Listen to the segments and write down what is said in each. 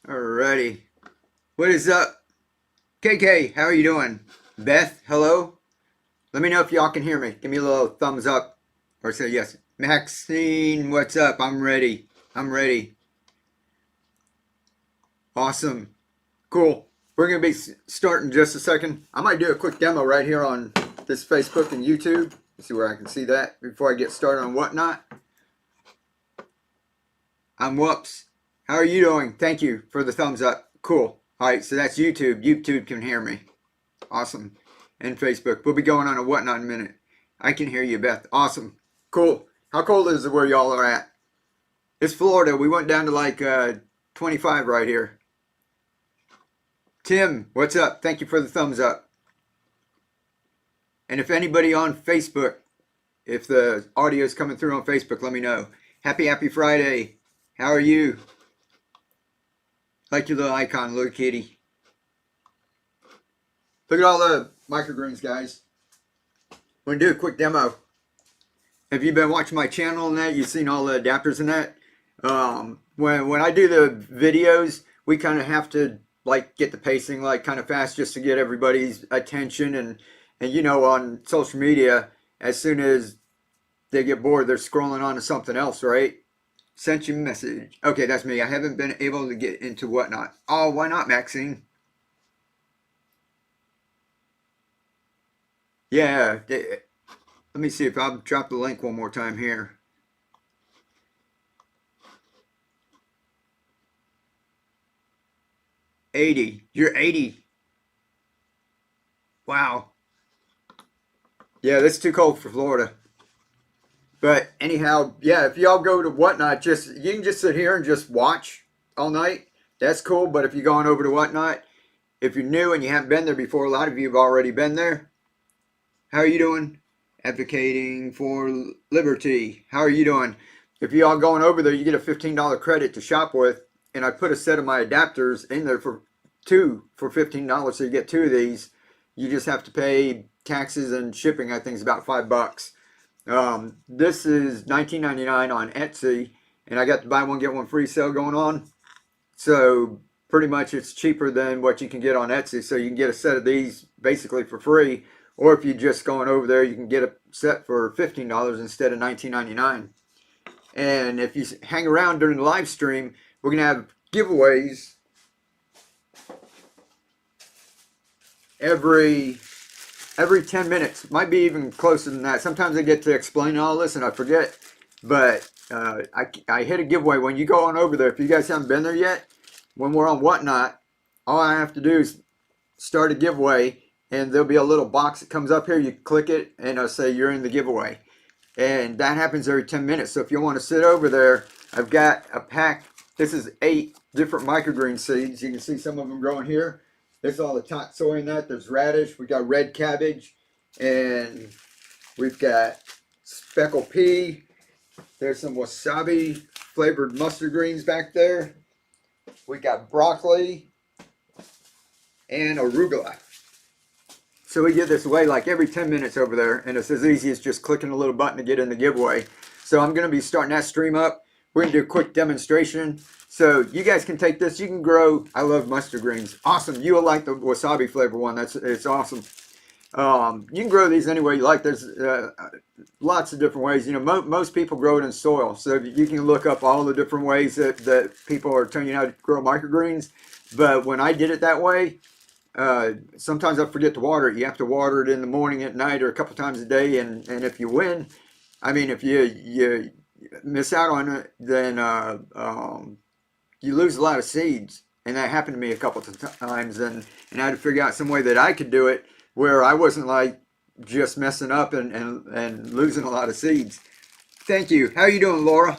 Alrighty. What is up? KK, how are you doing? Beth, hello? Let me know if y'all can hear me. Give me a little thumbs up or say yes. Maxine, what's up? I'm ready. I'm ready. Awesome. Cool. We're going to be starting just a second. I might do a quick demo right here on this Facebook and YouTube. Let's see where I can see that before I get started on whatnot. I'm Whoops. How are you doing? Thank you for the thumbs up. Cool. All right, so that's YouTube. YouTube can hear me. Awesome. And Facebook. We'll be going on a whatnot in a minute. I can hear you, Beth. Awesome. Cool. How cold is it where y'all are at? It's Florida. We went down to like 25 right here. Tim, what's up? Thank you for the thumbs up. And if anybody on Facebook, if the audio is coming through on Facebook, let me know. Happy Friday. How are you? Like your little icon, little kitty. Look at all the microgreens, guys. We're going to do a quick demo. Have you been watching my channel and that? You've seen all the adapters and that? When I do the videos, we kind of have to like get the pacing like kind of fast just to get everybody's attention. And you know, on social media, as soon as they get bored, they're scrolling on to something else, right? Sent you a message. Okay, that's me. I haven't been able to get into whatnot. Oh, why not, Maxine? Yeah. Let me see if I'll drop the link one more time here. 80. You're 80. Wow. Yeah, that's too cold for Florida. But anyhow, yeah, if y'all go to whatnot, you can just sit here and just watch all night. That's cool. But if you're going over to whatnot, if you're new and you haven't been there before, a lot of you have already been there. How are you doing? Advocating for liberty. How are you doing? If you all going over there, you get a $15 credit to shop with, and I put a set of my adapters in there for $15, so you get two of these. You just have to pay taxes and shipping. I think is about $5. This is $19.99 on Etsy, and I got the buy one get one free sale going on. So pretty much it's cheaper than what you can get on Etsy. So you can get a set of these basically for free, or if you're just going over there, you can get a set for $15 instead of $19.99. And if you hang around during the live stream, we're gonna have giveaways every 10 minutes. Might be even closer than that. Sometimes I get to explain all this and I forget. But I hit a giveaway. When you go on over there, if you guys haven't been there yet, when we're on whatnot, all I have to do is start a giveaway, and there'll be a little box that comes up here. You click it, and it'll say you're in the giveaway. And that happens every 10 minutes. So if you want to sit over there, I've got a pack. This is 8 different microgreen seeds. You can see some of them growing here. There's all the top soy in that. There's radish. We got red cabbage, and we've got speckled pea. There's some wasabi flavored mustard greens back there. We got broccoli and arugula. So we give this away like every 10 minutes over there, and it's as easy as just clicking a little button to get in the giveaway. So I'm going to be starting that stream up. We're going to do a quick demonstration. So you guys can take this. You can grow. I love mustard greens. Awesome. You will like the wasabi flavor one. It's awesome. You can grow these any way you like. There's lots of different ways. You know, most people grow it in soil. So you can look up all the different ways that people are telling you how to grow microgreens. But when I did it that way, sometimes I forget to water it. You have to water it in the morning, at night, or a couple times a day. And if you win, I mean, if you miss out on it, then you lose a lot of seeds. And that happened to me a couple of times. And I had to figure out some way that I could do it where I wasn't like just messing up and losing a lot of seeds. Thank you. How are you doing, Laura?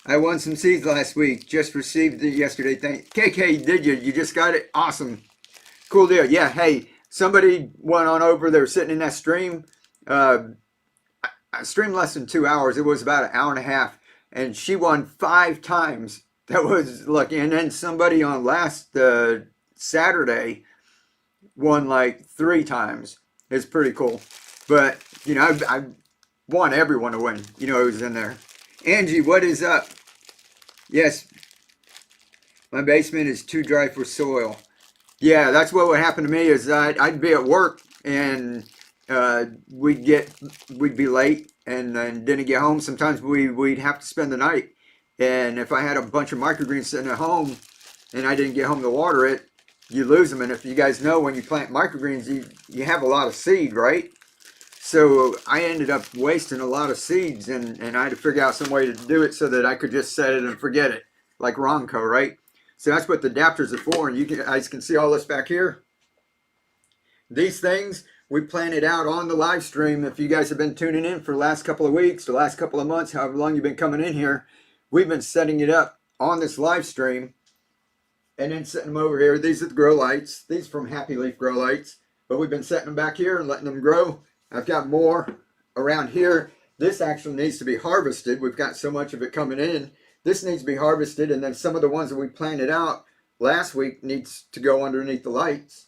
I won some seeds last week. Just received it yesterday. KK, did you? You just got it? Awesome. Cool deal. Yeah, hey, somebody went on over. They were sitting in that stream. I streamed less than 2 hours. It was about an hour and a half. And she won 5 times. That was lucky. And then somebody on last Saturday won like 3 times. It's pretty cool. But, you know, I want everyone to win. You know who's in there. Angie, what is up? Yes. My basement is too dry for soil. Yeah, that's what would happen to me is I'd be at work and we'd be late and then didn't get home. Sometimes we'd have to spend the night. And if I had a bunch of microgreens sitting at home and I didn't get home to water it, you lose them. And if you guys know, when you plant microgreens, you have a lot of seed, right? So I ended up wasting a lot of seeds, and I had to figure out some way to do it so that I could just set it and forget it, like Ronco, right? So that's what the adapters are for. And you guys can see all this back here. These things we planted out on the live stream. If you guys have been tuning in for the last couple of weeks, the last couple of months, however long you've been coming in here, we've been setting it up on this live stream and then setting them over here. These are the grow lights. These are from Happy Leaf Grow Lights. But we've been setting them back here and letting them grow. I've got more around here. This actually needs to be harvested. We've got so much of it coming in. This needs to be harvested, and then some of the ones that we planted out last week needs to go underneath the lights.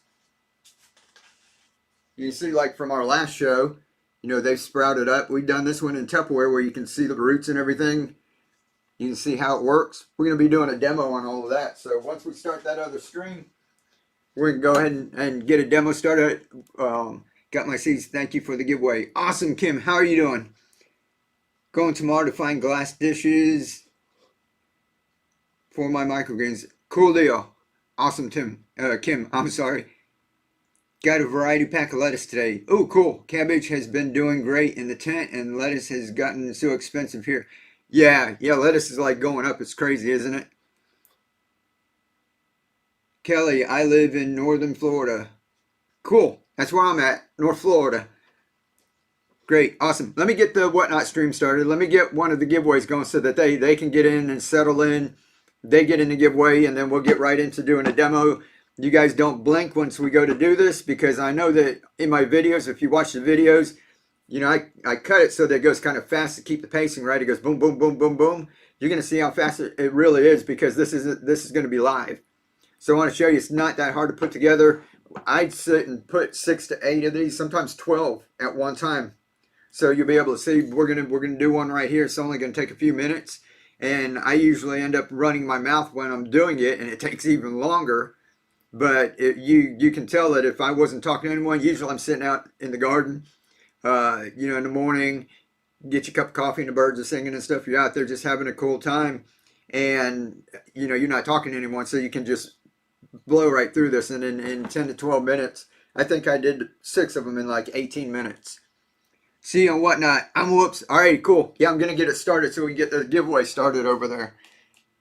You see, like from our last show, you know, they've sprouted up. We've done this one in Tupperware where you can see the roots and everything. You can see how it works. We're going to be doing a demo on all of that. So once we start that other stream, we're going to go ahead and get a demo started. Got my seeds. Thank you for the giveaway. Awesome, Kim. How are you doing? Going tomorrow to find glass dishes for my microgreens. Cool deal. Awesome, Kim. I'm sorry. Got a variety pack of lettuce today. Oh, cool. Cabbage has been doing great in the tent, and lettuce has gotten so expensive here. Yeah, lettuce is like going up. It's crazy, isn't it? Kelly, I live in northern Florida. Cool. That's where I'm at, North Florida. Great, awesome. Let me get the Whatnot stream started. Let me get one of the giveaways going so that they can get in and settle in. They get in the giveaway, and then we'll get right into doing a demo. You guys don't blink once we go to do this, because I know that in my videos, if you watch the videos, you know, I cut it so that it goes kind of fast to keep the pacing right. It goes boom, boom, boom, boom, boom. You're going to see how fast it really is, because this is going to be live. So I want to show you it's not that hard to put together. I'd sit and put 6 to 8 of these, sometimes 12 at one time. So you'll be able to see we're gonna do one right here. It's only gonna take a few minutes, and I usually end up running my mouth when I'm doing it, and it takes even longer. But you can tell that if I wasn't talking to anyone, usually I'm sitting out in the garden, you know, in the morning, get your cup of coffee and the birds are singing and stuff. You're out there just having a cool time, and you know you're not talking to anyone, so you can just blow right through this. And in 10 to 12 minutes, I think I did 6 of them in like 18 minutes. See you on Whatnot. Whoops. All right, cool. Yeah, I'm going to get it started so we can get the giveaway started over there.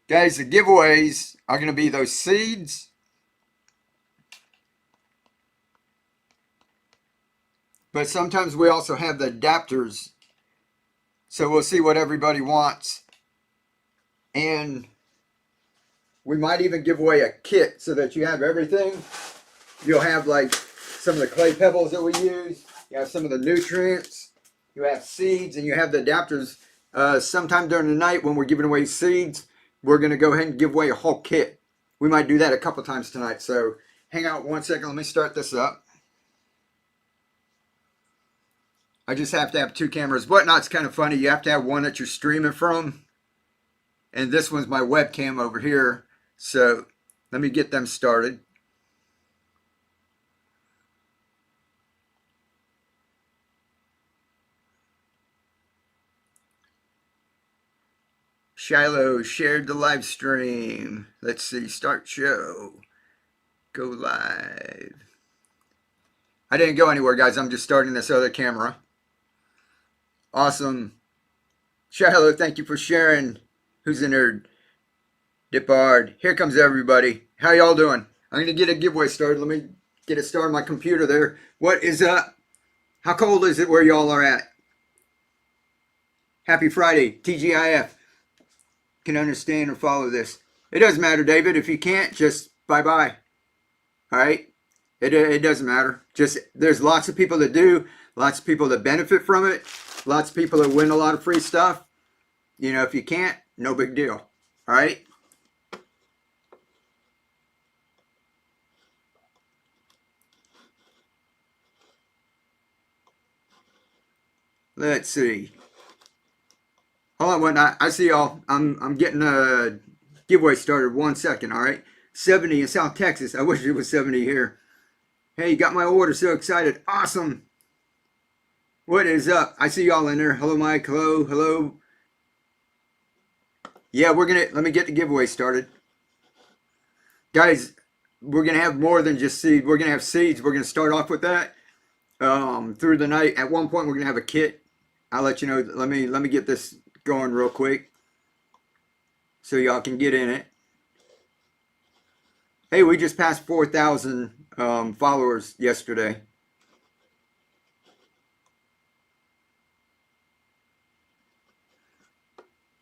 Guys, the giveaways are going to be those seeds. But sometimes we also have the adapters. So we'll see what everybody wants. And we might even give away a kit so that you have everything. You'll have like some of the clay pebbles that we use. You have some of the nutrients. You have seeds, and you have the adapters. Sometime during the night when we're giving away seeds, we're going to go ahead and give away a whole kit. We might do that a couple times tonight. So hang out one second. Let me start this up. I just have to have 2 cameras. Whatnot's kind of funny. You have to have one that you're streaming from. And this one's my webcam over here. So let me get them started. Shiloh shared the live stream. Let's see, start show. Go live. I didn't go anywhere, guys. I'm just starting this other camera. Awesome. Shiloh, thank you for sharing. Who's a nerd? Dipard. Here comes everybody. How y'all doing? I'm going to get a giveaway started. Let me get it started on my computer there. What is up? How cold is it where y'all are at? Happy Friday. TGIF. Can understand or follow this. It doesn't matter, David. If you can't, just bye-bye. All right? It doesn't matter. Just there's lots of people that do. Lots of people that benefit from it. Lots of people that win a lot of free stuff. You know, if you can't, no big deal. All right? Let's see. Hold on, Whatnot. I see y'all. I'm getting giveaway started 1 second, all right? 70 in South Texas. I wish it was 70 here. Hey, got my order. So excited. Awesome. What is up? I see y'all in there. Hello, Mike. Hello. Hello. Yeah, let me get the giveaway started. Guys, we're going to have more than just seed. We're going to have seeds. We're going to start off with that through the night. At one point, we're going to have a kit. I'll let you know. Let me get this going real quick so y'all can get in it. Hey, we just passed 4,000 followers yesterday.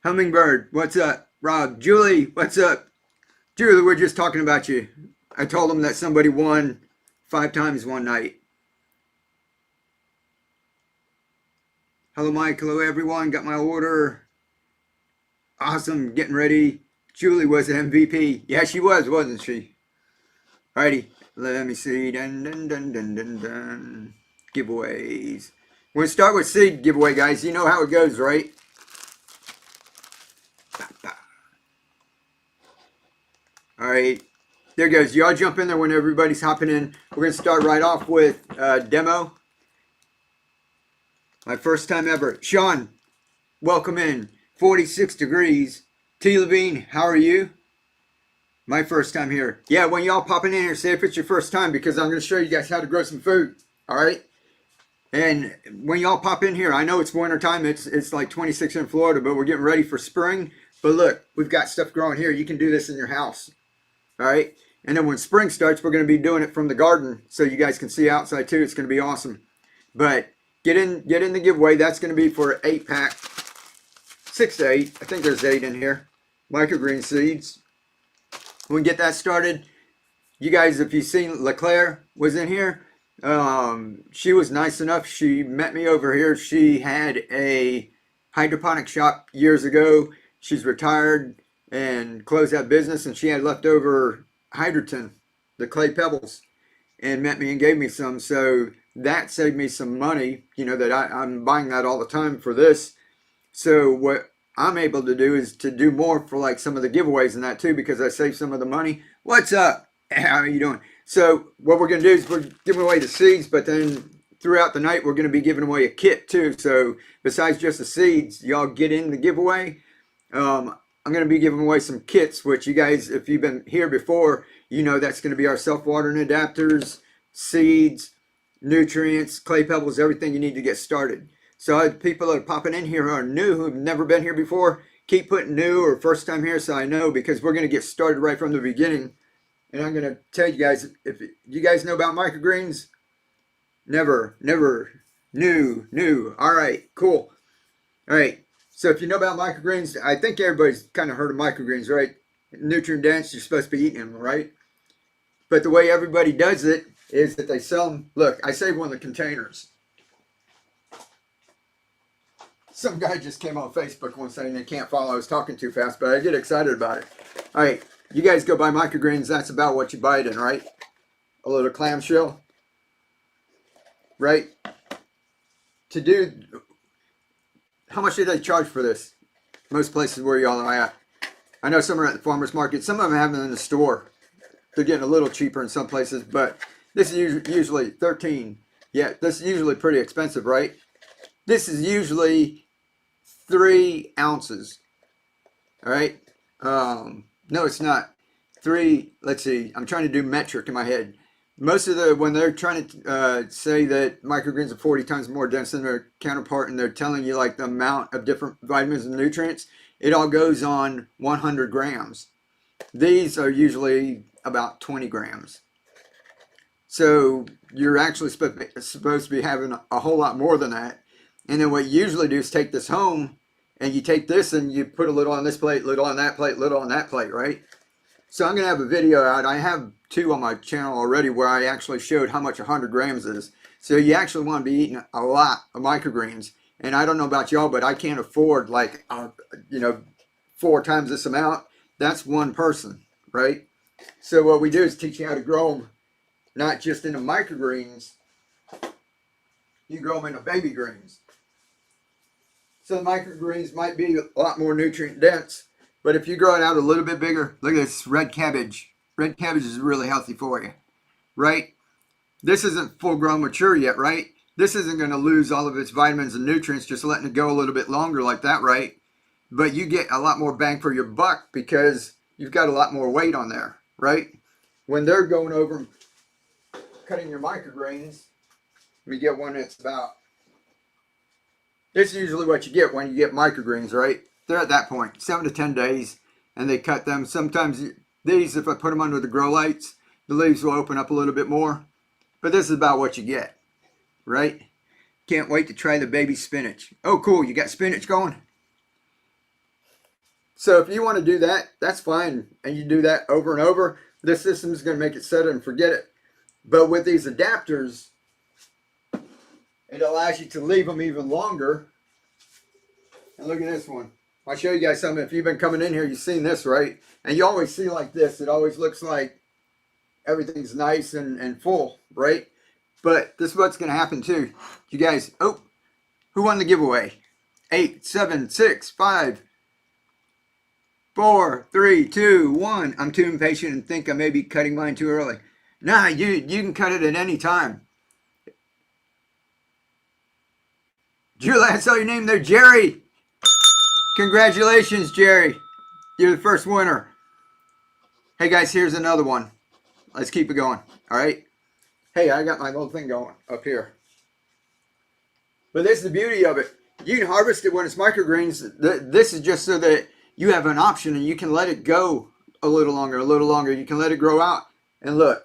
Hummingbird, what's up? Rob, Julie, what's up? Julie, we're just talking about you. I told them that somebody won 5 times one night. Hello, Mike. Hello, everyone. Got my order. Awesome. Getting ready. Julie was an MVP. Yeah, she was, wasn't she? Alrighty. Let me see. Dun, dun, dun, dun, dun, dun. Giveaways. We're going to start with seed giveaway, guys. You know how it goes, right? Alright. There goes. Y'all jump in there when everybody's hopping in. We're going to start right off with demo. My first time ever. Sean, welcome in. 46 degrees. T. Levine, how are you? My first time here. Yeah, when y'all popping in here, say if it's your first time because I'm going to show you guys how to grow some food. Alright? And when y'all pop in here, I know it's winter time. It's like 26 in Florida, but we're getting ready for spring. But look, we've got stuff growing here. You can do this in your house. Alright? And then when spring starts, we're going to be doing it from the garden so you guys can see outside too. It's going to be awesome. But get in the giveaway. That's going to be for an 8-pack. 6 to 8. I think there's 8 in here. Microgreen seeds. We can get that started. You guys, if you've seen LeClaire was in here, she was nice enough. She met me over here. She had a hydroponic shop years ago. She's retired and closed that business, and she had leftover hydroton, the clay pebbles, and met me and gave me some. So that saved me some money, you know, that I'm buying that all the time for this. So what I'm able to do is to do more for like some of the giveaways and that too, because I save some of the money. What's up? How are you doing? So what we're going to do is we're giving away the seeds, but then throughout the night we're going to be giving away a kit too. So besides just the seeds, y'all get in the giveaway. I'm going to be giving away some kits, which you guys, if you've been here before, you know that's going to be our self-watering adapters, seeds, nutrients, clay pebbles, everything you need to get started. So people that are popping in here who are new, who've never been here before, keep putting new or first time here so I know, because we're going to get started right from the beginning. And I'm going to tell you guys, if you guys know about microgreens, never, new. All right, cool. All right. So if you know about microgreens, I think everybody's kind of heard of microgreens, right? Nutrient dense, you're supposed to be eating them, right? But the way everybody does it is that they sell them. Look, I saved one of the containers. Some guy just came on Facebook one saying they can't follow. I was talking too fast, but I get excited about it. All right, you guys go buy microgreens. That's about what you buy it in, right? A little clamshell, right? To do, how much do they charge for this? Most places where y'all are at. I know some are at the farmer's market. Some of them have them in the store. They're getting a little cheaper in some places, but this is usually 13. Yeah, this is usually pretty expensive, right? This is usually 3 ounces. All right. No, it's not. 3. Let's see. I'm trying to do metric in my head. Most of when they're trying to say that microgreens are 40 times more dense than their counterpart, and they're telling you like the amount of different vitamins and nutrients, it all goes on 100 grams. These are usually about 20 grams. So you're actually supposed to be having a whole lot more than that. And then what you usually do is take this home, and you take this and you put a little on this plate, little on that plate, little on that plate, right? So I'm going to have a video out. I have 2 on my channel already where I actually showed how much 100 grams is. So you actually want to be eating a lot of microgreens. And I don't know about y'all, but I can't afford like, 4 times this amount. That's one person, right? So what we do is teach you how to grow them, not just into microgreens. You grow them into baby greens. So the microgreens might be a lot more nutrient dense, But if you grow it out a little bit bigger, look at this red cabbage. Red cabbage is really healthy for you, right? This isn't full grown mature yet, right? This isn't going to lose all of its vitamins and nutrients just letting it go a little bit longer like that, right? But you get a lot more bang for your buck because you've got a lot more weight on there, right? When they're going over cutting your microgreens, we get one that's about, this is usually what you get when you get microgreens, right? They're at that point, 7 to 10 days, and they cut them. Sometimes these, if I put them under the grow lights, the leaves will open up a little bit more. But this is about what you get, right? Can't wait to try the baby spinach. Oh, cool, you got spinach going? So if you want to do that, that's fine. And you do that over and over. This system is going to make it set it and forget it. But with these adapters, it allows you to leave them even longer. And look at this one. I'll show you guys something. If you've been coming in here, you've seen this, right? And you always see like this. It always looks like everything's nice and full, right? But this is what's going to happen too. You guys, oh, who won the giveaway? 8, 7, 6, 5, 4, 3, 2, 1. I'm too impatient and think I may be cutting mine too early. Nah, you can cut it at any time. Julie, I saw your name there, Jerry. Congratulations, Jerry. You're the first winner. Hey guys, here's another one. Let's keep it going. All right. Hey, I got my little thing going up here. But this is the beauty of it. You can harvest it when it's microgreens. This is just so that you have an option and you can let it go a little longer, a little longer. You can let it grow out. And look,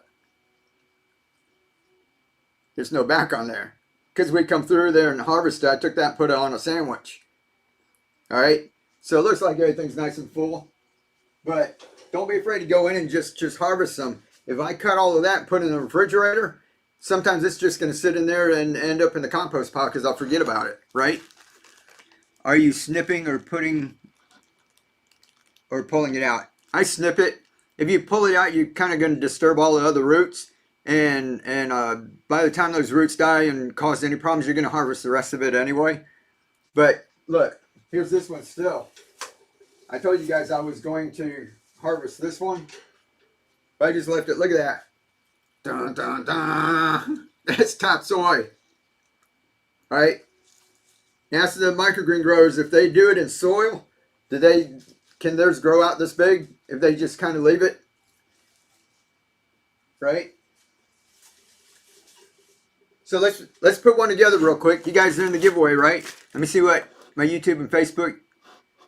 there's no back on there. Because we come through there and harvest it. I took that and put it on a sandwich. All right. So it looks like everything's nice and full. But don't be afraid to go in and just harvest some. If I cut all of that and put it in the refrigerator, sometimes it's just going to sit in there and end up in the compost pile because I'll forget about it, right? Are you snipping or pulling it out? I snip it. If you pull it out, you're kind of going to disturb all the other roots. And by the time those roots die and cause any problems, you're going to harvest the rest of it anyway. But look, here's this one still. I told you guys I was going to harvest this one. But I just left it. Look at that. Dun, dun, dun. That's top soy. All right. Ask the microgreen growers if they do it in soil, can theirs grow out this big if they just kind of leave it? Right? So let's put one together real quick. You guys are in the giveaway, right? Let me see what my YouTube and Facebook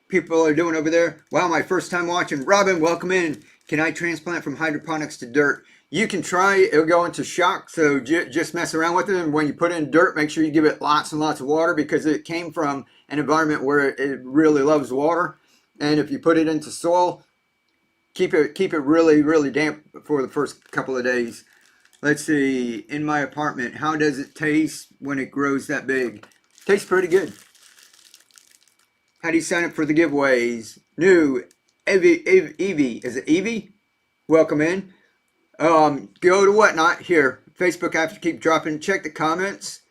people are doing over there. Wow, my first time watching. Robin, welcome in. Can I transplant from hydroponics to dirt? You can try. It'll go into shock, so just mess around with it. And when you put it in dirt, make sure you give it lots and lots of water because it came from an environment where it really loves water. And if you put it into soil, keep it really, really damp for the first couple of days. Let's see. In my apartment, how does it taste when it grows that big? Tastes pretty good. How do you sign up for the giveaways? New. Evie, is it Evie? Welcome in. Go to Whatnot here. Facebook, I have to keep dropping. Check the comments.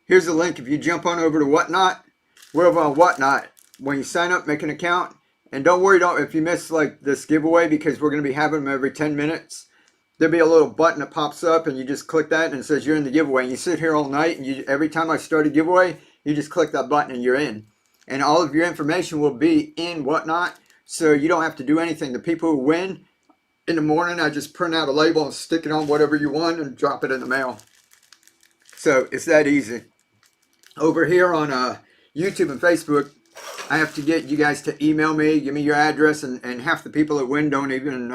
Here's the link. If you jump on over to Whatnot, we're over on Whatnot. When you sign up, make an account. And don't worry if you miss like this giveaway because we're going to be having them every 10 minutes. There'll be a little button that pops up and you just click that and it says you're in the giveaway. And you sit here all night and every time I start a giveaway, you just click that button and you're in. And all of your information will be in Whatnot, so you don't have to do anything. The people who win, in the morning, I just print out a label and stick it on whatever you want and drop it in the mail. So it's that easy. Over here on YouTube and Facebook, I have to get you guys to email me, give me your address, and half the people that win don't even,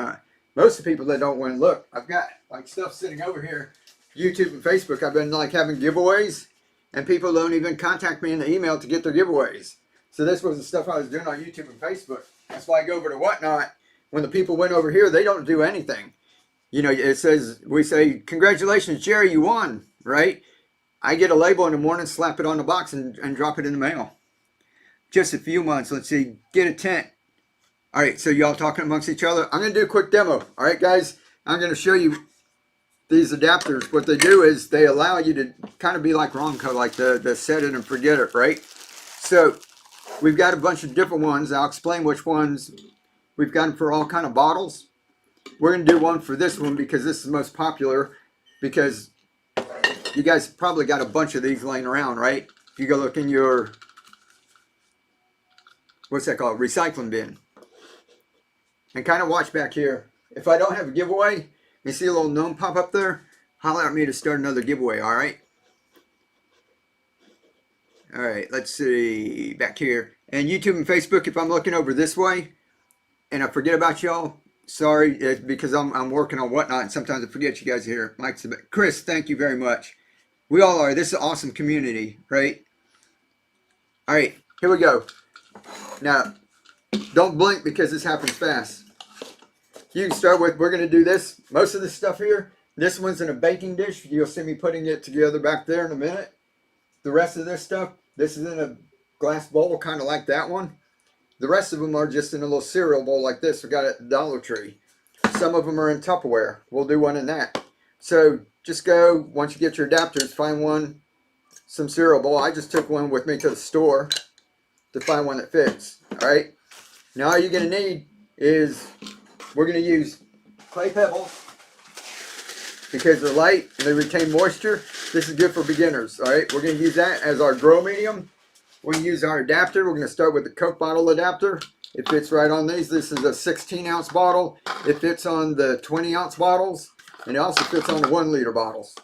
most of the people that don't win, look, I've got like stuff sitting over here, YouTube and Facebook. I've been like having giveaways, and people don't even contact me in the email to get their giveaways. So this was the stuff I was doing on YouTube and Facebook. That's why I go over to Whatnot. When the people went over here, they don't do anything. You know, it says, we say, congratulations, Jerry, you won, right? I get a label in the morning, slap it on the box, and drop it in the mail. Just a few months. Let's see, get a tent. All right, so y'all talking amongst each other. I'm going to do a quick demo. All right, guys, I'm going to show you these adapters. What they do is they allow you to kind of be like Ronco, like the set it and forget it, right? So We've got a bunch of different ones. I'll explain which ones we've got for all kind of bottles. We're going to do one for this one because this is the most popular, because you guys probably got a bunch of these laying around, right? If you go look in your, what's that called, recycling bin. And kind of watch back here. If I don't have a giveaway, you see a little gnome pop up there, holler at me to start another giveaway, all right? All right, let's see, back here. And YouTube and Facebook, if I'm looking over this way and I forget about y'all, sorry, it's because I'm working on whatnot and sometimes I forget you guys are here. Mike's Chris, thank you very much. We all are. This is an awesome community, right? All right, here we go. Now, don't blink because this happens fast. You can start with, we're going to do this. Most of this stuff here, this one's in a baking dish. You'll see me putting it together back there in a minute. The rest of this stuff, this is in a glass bowl, kind of like that one. The rest of them are just in a little cereal bowl like this we got at Dollar Tree. Some of them are in Tupperware. We'll do one in that. So just go, once you get your adapters, find one, some cereal bowl. I just took one with me to the store to find one that fits. All right. Now all you're going to need is, we're going to use clay pebbles because they're light and they retain moisture. This is good for beginners. All right. We're going to use that as our grow medium. We're going to use our adapter. We're going to start with the Coke bottle adapter. It fits right on these. This is a 16-ounce bottle. It fits on the 20-ounce bottles. And it also fits on the 1-liter bottles.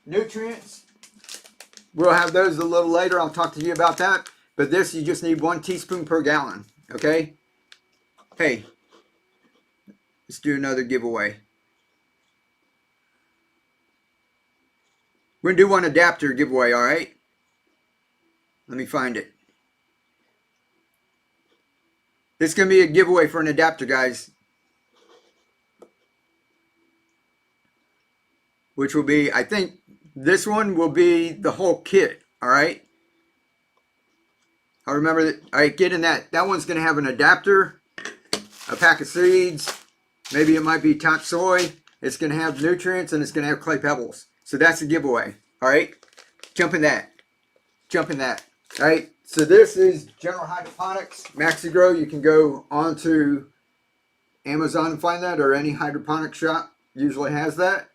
Nutrients. We'll have those a little later. I'll talk to you about that. But this, you just need 1 teaspoon per gallon. Okay? Hey, let's do another giveaway. We're going to do one adapter giveaway, all right? Let me find it. This is going to be a giveaway for an adapter, guys. Which will be, I think, this one will be the whole kit, all right? I remember that, all right, get in that. That one's going to have an adapter, a pack of seeds, maybe it might be top soy. It's going to have nutrients and it's going to have clay pebbles. So that's the giveaway. All right, jump in that. Jump in that. All right, so this is General Hydroponics Maxi Grow. You can go onto Amazon and find that, or any hydroponic shop usually has that.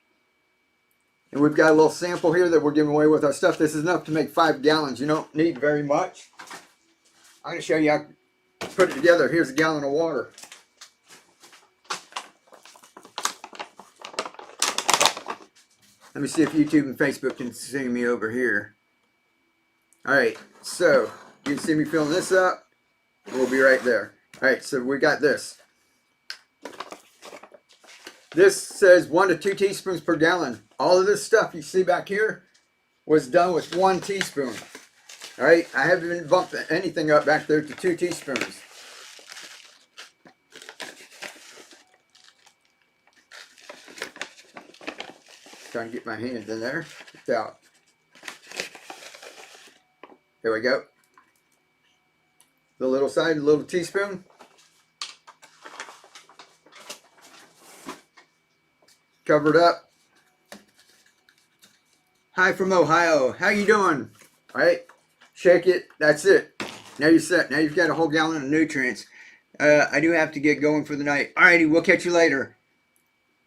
And we've got a little sample here that we're giving away with our stuff. This is enough to make 5 gallons. You don't need very much. I'm going to show you how to put it together. Here's a gallon of water. Let me see if YouTube and Facebook can see me over here. Alright, so you can see me filling this up. We'll be right there. Alright, so we got this. This says 1 to 2 teaspoons per gallon. All of this stuff you see back here was done with 1 teaspoon. Alright, I haven't bumped anything up back there to 2 teaspoons. Trying to get my hands in there. It's out. There we go. The little side, a little teaspoon. Covered up. Hi from Ohio. How you doing? All right. Shake it. That's it. Now you're set. Now you've got a whole gallon of nutrients. I do have to get going for the night. Alrighty, we'll catch you later.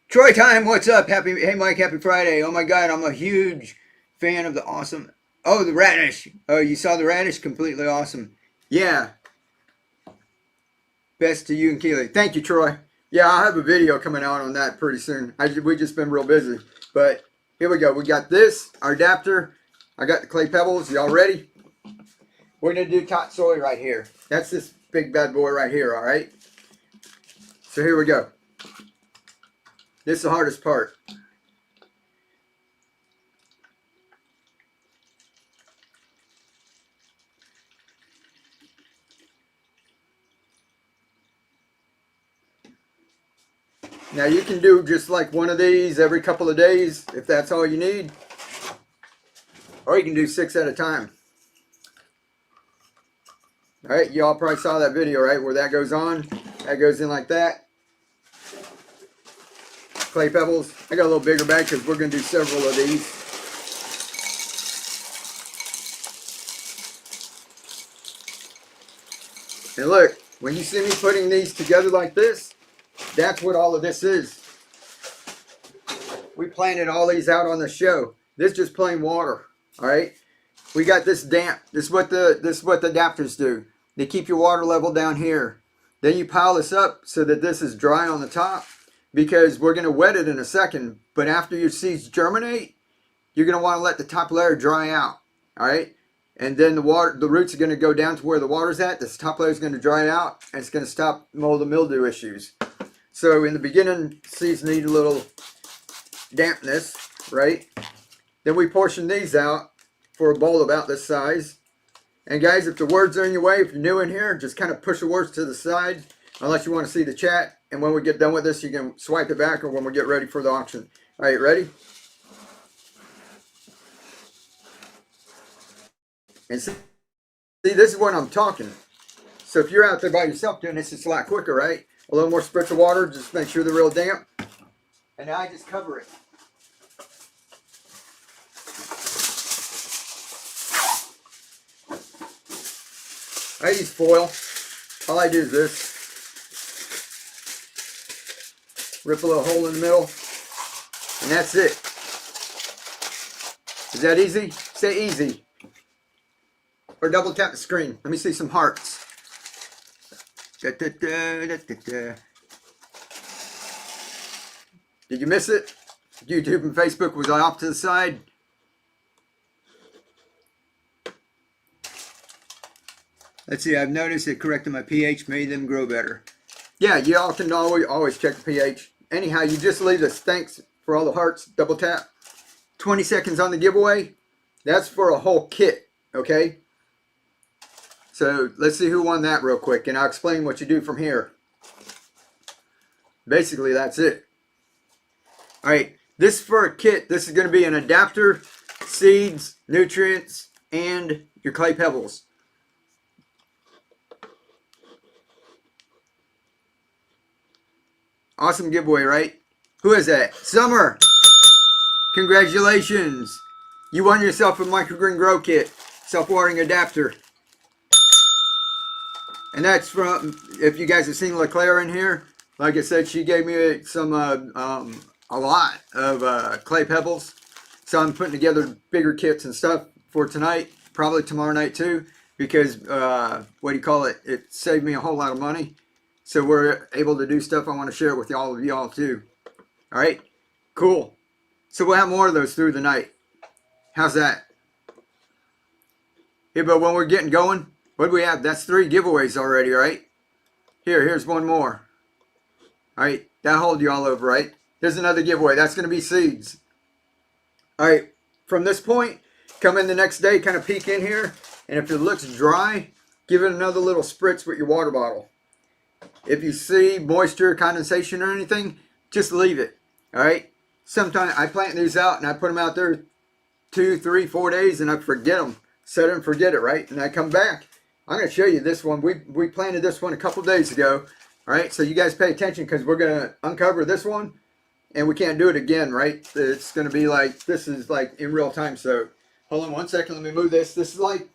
Troy time, what's up? Hey Mike, happy Friday. Oh my God, I'm a huge fan of the awesome. Oh, the radish. Oh, you saw the radish? Completely awesome. Yeah. Best to you and Keely. Thank you, Troy. Yeah, I'll have a video coming out on that pretty soon. We've just been real busy. But here we go. We got this, our adapter. I got the clay pebbles. Y'all ready? We're going to do top soy right here. That's this big bad boy right here, all right? So here we go. This is the hardest part. Now you can do just like one of these every couple of days if that's all you need. Or you can do 6 at a time. Alright, y'all probably saw that video, right? Where that goes on. That goes in like that. Clay pebbles. I got a little bigger bag because we're going to do several of these. And look, when you see me putting these together like this, that's what all of this is. We planted all these out on the show. This is just plain water. All right. We got this damp. This is what the adapters do. They keep your water level down here. Then you pile this up so that this is dry on the top, because we're going to wet it in a second. But after your seeds germinate, you're going to want to let the top layer dry out. All right. And then the roots are going to go down to where the water's at. This top layer is going to dry out, and it's going to stop mold and mildew issues. So in the beginning, seeds need a little dampness, right? Then we portion these out for a bowl about this size. And guys, if the words are in your way, if you're new in here, just kind of push the words to the side unless you want to see the chat. And when we get done with this, you can swipe it back, or when we get ready for the auction. All right, ready? And see, this is when I'm talking. So if you're out there by yourself doing this, it's a lot quicker, right? A little more spritz of water, just make sure they're real damp. And now I just cover it. I use foil. All I do is this. Rip a little hole in the middle. And that's it. Is that easy? Say easy. Or double tap the screen. Let me see some hearts. Da, da, da, da, da, da. Did you miss it? YouTube and Facebook, was I off to the side? Let's see, I've noticed it corrected my pH, made them grow better. Yeah, y'all can always check the pH. Anyhow, you just leave this. Thanks for all the hearts. Double tap. 20 seconds on the giveaway. That's for a whole kit, okay? So let's see who won that real quick, and I'll explain what you do from here. Basically, that's it. All right, this is for a kit. This is going to be an adapter, seeds, nutrients, and your clay pebbles. Awesome giveaway, right? Who is that? Summer! Congratulations! You won yourself a microgreen grow kit, self-watering adapter. And that's from, if you guys have seen LeClaire in here, like I said, she gave me some, a lot of clay pebbles. So I'm putting together bigger kits and stuff for tonight, probably tomorrow night too, because, it saved me a whole lot of money. So we're able to do stuff I want to share with all of y'all too. All right, cool. So we'll have more of those through the night. How's that? Yeah, but when we're getting going, what do we have? That's 3 giveaways already, right? Here's one more. All right, that'll hold you all over, right? Here's another giveaway. That's going to be seeds. All right, from this point, come in the next day, kind of peek in here, and if it looks dry, give it another little spritz with your water bottle. If you see moisture, condensation, or anything, just leave it. All right. Sometimes I plant these out and I put them out there 2, 3, 4 days, and I forget them. Set it and forget it, right? And I come back. I'm going to show you this one. We planted this one a couple days ago. All right. So you guys pay attention, because we're going to uncover this one, and we can't do it again, right? It's going to be like, this is like in real time. So hold on one second. Let me move this. This is like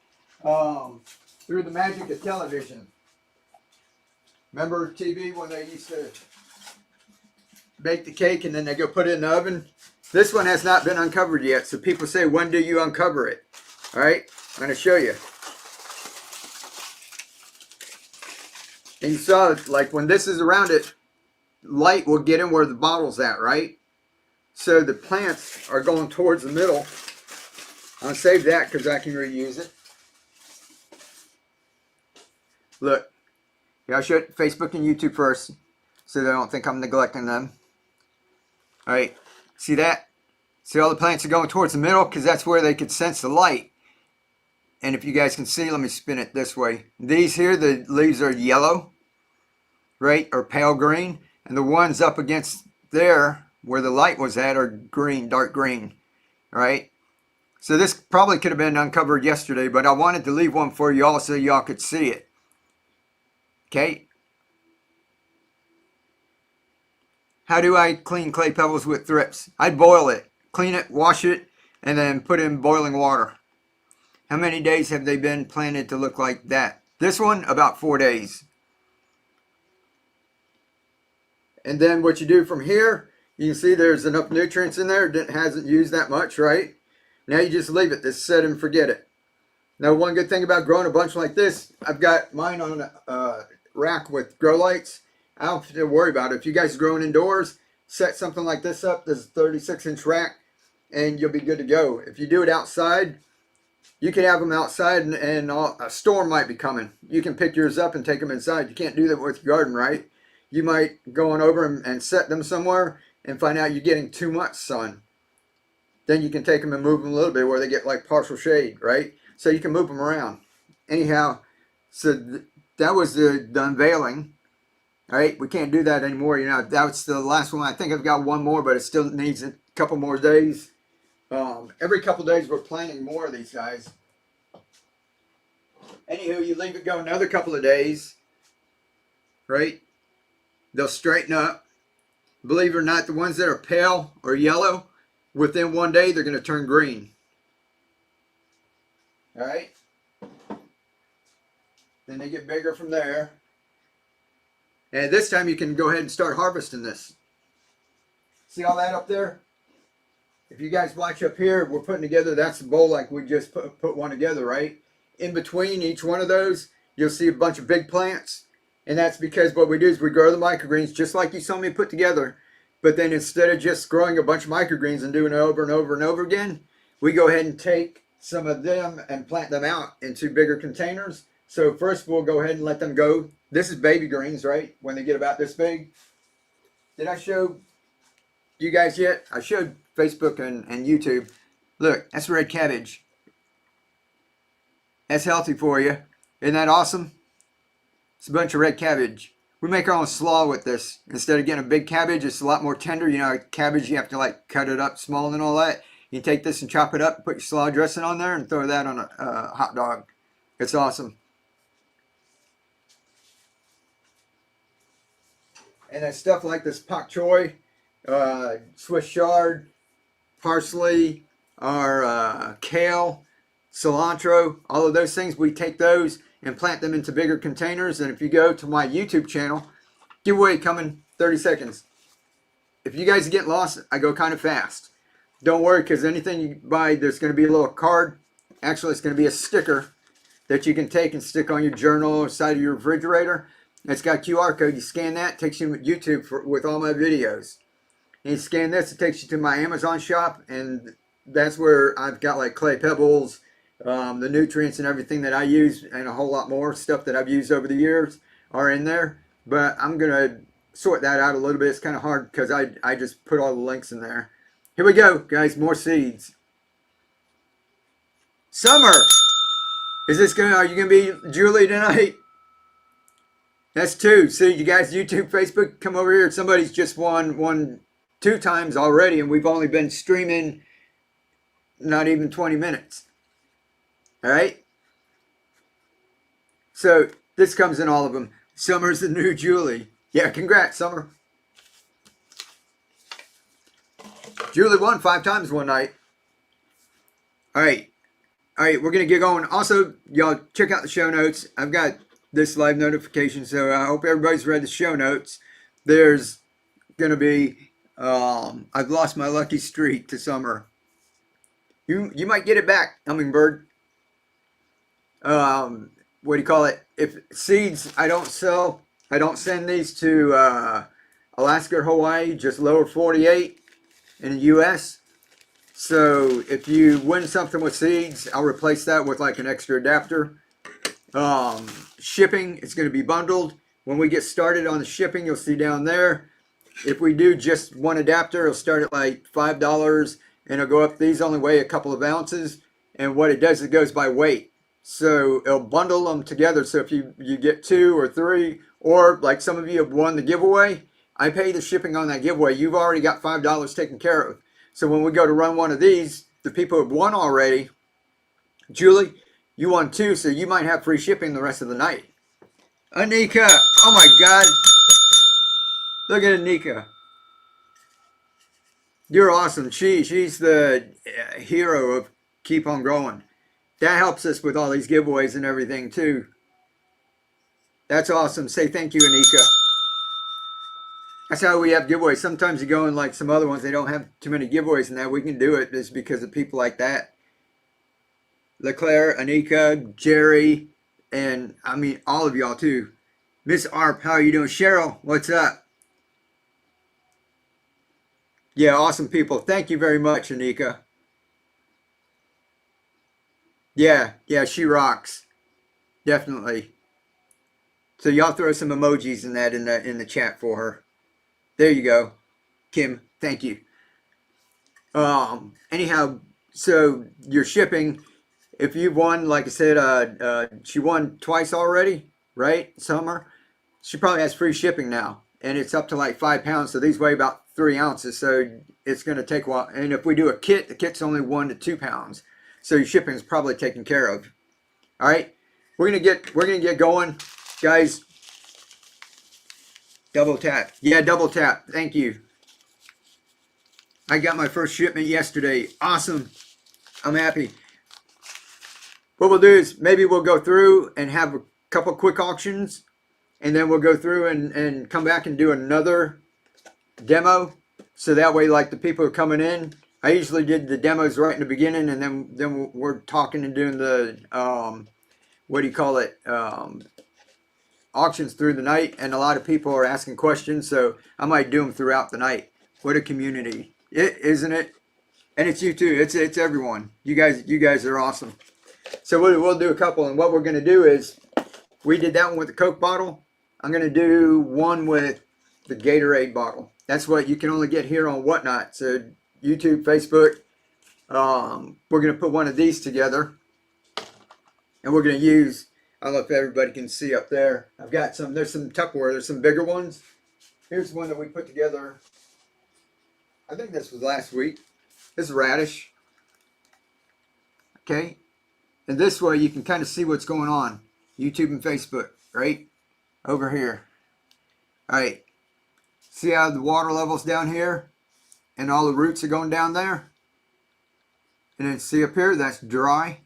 through the magic of television. Remember TV when they used to bake the cake and then they go put it in the oven? This one has not been uncovered yet. So people say, when do you uncover it? All right, I'm going to show you. And you saw, like, when this is around it, light will get in where the bottle's at, right? So the plants are going towards the middle. I'll save that because I can reuse it. Look. I'll show it Facebook and YouTube first, so they don't think I'm neglecting them. All right, see that? See, all the plants are going towards the middle, because that's where they could sense the light. And if you guys can see, let me spin it this way. These here, the leaves are yellow, right, or pale green. And the ones up against there, where the light was at, are green, dark green, all right? So this probably could have been uncovered yesterday, but I wanted to leave one for y'all so y'all could see it. Okay. How do I clean clay pebbles with thrips? I boil it, clean it, wash it, and then put it in boiling water. How many days have they been planted to look like that? This one, about 4 days. And then what you do from here, you can see there's enough nutrients in there. It hasn't used that much, right? Now you just leave it. Just set and forget it. Now, one good thing about growing a bunch like this, I've got mine on a rack with grow lights. I don't have to worry about it. If you guys are growing indoors, set something like this up. This is a 36-inch rack, and you'll be good to go. If you do it outside, you can have them outside, and a storm might be coming. You can pick yours up and take them inside. You can't do that with your garden, right? You might go on over and set them somewhere and find out you're getting too much sun. Then you can take them and move them a little bit where they get like partial shade, right? So you can move them around. Anyhow, so that was the unveiling. All right, we can't do that anymore. You know, that was the last one. I think I've got one more, but it still needs a couple more days. Every couple days we're planting more of these guys. Anywho, you leave it go another couple of days, right? They'll straighten up. Believe it or not, the ones that are pale or yellow, within 1 day, they're going to turn green. All right? Then they get bigger from there. And this time you can go ahead and start harvesting this. See all that up there? If you guys watch up here, we're putting together, that's the bowl like we just put one together, right? In between each one of those, you'll see a bunch of big plants. And that's because what we do is we grow the microgreens just like you saw me put together. But then instead of just growing a bunch of microgreens and doing it over and over and over again, we go ahead and take some of them and plant them out into bigger containers. So first we'll go ahead and let them go. This is baby greens, right? When they get about this big. Did I show you guys yet? I showed Facebook and YouTube. Look, that's red cabbage. That's healthy for you. Isn't that awesome? It's a bunch of red cabbage. We make our own slaw with this. Instead of getting a big cabbage, it's a lot more tender. You know, cabbage, you have to like cut it up small and all that. You take this and chop it up, put your slaw dressing on there, and throw that on a hot dog. It's awesome. And then stuff like this pak choy, Swiss chard, parsley, our kale, cilantro, all of those things, we take those and plant them into bigger containers. And if you go to my YouTube channel, giveaway coming 30 seconds. If you guys get lost, I go kind of fast. Don't worry, because anything you buy, there's going to be a little card. Actually, it's going to be a sticker that you can take and stick on your journal or side of your refrigerator. It's got QR code. You scan that, it takes you to YouTube with all my videos. And you scan this, it takes you to my Amazon shop, and that's where I've got like clay pebbles, the nutrients and everything that I use, and a whole lot more stuff that I've used over the years are in there. But I'm going to sort that out a little bit. It's kind of hard because I just put all the links in there. Here we go, guys. More seeds. Summer. Are you going to be Julie tonight? That's 2. See, you guys, YouTube, Facebook, come over here. Somebody's just won 2 times already, and we've only been streaming not even 20 minutes. All right? So this comes in all of them. Summer's the new Julie. Yeah, congrats, Summer. Julie won 5 times one night. All right, we're going to get going. Also, y'all check out the show notes. I've got this live notification, so I hope everybody's read the show notes. There's going to be, I've lost my lucky streak to Summer. You might get it back, Hummingbird. What do you call it? If seeds I don't sell, I don't send these to Alaska or Hawaii, just lower 48 in the US. So if you win something with seeds, I'll replace that with like an extra adapter. Shipping is going to be bundled. When we get started on the shipping, you'll see down there. If we do just one adapter, it'll start at like $5 and it'll go up. These only weigh a couple of ounces, and what it does, it goes by weight. So it'll bundle them together. So if you get 2 or 3, or like some of you have won the giveaway, I pay the shipping on that giveaway. You've already got $5 taken care of. So when we go to run one of these, the people who have won already, Julie, you won 2, so you might have free shipping the rest of the night. Anika, oh my God. Look at Anika. You're awesome. She's the hero of Keep On Growing. That helps us with all these giveaways and everything too. That's awesome. Say thank you, Anika. That's how we have giveaways. Sometimes you go in like some other ones, they don't have too many giveaways, and that we can do it is because of people like that. LeClaire, Anika, Jerry, and I mean all of y'all too. Miss Arp, how are you doing? Cheryl, what's up? Yeah, awesome people. Thank you very much, Anika. Yeah, she rocks. Definitely. So y'all throw some emojis in that in the chat for her. There you go. Kim, thank you. Anyhow, so your shipping, if you've won, like I said, she won twice already, right? Summer. She probably has free shipping now, and it's up to like 5 pounds. So these weigh about 3 ounces. So it's going to take a while. And if we do a kit, the kit's only 1 to 2 pounds. So your shipping is probably taken care of. All right, we're gonna get going, guys. Double tap. Yeah, double tap. Thank you. I got my first shipment yesterday. Awesome. I'm happy. What we'll do is maybe we'll go through and have a couple quick auctions, and then we'll go through and come back and do another demo. So that way, like the people who are coming in, I usually did the demos right in the beginning, and then we're talking and doing the what do you call it? Auctions through the night, and a lot of people are asking questions, so I might do them throughout the night. What a community, isn't it? And it's you too. It's everyone. You guys are awesome. So we'll do a couple, and what we're gonna do is we did that one with the Coke bottle. I'm gonna do one with the Gatorade bottle. That's what you can only get here on Whatnot. So YouTube, Facebook. We're gonna put one of these together, and we're gonna use. I don't know if everybody can see up there. I've got some. There's some Tupperware. There's some bigger ones. Here's one that we put together. I think this was last week. This is radish. Okay, and this way you can kind of see what's going on. YouTube and Facebook, right over here. All right. See how the water level's down here, and all the roots are going down there. And then see up here, that's dry,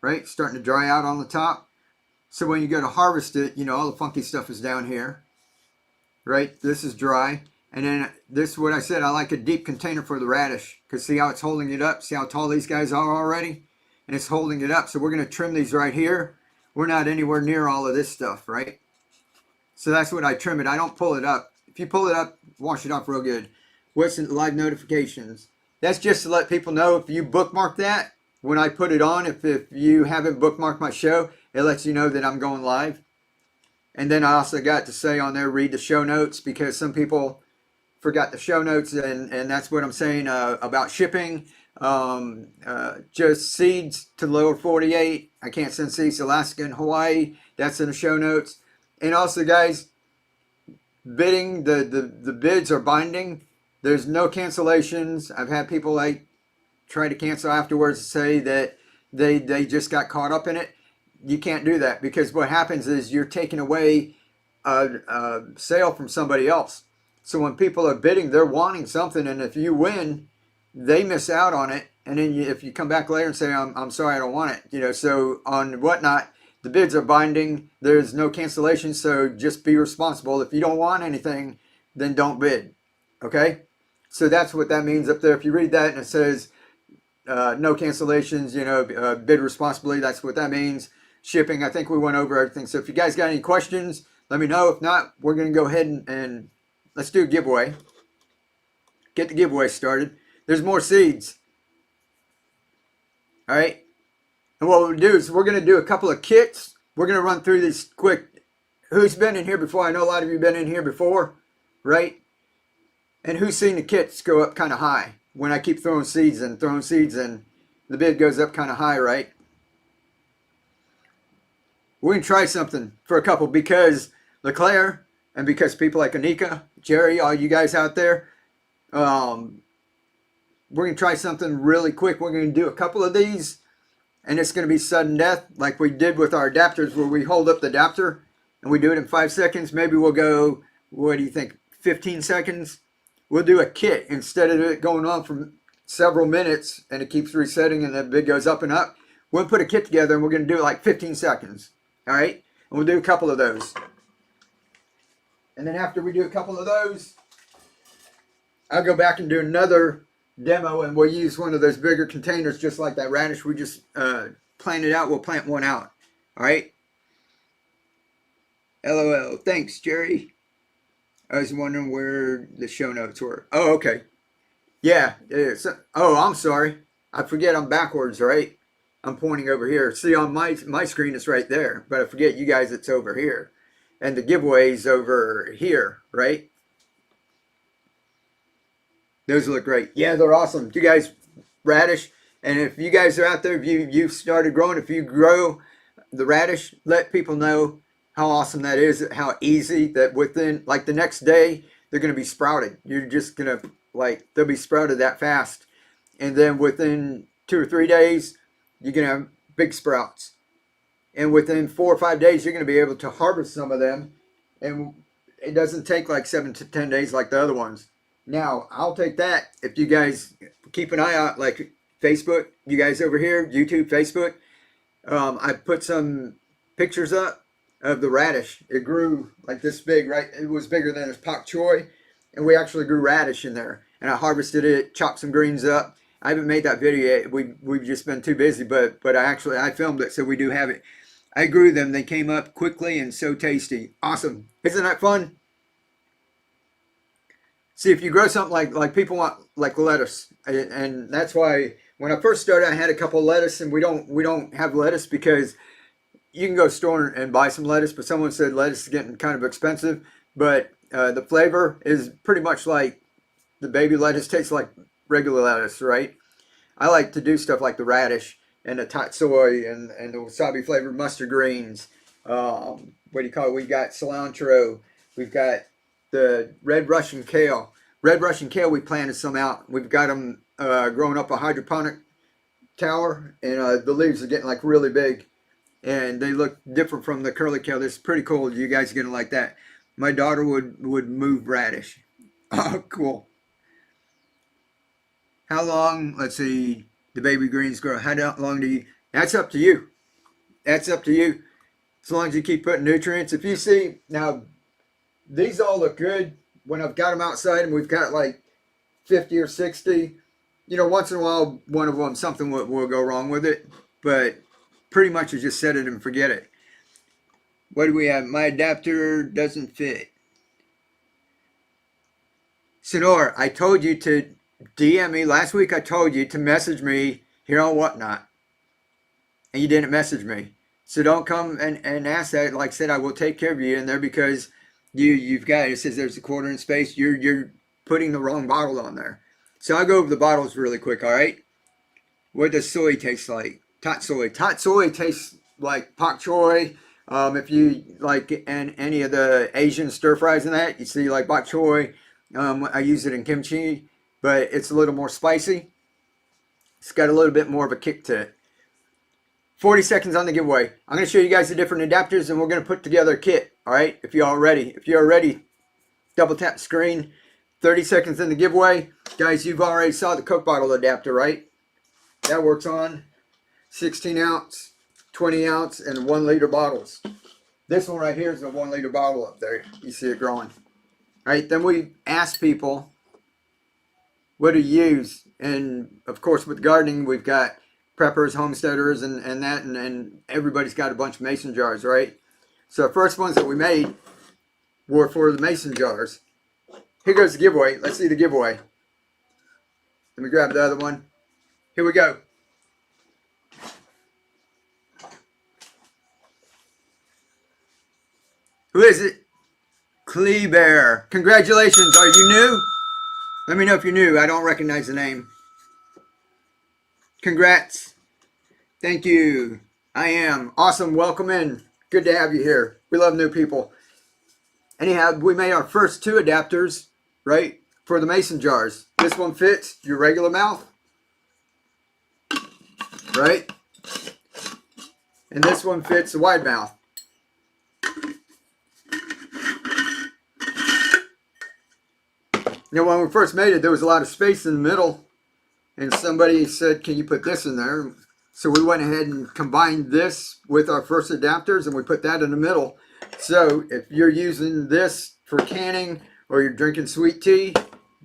right? Starting to dry out on the top. So when you go to harvest it, you know, all the funky stuff is down here, right? This is dry. And then this is what I said, I like a deep container for the radish, because see how it's holding it up? See how tall these guys are already? And it's holding it up. So we're going to trim these right here. We're not anywhere near all of this stuff, right? So that's what I trim it. I don't pull it up. If you pull it up, wash it off real good. What's in live notifications? That's just to let people know if you bookmark that, when I put it on, if you haven't bookmarked my show, it lets you know that I'm going live. And then I also got to say on there, read the show notes, because some people forgot the show notes, and that's what I'm saying about shipping. Just seeds to lower 48. I can't send seeds to Alaska and Hawaii. That's in the show notes. And also, guys, bidding, the bids are binding. There's no cancellations. I've had people like try to cancel afterwards and say that they just got caught up in it. You can't do that, because what happens is you're taking away a sale from somebody else. So when people are bidding, they're wanting something, and if you win, they miss out on it. And then if you come back later and say, I'm sorry, I don't want it, you know. So on Whatnot, the bids are binding. There's no cancellation, so just be responsible. If you don't want anything, then don't bid. Okay? So that's what that means up there. If you read that and it says no cancellations, you know, bid responsibly, that's what that means. Shipping, I think we went over everything. So if you guys got any questions, let me know. If not, we're going to go ahead and let's do a giveaway. Get the giveaway started. There's more seeds. All right. And what we'll do is we're going to do a couple of kits. We're going to run through these quick. Who's been in here before? I know a lot of you have been in here before, right? And who's seen the kits go up kind of high? When I keep throwing seeds and the bid goes up kind of high, right? We're going to try something for a couple, because LeClaire and because people like Anika, Jerry, all you guys out there, we're going to try something really quick. We're going to do a couple of these, and it's going to be sudden death, like we did with our adapters, where we hold up the adapter and we do it in 5 seconds. Maybe we'll go, what do you think, 15 seconds? We'll do a kit instead of it going on for several minutes and it keeps resetting and the bid goes up and up. We'll put a kit together and we're going to do it like 15 seconds. All right. And we'll do a couple of those. And then after we do a couple of those, I'll go back and do another demo, and we'll use one of those bigger containers just like that radish we just planted out. We'll plant one out. All right? LOL. Thanks, Jerry. I was wondering where the show notes were. Oh, okay. Yeah. Oh, I'm sorry. I forget I'm backwards, right? I'm pointing over here. See, on my screen, it's right there. But I forget you guys, it's over here. And the giveaway's over here, right? Those look great. Yeah, they're awesome. You guys, radish. And if you guys are out there, if you've started growing, if you grow the radish, let people know how awesome that is, how easy that within, like the next day, they're going to be sprouted. You're just going to, like, they'll be sprouted that fast. And then within 2 or 3 days, you're going to have big sprouts. And within 4 or 5 days, you're going to be able to harvest some of them. And it doesn't take like 7 to 10 days like the other ones. Now, I'll take that if you guys keep an eye out, like Facebook, you guys over here, YouTube, Facebook. I put some pictures up of the radish. It grew like this big, right? It was bigger than his pak choy. And we actually grew radish in there. And I harvested it, chopped some greens up. I haven't made that video yet. We've just been too busy, but I filmed it, so we do have it. I grew them. They came up quickly and so tasty. Awesome. Isn't that fun? See, if you grow something like people want like lettuce, and that's why when I first started, I had a couple of lettuce, and we don't have lettuce because you can go store and buy some lettuce, but someone said lettuce is getting kind of expensive. But the flavor is pretty much like the baby lettuce tastes like regular lettuce, right? I like to do stuff like the radish and the tatsoi and the wasabi flavored mustard greens. What do you call it? We've got cilantro. We've got the red Russian kale. Red Russian kale, we planted some out. We've got them growing up a hydroponic tower, and the leaves are getting like really big. And they look different from the curly kale. This is pretty cool. You guys are going to like that. My daughter would move radish. Oh, cool. How long, let's see, the baby greens grow? How long do you, that's up to you. That's up to you. As long as you keep putting nutrients. If you see, now, these all look good when I've got them outside and we've got like 50 or 60. You know, once in a while, one of them, something will go wrong with it. But pretty much you just set it and forget it. What do we have? My adapter doesn't fit. Sonor, I told you to DM me. Last week I told you to message me here on Whatnot. And you didn't message me. So don't come and ask that. Like I said, I will take care of you in there because you've got, it says there's a 1/4 inch space. You're putting the wrong bottle on there. So I'll go over the bottles really quick, all right? What does soy taste like? Tatsoi. Tatsoi tastes like pak choy. If you like any of the Asian stir fries in that, you see like bok choy. I use it in kimchi, but it's a little more spicy. It's got a little bit more of a kick to it. 40 seconds on the giveaway. I'm going to show you guys the different adapters, and we're going to put together a kit. All right, if you're all ready. If you're ready, double tap the screen. 30 seconds in the giveaway. Guys, you've already saw the Coke bottle adapter, right? That works on 16 ounce, 20 ounce, and 1 liter bottles. This one right here is a 1 liter bottle up there. You see it growing. All right, then we ask people what to use. And of course, with gardening, we've got preppers, homesteaders, and everybody's got a bunch of mason jars, right? So the first ones that we made were for the mason jars. Here goes the giveaway. Let's see the giveaway. Let me grab the other one. Here we go. Who is it? Kleber. Congratulations. Are you new? Let me know if you're new. I don't recognize the name. Congrats. Thank you. I am. Awesome. Welcome in. Good to have you here. We love new people. Anyhow, we made our first 2 adapters, right, for the mason jars. This one fits your regular mouth, right? And this one fits the wide mouth. Now, when we first made it, there was a lot of space in the middle. And somebody said, can you put this in there? So we went ahead and combined this with our first adapters, and we put that in the middle. So if you're using this for canning or you're drinking sweet tea,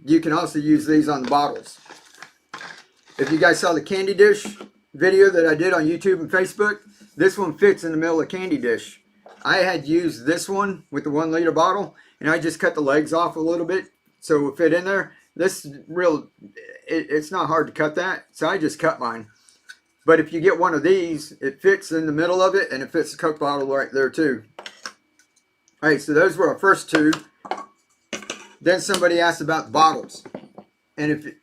you can also use these on the bottles. If you guys saw the candy dish video that I did on YouTube and Facebook, this one fits in the middle of the candy dish. I had used this one with the 1 liter bottle, and I just cut the legs off a little bit so it would fit in there. This real, it's not hard to cut that, so I just cut mine. But if you get one of these, it fits in the middle of it, and it fits the Coke bottle right there too. All right, so those were our first two. Then somebody asked about bottles, and if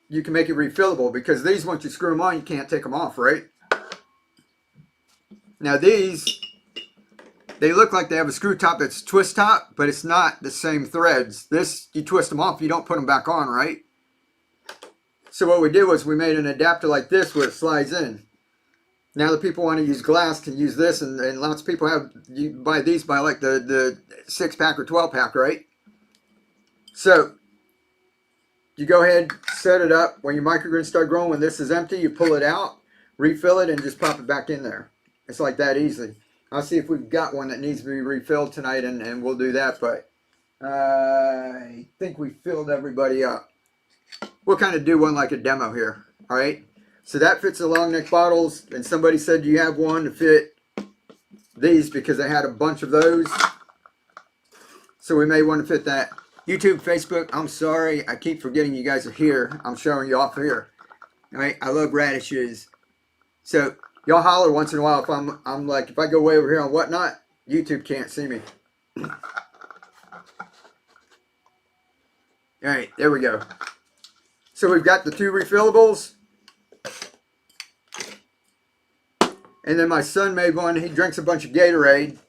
you can make it refillable, because these, once you screw them on, you can't take them off, right? Now these, they look like they have a screw top that's twist top, but it's not the same threads. This, you twist them off, you don't put them back on, right? So what we did was we made an adapter like this where it slides in. Now the people want to use glass can use this, and lots of people have, you buy these by like the 6-pack or 12-pack, right? So you go ahead, set it up. When your microgreens start growing, when this is empty, you pull it out, refill it, and just pop it back in there. It's like that easy. I'll see if we've got one that needs to be refilled tonight, and we'll do that. But I think we filled everybody up. We'll kind of do one like a demo here. All right. So that fits the long neck bottles. And somebody said you have one to fit these because I had a bunch of those. So we made one to fit that. YouTube, Facebook, I'm sorry. I keep forgetting you guys are here. I'm showing you off here. All right. I love radishes. So y'all holler once in a while if I'm like, if I go way over here on whatnot, YouTube can't see me. All right. There we go. So we've got the 2 refillables. And then my son made one. He drinks a bunch of Gatorade.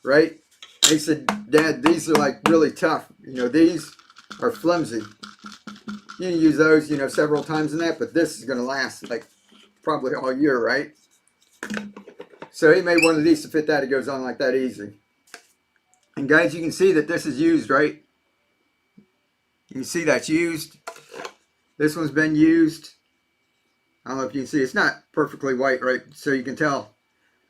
Right? And he said, Dad, these are like really tough. You know, these are flimsy. You can use those, you know, several times in that, but this is going to last like probably all year, right? So he made one of these to fit that. It goes on like that easy. And guys, you can see that this is used, right? You can see that's used. This one's been used. I don't know if you can see. It's not perfectly white, right? So you can tell.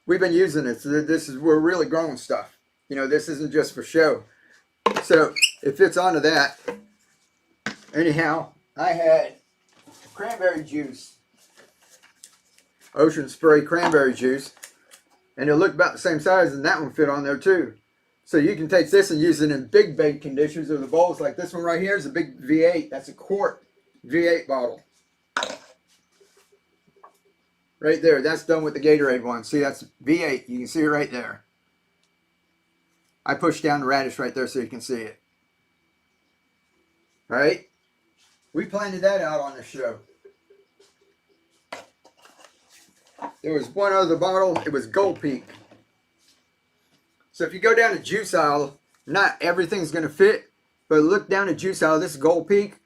We've been using it. So we're really growing stuff. You know, this isn't just for show. So it fits onto that. Anyhow, I had cranberry juice. Ocean Spray cranberry juice. And it looked about the same size, and that one fit on there too. So you can take this and use it in big bait conditions, or the bowls like this one right here is a big V8. That's a quart V8 bottle. Right there. That's done with the Gatorade one. See, that's V8. You can see it right there. I pushed down the radish right there so you can see it. All right. We planted that out on the show. There was one other bottle. It was Gold Peak. So if you go down the juice aisle, not everything's going to fit, but look down the juice aisle. This is Gold Peak.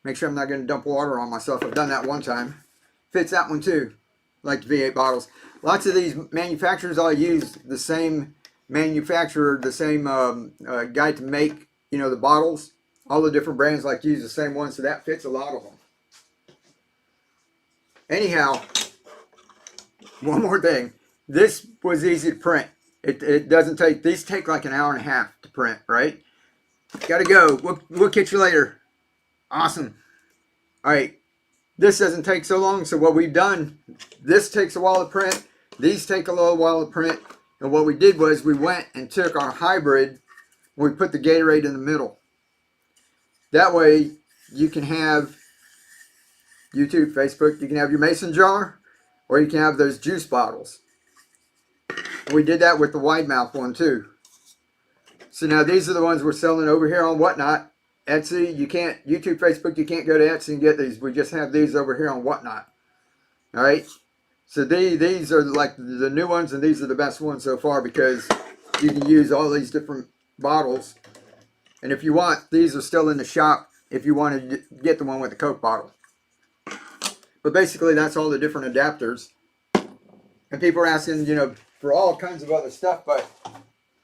Make sure I'm not going to dump water on myself. I've done that one time. Fits that one too, like the V8 bottles. Lots of these manufacturers all use the same manufacturer, the same guy to make, you know, the bottles. All the different brands like to use the same one, so that fits a lot of them. Anyhow, one more thing. This was easy to print. It doesn't take, these take like an hour and a half to print, right? Gotta go. We'll catch you later. Awesome. All right. This doesn't take so long. So what we've done, this takes a while to print. These take a little while to print. And what we did was we went and took our hybrid and we put the Gatorade in the middle. That way you can have YouTube, Facebook, you can have your mason jar, or you can have those juice bottles. We did that with the wide mouth one too. So now these are the ones we're selling over here on Whatnot. Etsy, you can't, YouTube, Facebook, you can't go to Etsy and get these. We just have these over here on Whatnot. All right. So these are like the new ones, and these are the best ones so far because you can use all these different bottles. And if you want, these are still in the shop if you want to get the one with the Coke bottle. But basically, that's all the different adapters. And people are asking, you know, for all kinds of other stuff, but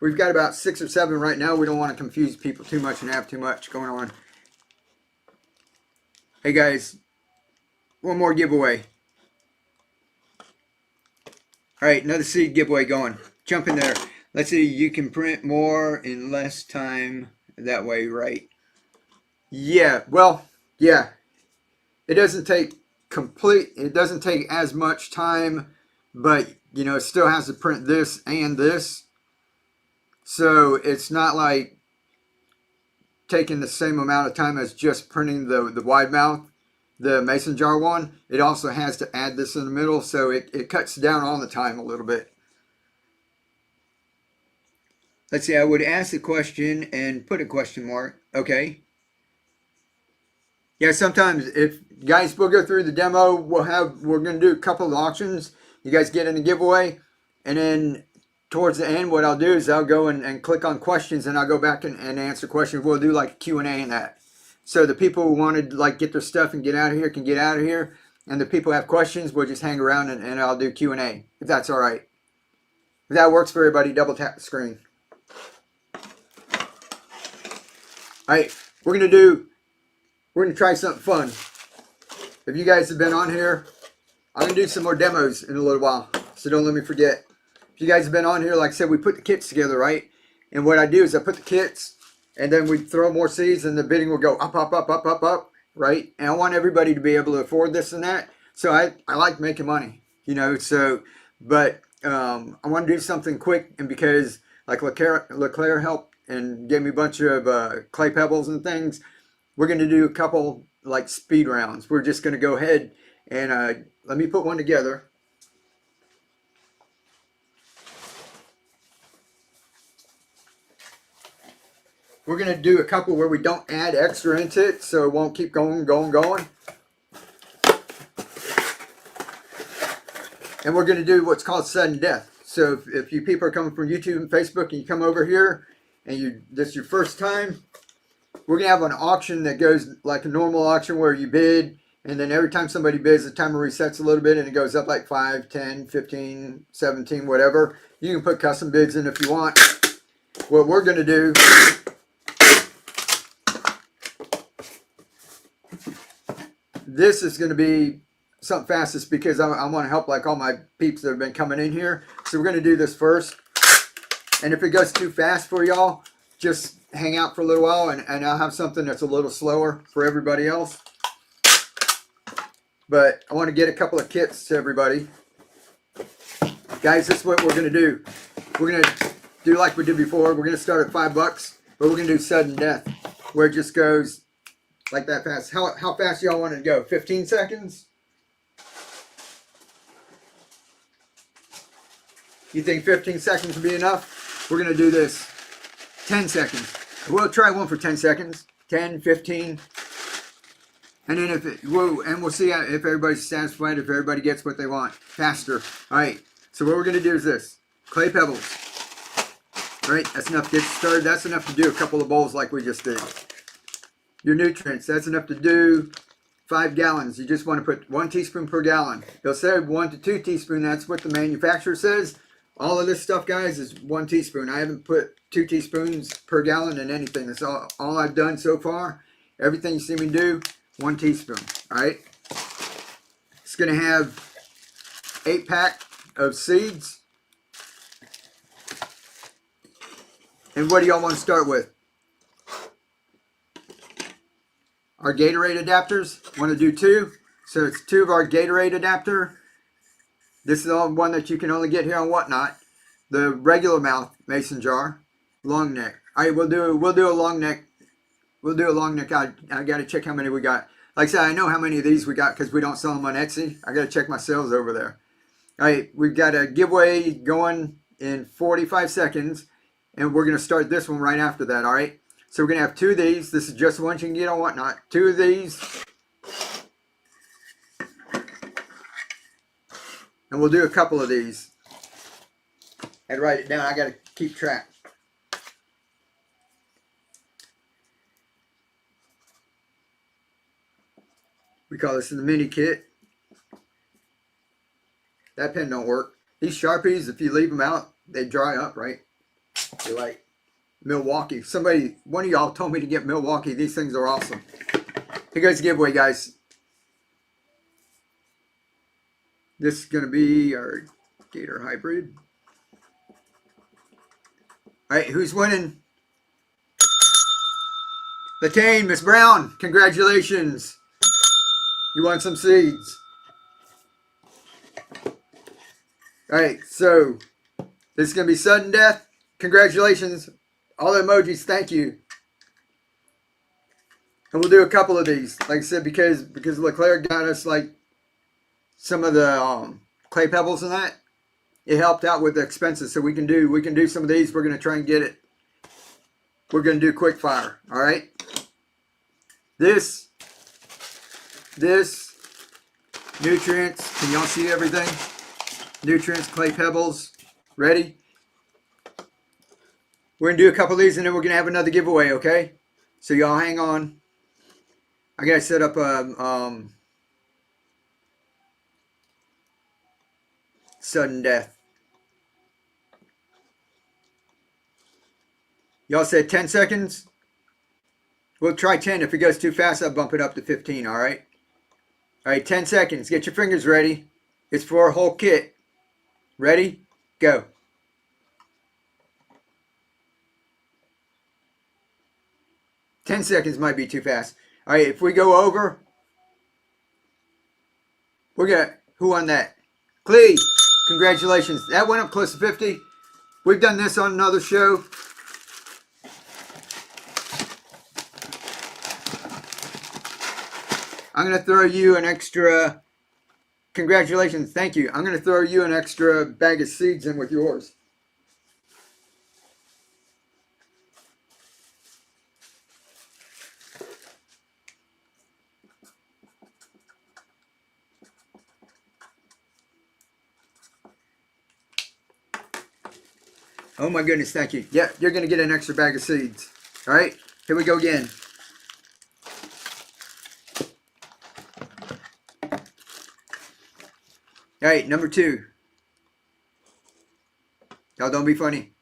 we've got about 6 or 7 right now. We don't want to confuse people too much and have too much going on. Hey guys, one more giveaway. All right, another seed giveaway going. Jump in there. Let's see, you can print more in less time that way, right? Yeah, well, yeah. It doesn't take it doesn't take as much time, but you know, it still has to print this and this. So it's not like taking the same amount of time as just printing the wide mouth, the mason jar one. It also has to add this in the middle, so it cuts down on the time a little bit. Let's see, I would ask the question and put a question mark. Okay. Yeah, sometimes if guys, we'll go through the demo, we're gonna do a couple of auctions. You guys get in the giveaway, and then towards the end, what I'll do is I'll go and click on questions, and I'll go back and answer questions. We'll do like Q&A in that. So the people who wanted to like get their stuff and get out of here can get out of here. And the people who have questions, we'll just hang around and I'll do Q&A, if that's all right. If that works for everybody, double tap the screen. All right, we're gonna try something fun. If you guys have been on here, I'm gonna do some more demos in a little while, so don't let me forget. If you guys have been on here, like I said, we put the kits together, right? And what I do is I put the kits, and then we throw more seeds, and the bidding will go up, up, up, up, up, up, right? And I want everybody to be able to afford this and that. So I like making money, you know. So, but I want to do something quick, and because like LeClaire helped and gave me a bunch of clay pebbles and things, we're going to do a couple like speed rounds. We're just going to go ahead and let me put one together. We're going to do a couple where we don't add extra into it, so it won't keep going. And we're going to do what's called sudden death. So if you people are coming from YouTube and Facebook and you come over here and this is your first time, we're going to have an auction that goes like a normal auction where you bid, and then every time somebody bids, the timer resets a little bit and it goes up like 5, 10, 15, 17, whatever. You can put custom bids in if you want. What we're going to do, this is going to be something fastest because I want to help like all my peeps that have been coming in here. So we're going to do this first. And if it goes too fast for y'all, just hang out for a little while and I'll have something that's a little slower for everybody else. But I want to get a couple of kits to everybody. Guys, this is what we're going to do. We're going to do like we did before. We're going to start at $5, but we're going to do sudden death, where it just goes like that fast. How fast y'all want it to go? 15 seconds? You think 15 seconds will be enough? We're going to do this 10 seconds. We'll try one for 10 seconds. 10, 15. And then we'll see if everybody's satisfied, if everybody gets what they want faster. All right. So what we're going to do is this. Clay pebbles. All right. That's enough to get started. That's enough to do a couple of bowls like we just did. Your nutrients. That's enough to do 5 gallons. You just want to put 1 teaspoon per gallon. They'll say 1 to 2 teaspoons. That's what the manufacturer says. All of this stuff, guys, is 1 teaspoon. I haven't put 2 teaspoons per gallon in anything. That's all I've done so far. Everything you see me do, 1 teaspoon. All right. It's going to have 8-pack of seeds. And what do y'all want to start with? Our Gatorade adapters. Want to do 2. So it's 2 of our Gatorade adapter. This is the one that you can only get here on Whatnot. The regular mouth mason jar, long neck. All right, we'll do a long neck. We'll do a long neck. I got to check how many we got. Like I said, I know how many of these we got because we don't sell them on Etsy. I got to check my sales over there. All right, we've got a giveaway going in 45 seconds, and we're going to start this one right after that. All right. So we're going to have 2 of these. This is just the ones you can get on Whatnot. 2 of these. And we'll do a couple of these. And write it down. I got to keep track. We call this the mini kit. That pen don't work. These Sharpies, if you leave them out, they dry up, right? They're like Milwaukee. One of y'all told me to get Milwaukee. These things are awesome. Here goes the giveaway, guys. This is going to be our Gator hybrid. All right, who's winning? Latane, Miss Brown, congratulations. You won some seeds. All right, so this is going to be sudden death. Congratulations. All the emojis, thank you. And we'll do a couple of these. Like I said, because Leclerc got us like some of the clay pebbles and that. It helped out with the expenses, so we can do some of these. We're going to try and get it. We're going to do quick fire. All right. This nutrients. Can y'all see everything? Nutrients, clay pebbles. Ready? We're going to do a couple of these, and then we're going to have another giveaway. Okay. So y'all hang on. I got to set up a sudden death. Y'all said 10 seconds? We'll try 10. If it goes too fast, I'll bump it up to 15, all right? All right, 10 seconds. Get your fingers ready. It's for a whole kit. Ready? Go. Ten seconds might be too fast. All right, if we go over, we're going to, who won that? Clee, congratulations. That went up close to 50. We've done this on another show. I'm going to throw you an extra, congratulations, thank you. I'm going to throw you an extra bag of seeds in with yours. Oh my goodness, thank you. Yeah, you're going to get an extra bag of seeds. All right, here we go again. All right, number 2. Y'all don't be funny.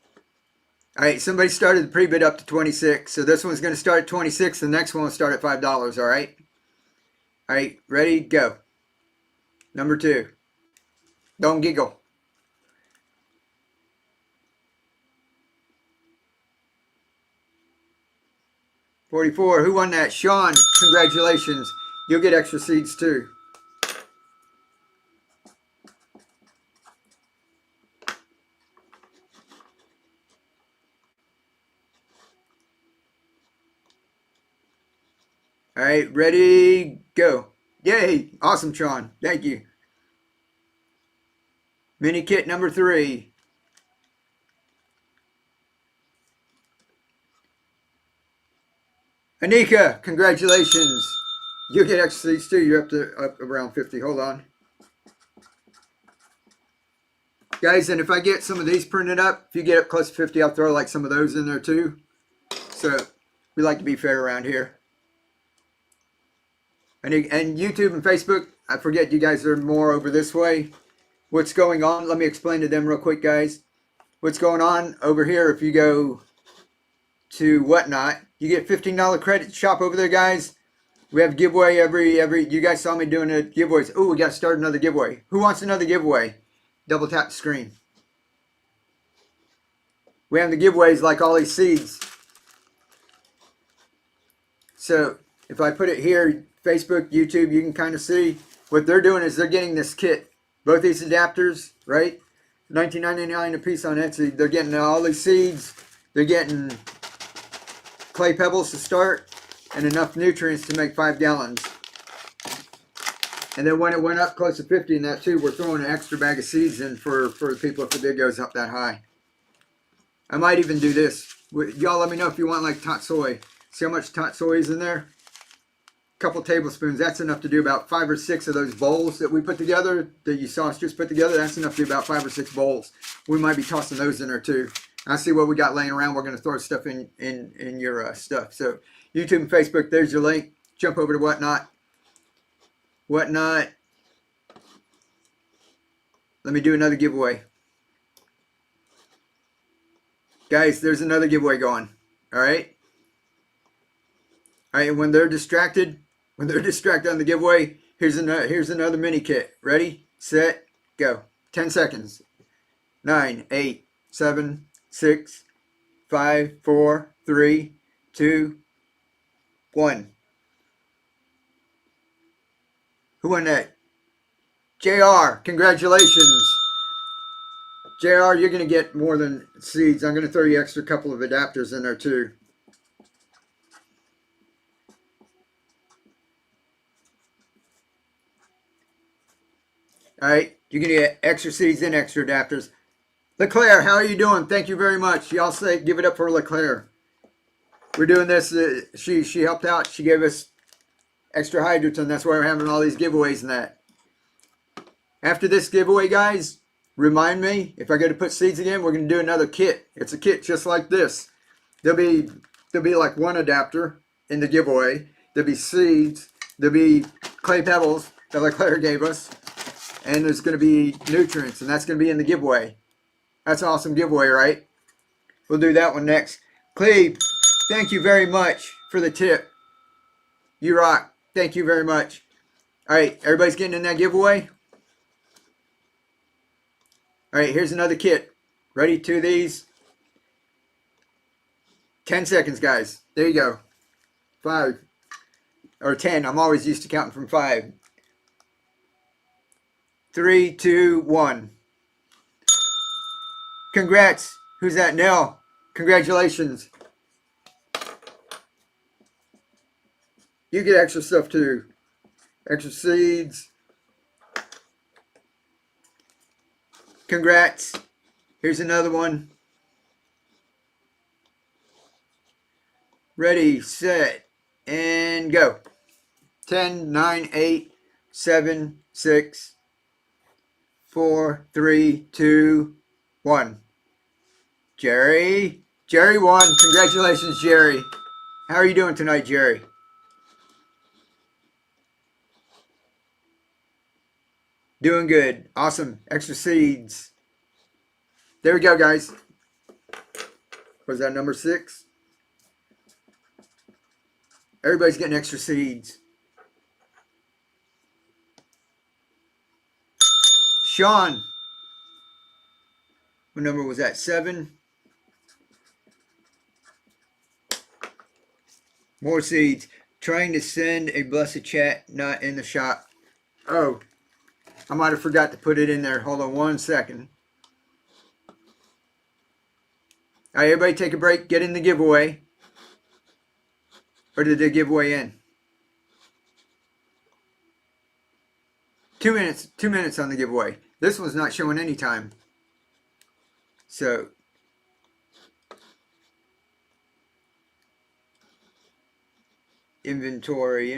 All right, somebody started the pre-bid up to 26. So this one's going to start at 26. The next one will start at $5, all right? All right, ready, go. Number 2. Don't giggle. $44. Who won that? Sean, congratulations. You'll get extra seeds too. All right, ready, go. Yay, awesome, Sean. Thank you. Mini kit number 3. Anika, congratulations. You get extra seeds too. You're up around 50. Hold on. Guys, and if I get some of these printed up, if you get up close to 50, I'll throw like some of those in there too. So we like to be fair around here. And YouTube and Facebook, I forget you guys are more over this way. What's going on? Let me explain to them real quick, guys. What's going on over here, if you go to Whatnot, you get $15 credit shop over there, guys. We have a giveaway every you guys saw me doing the giveaways. Oh, we got to start another giveaway. Who wants another giveaway? Double tap the screen. We have the giveaways like all these seeds. So if I put it here, Facebook, YouTube, you can kind of see what they're doing is they're getting this kit. Both these adapters, right? $19.99 a piece on Etsy. They're getting all these seeds. They're getting clay pebbles to start and enough nutrients to make 5 gallons. And then when it went up close to 50 in that too, we're throwing an extra bag of seeds in for the people if the bid goes up that high. I might even do this. Y'all let me know if you want like tot soy. See how much tot soy is in there? Couple tablespoons. That's enough to do about 5 or 6 of those bowls that we put together, that you saw us just put together. That's enough to do about 5 or 6 bowls. We might be tossing those in there too. I see what we got laying around. We're going to throw stuff in your stuff. So YouTube and Facebook, there's your link. Jump over to Whatnot. Whatnot. Let me do another giveaway. Guys, there's another giveaway going. All right. All right, and when they're distracted on the giveaway, here's another mini kit. Ready, set, go. 10 seconds. 9, 8, 7, 6, 5, 4, 3, 2, 1. Who won that? JR, congratulations. JR, you're going to get more than seeds. I'm going to throw you extra couple of adapters in there too. All right, you're going to get extra seeds and extra adapters. LeClaire, how are you doing? Thank you very much. Y'all say, give it up for LeClaire. We're doing this. She helped out. She gave us extra hydrogen. That's why we're having all these giveaways and that. After this giveaway, guys, remind me, if I go to put seeds again, we're going to do another kit. It's a kit just like this. There'll be like one adapter in the giveaway. There'll be seeds. There'll be clay pebbles that LeClaire gave us. And there's going to be nutrients, and that's going to be in the giveaway. That's an awesome giveaway, right? We'll do that one next. Cleve, thank you very much for the tip. You rock. Thank you very much. All right, everybody's getting in that giveaway? All right, here's another kit. Ready to these? 10 seconds, guys. There you go. 5 or 10. I'm always used to counting from 5. 3, 2, 1. Congrats. Who's that? Nell. Congratulations. You get extra stuff too. Extra seeds. Congrats. Here's another one. Ready, set, and go. 10, 9, 8, 7, 6, 4, 3, 2, 1. Jerry won. Congratulations, Jerry. How are you doing tonight, Jerry? Doing good. Awesome. Extra seeds. There we go, guys. Was that number 6? Everybody's getting extra seeds. Sean. What number was that? 7. More seeds. Trying to send a blessed chat, not in the shop. Oh, I might have forgot to put it in there. Hold on one second. All right, everybody take a break. Get in the giveaway. Or did the giveaway end? 2 minutes. 2 minutes on the giveaway. This one's not showing any time. So inventory.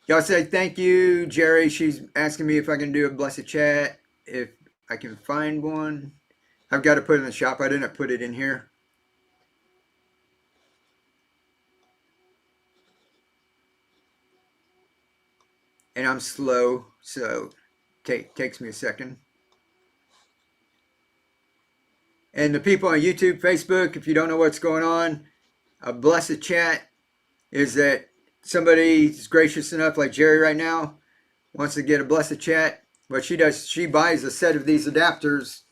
Y'all say thank you, Jerry. She's asking me if I can do a blessed chat, if I can find one. I've got to put it in the shop. I didn't put it in here. And I'm slow, so takes me a second. And the people on YouTube, Facebook, if you don't know what's going on, a blessed chat is that somebody's gracious enough, like Jerry right now, wants to get a blessed chat. What she does, she buys a set of these adapters,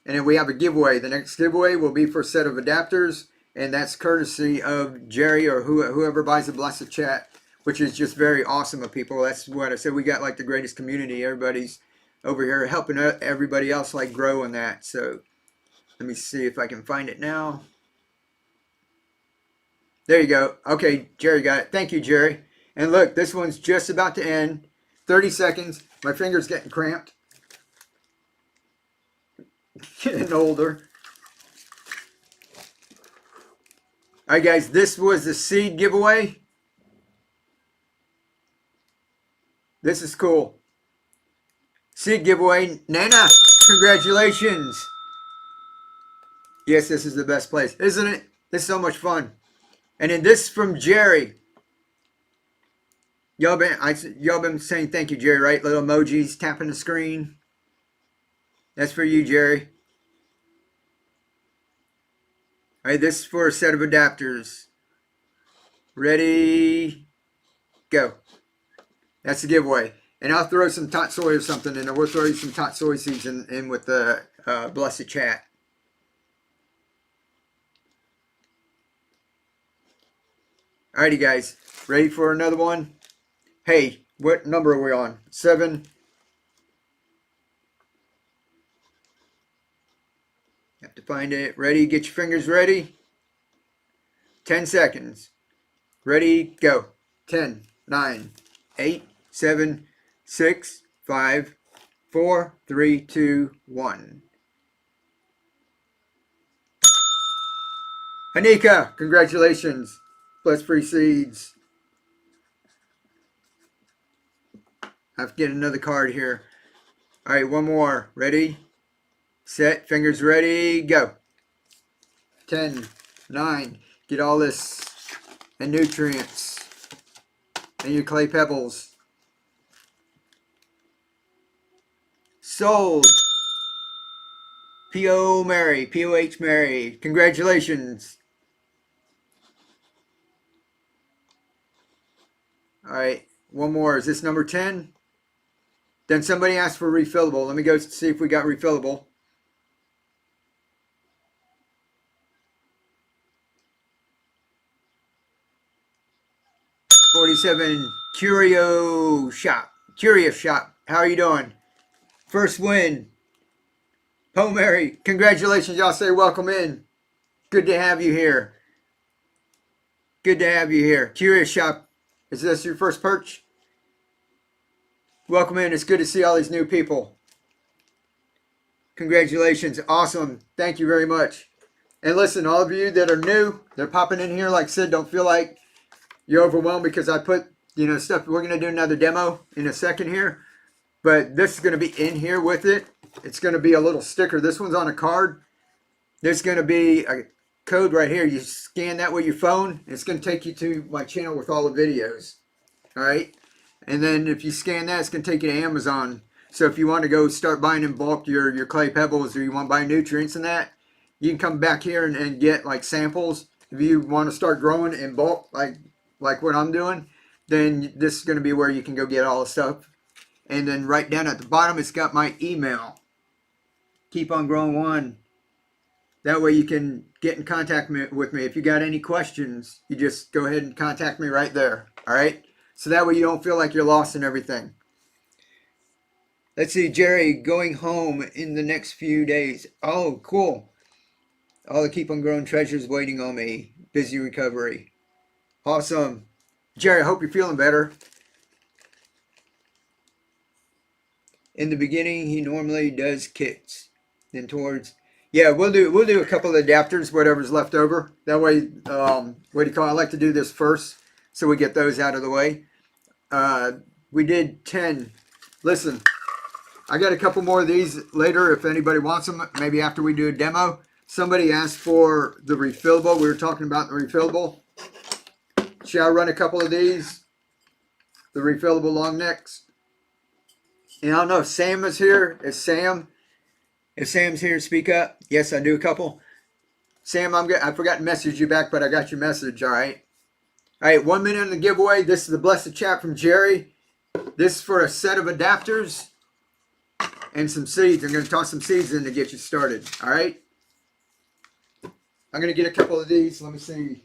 and then we have a giveaway. The next giveaway will be for a set of adapters, and that's courtesy of Jerry or whoever buys a blessed chat, which is just very awesome of people. That's what I said. We got like the greatest community. Everybody's over here helping everybody else like grow in that. So let me see if I can find it now. There you go. Okay, Jerry got it. Thank you, Jerry. And look, this one's just about to end. 30 seconds. My finger's getting cramped. Getting older. All right, guys, this was the seed giveaway. This is cool. Seed giveaway. Nana, congratulations. Yes, this is the best place, isn't it? This is so much fun. And then this from Jerry. Y'all been saying thank you, Jerry, right? Little emojis tapping the screen. That's for you, Jerry. All right, this is for a set of adapters. Ready, go. That's the giveaway. And I'll throw some tot soy or something in there. We'll throw you some tot soy seeds in with the blessed chat. Alrighty, guys. Ready for another one? Hey, what number are we on? 7. Have to find it. Ready? Get your fingers ready. 10 seconds. Ready? Go. 10, 9, 8, 7, 6, 5, 4, 3, 2, 1. Hanika, congratulations. Blessed free seeds. I have to get another card here. All right, one more. Ready? Set. Fingers ready. Go. 10, 9. Get all this and nutrients and your clay pebbles. Sold. P.O. Mary. P.O.H. Mary. Congratulations. All right, one more. Is this number 10? Then somebody asked for refillable. Let me go see if we got refillable. $47. Curious Shop. How are you doing? First win. Po Mary. Congratulations. Y'all say welcome in. Good to have you here. Good to have you here. Curious Shop. Is this your first perch? Welcome in. It's good to see all these new people. Congratulations. Awesome. Thank you very much. And listen, all of you that are new, they're popping in here. Like I said, don't feel like you're overwhelmed because I put, stuff. We're going to do another demo in a second here. But this is going to be in here with it. It's going to be a little sticker. This one's on a card. There's going to be a code right here. You scan that with your phone. It's going to take you to my channel with all the videos. All right. And then if you scan that, it's going to take you to Amazon. So if you want to go start buying in bulk your clay pebbles, or you want to buy nutrients and that, you can come back here and get like samples. If you want to start growing in bulk, like what I'm doing, then this is going to be where you can go get all the stuff. And then right down at the bottom, it's got my email. Keep on growing one. That way you can get in contact with me. If you got any questions, you just go ahead and contact me right there. All right. So that way you don't feel like you're lost in everything. Let's see, Jerry, going home in the next few days. Oh, cool. All the Keep on Growing treasures waiting on me. Busy recovery. Awesome. Jerry, I hope you're feeling better. In the beginning, he normally does kits. Then towards, yeah, we'll do a couple of adapters, whatever's left over. That way, what do you call it? I like to do this first, so we get those out of the way. We did 10. Listen, I got a couple more of these later if anybody wants them, maybe after we do a demo. Somebody asked for the refillable. We were talking about the refillable. Shall I run a couple of these? The refillable long necks. And I don't know if Sam is here. If Sam's here, speak up. Yes, I do a couple. Sam, I forgot to message you back, but I got your message. All right. All right, 1 minute on the giveaway. This is the blessed chat from Jerry. This is for a set of adapters and some seeds. I'm going to toss some seeds in to get you started. All right. I'm going to get a couple of these. Let me see.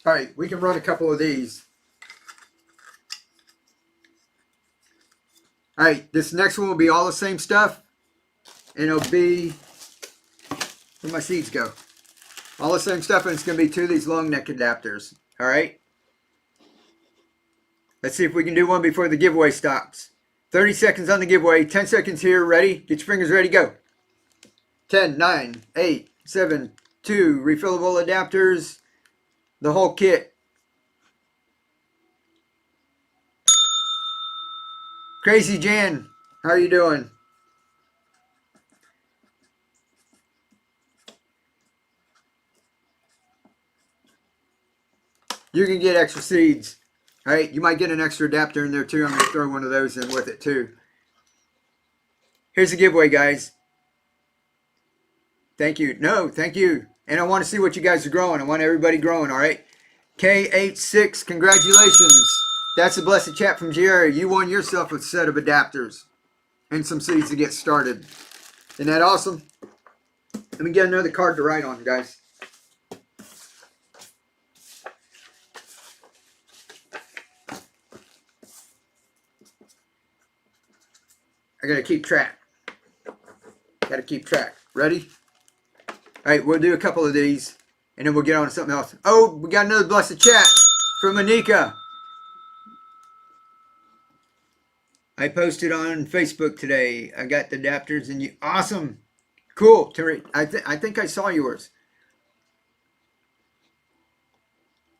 All right, we can run a couple of these. All right, this next one will be all the same stuff. And it'll be, where'd my seeds go? All the same stuff, and it's going to be 2 of these long neck adapters. All right? Let's see if we can do one before the giveaway stops. 30 seconds on the giveaway. 10 seconds here. Ready? Get your fingers ready. Go. 10, 9, 8, 7, 2. Refillable adapters. The whole kit. Crazy Jan, how are you doing? You can get extra seeds. All right, you might get an extra adapter in there too. I'm going to throw one of those in with it too. Here's the giveaway, guys. Thank you. No, thank you. And I want to see what you guys are growing. I want everybody growing, all right? K86, congratulations. That's a blessed chat from Jerry. You won yourself a set of adapters and some seeds to get started. Isn't that awesome? Let me get another card to write on, guys. I gotta keep track. Gotta keep track. Ready? All right, we'll do a couple of these, and then we'll get on to something else. Oh, we got another blessed chat from Anika. I posted on Facebook today. I got the adapters, and you awesome, cool. Terry, I think I saw yours.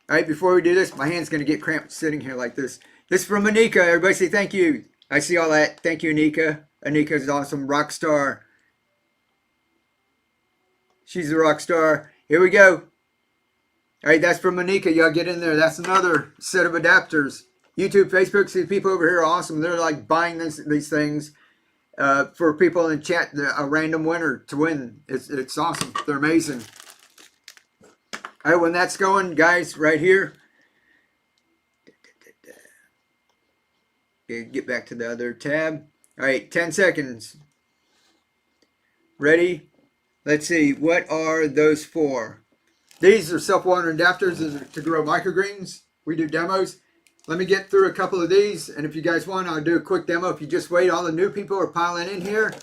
All right, before we do this, my hand's gonna get cramped sitting here like this. This is from Anika. Everybody say thank you. I see all that. Thank you, Anika. Anika's awesome, rock star. She's a rock star. Here we go. All right, that's from Anika. Y'all get in there. That's another set of adapters. YouTube, Facebook, see people over here are awesome. They're like buying these things for people in chat, a random winner to win. It's awesome. They're amazing. All right, when that's going, guys, right here. Get back to the other tab. All right, 10 seconds. Ready? Let's see. What are those for? These are self-watering adapters to grow microgreens. We do demos. Let me get through a couple of these, and if you guys want, I'll do a quick demo. If you just wait, all the new people are piling in here,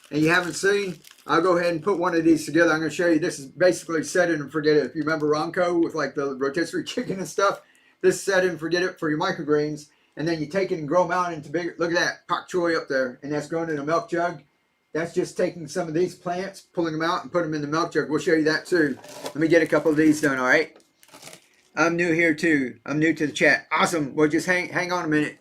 and you haven't seen, I'll go ahead and put one of these together. I'm going to show you. This is basically set it and forget it. If you remember Ronco with like the rotisserie chicken and stuff, this is set it and forget it for your microgreens, and then you take it and grow them out into bigger. Look at that pak choy up there, and that's grown in a milk jug. That's just taking some of these plants, pulling them out, and put them in the milk jug. We'll show you that too. Let me get a couple of these done, all right? I'm new here too. I'm new to the chat. Awesome. Well, just hang on a minute,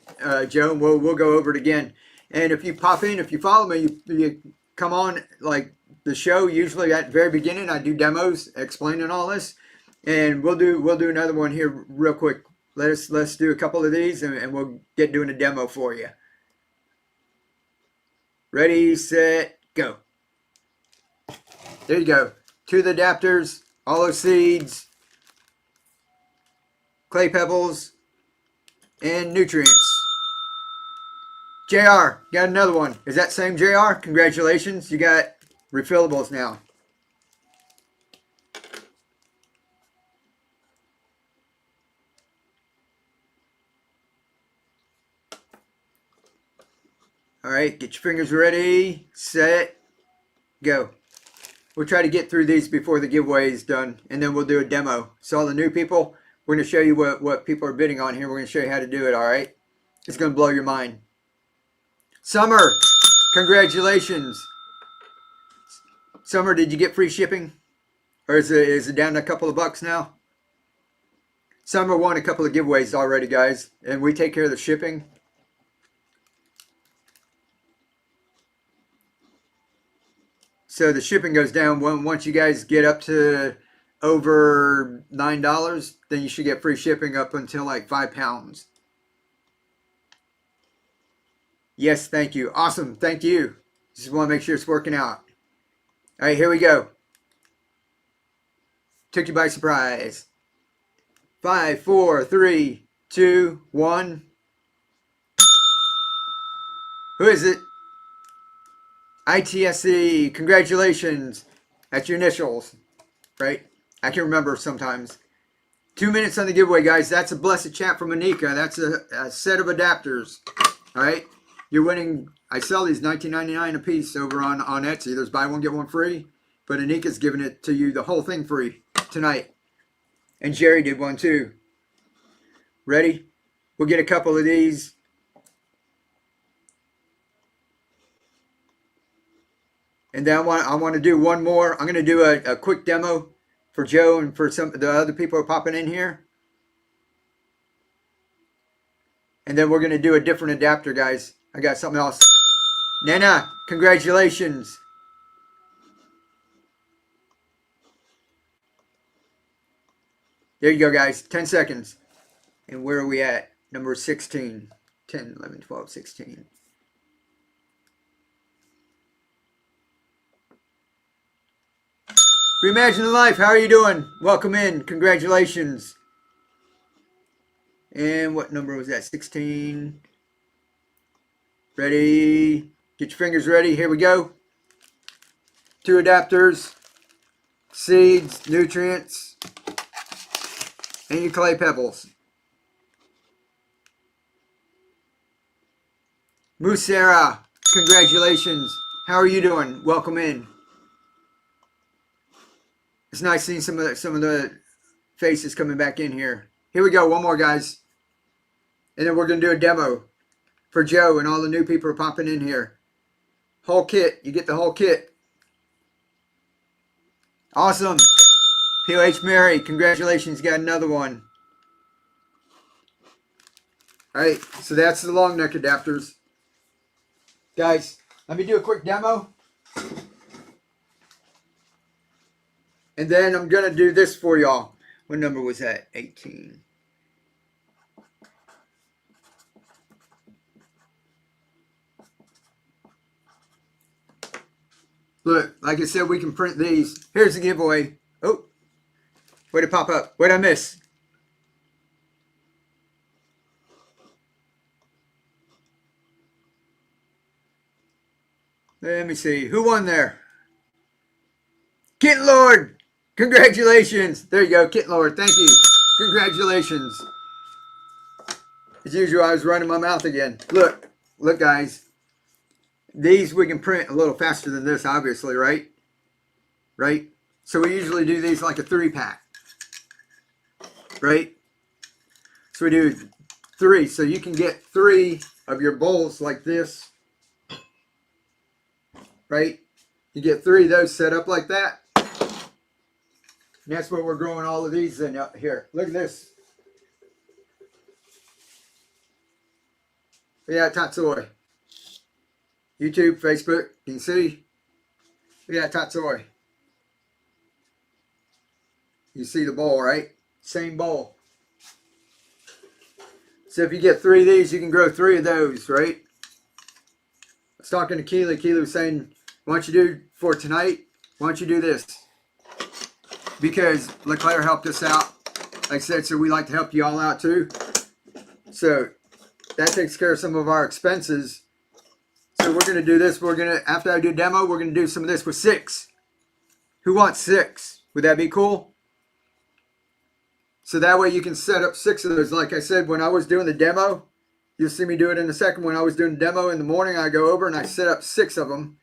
Joe. We'll go over it again. And if you pop in, if you follow me, you come on like the show. Usually at the very beginning, I do demos explaining all this, and we'll do another one here real quick. Let's do a couple of these, and we'll get doing a demo for you. Ready, set, go. There you go. 2 of the adapters, all those seeds, clay pebbles, and nutrients. JR, got another one. Is that same JR? Congratulations. You got refillables now. All right, get your fingers ready, set, go. We'll try to get through these before the giveaway is done, and then we'll do a demo. So all the new people, we're going to show you what people are bidding on here. We're going to show you how to do it, all right? It's going to blow your mind. Summer, congratulations. Summer, did you get free shipping? Or is it down to a couple of bucks now? Summer won a couple of giveaways already, guys, and we take care of the shipping. So the shipping goes down once you guys get up to over $9, then you should get free shipping up until like 5 pounds. Yes, thank you. Awesome, thank you. Just want to make sure it's working out. All right, here we go. Took you by surprise. 5, 4, 3, 2, 1. Who is it? ITSC, congratulations. That's your initials, right? I can remember sometimes. 2 minutes on the giveaway, guys. That's a blessed chat from Anika. That's a set of adapters, all right? You're winning. I sell these $19.99 a piece over on Etsy. There's buy one, get one free. But Anika's giving it to you, the whole thing free tonight. And Jerry did one too. Ready? We'll get a couple of these. And then I want to do one more. I'm going to do a quick demo for Joe and for some of the other people who are popping in here. And then we're going to do a different adapter, guys. I got something else. Nana, congratulations. There you go, guys. 10 seconds. And where are we at? Number 16. 10, 11, 12, 16. Reimagine Life, how are you doing? Welcome in. Congratulations. And what number was that? 16. Ready? Get your fingers ready. Here we go. 2 adapters, seeds, nutrients, and your clay pebbles. Musera, congratulations. How are you doing? Welcome in. It's nice seeing some of the faces coming back in here. Here we go. One more, guys. And then we're going to do a demo for Joe and all the new people are popping in here. Whole kit. You get the whole kit. Awesome. POH Mary, congratulations. Got another one. All right. So that's the long neck adapters. Guys, let me do a quick demo. And then I'm going to do this for y'all. What number was that? 18. Look, like I said, we can print these. Here's the giveaway. Oh, where'd it pop up? What'd I miss? Let me see. Who won there? Kit Lord! Congratulations. There you go, Kit Lord. Thank you. Congratulations. As usual, I was running my mouth again. Look, guys. These we can print a little faster than this, obviously, right? Right? So we usually do these like a 3-pack. Right? So we do 3. So you can get 3 of your bowls like this. Right? You get 3 of those set up like that. And that's what we're growing all of these in up here. Look at this. Yeah, Tatsoi. YouTube, Facebook, you can see. Look at that Tatsoi. You see the bowl, right? Same bowl. So if you get 3 of these, you can grow 3 of those, right? I was talking to Keely. Keely was saying, why don't you do for tonight? Why don't you do this? Because LeClaire helped us out. Like I said, so we like to help you all out too. So that takes care of some of our expenses. So we're going to do this. We're going to, after I do demo, we're going to do some of this with 6. Who wants 6? Would that be cool? So that way you can set up 6 of those. Like I said, when I was doing the demo, you'll see me do it in a second. When I was doing the demo in the morning, I go over and I set up 6 of them.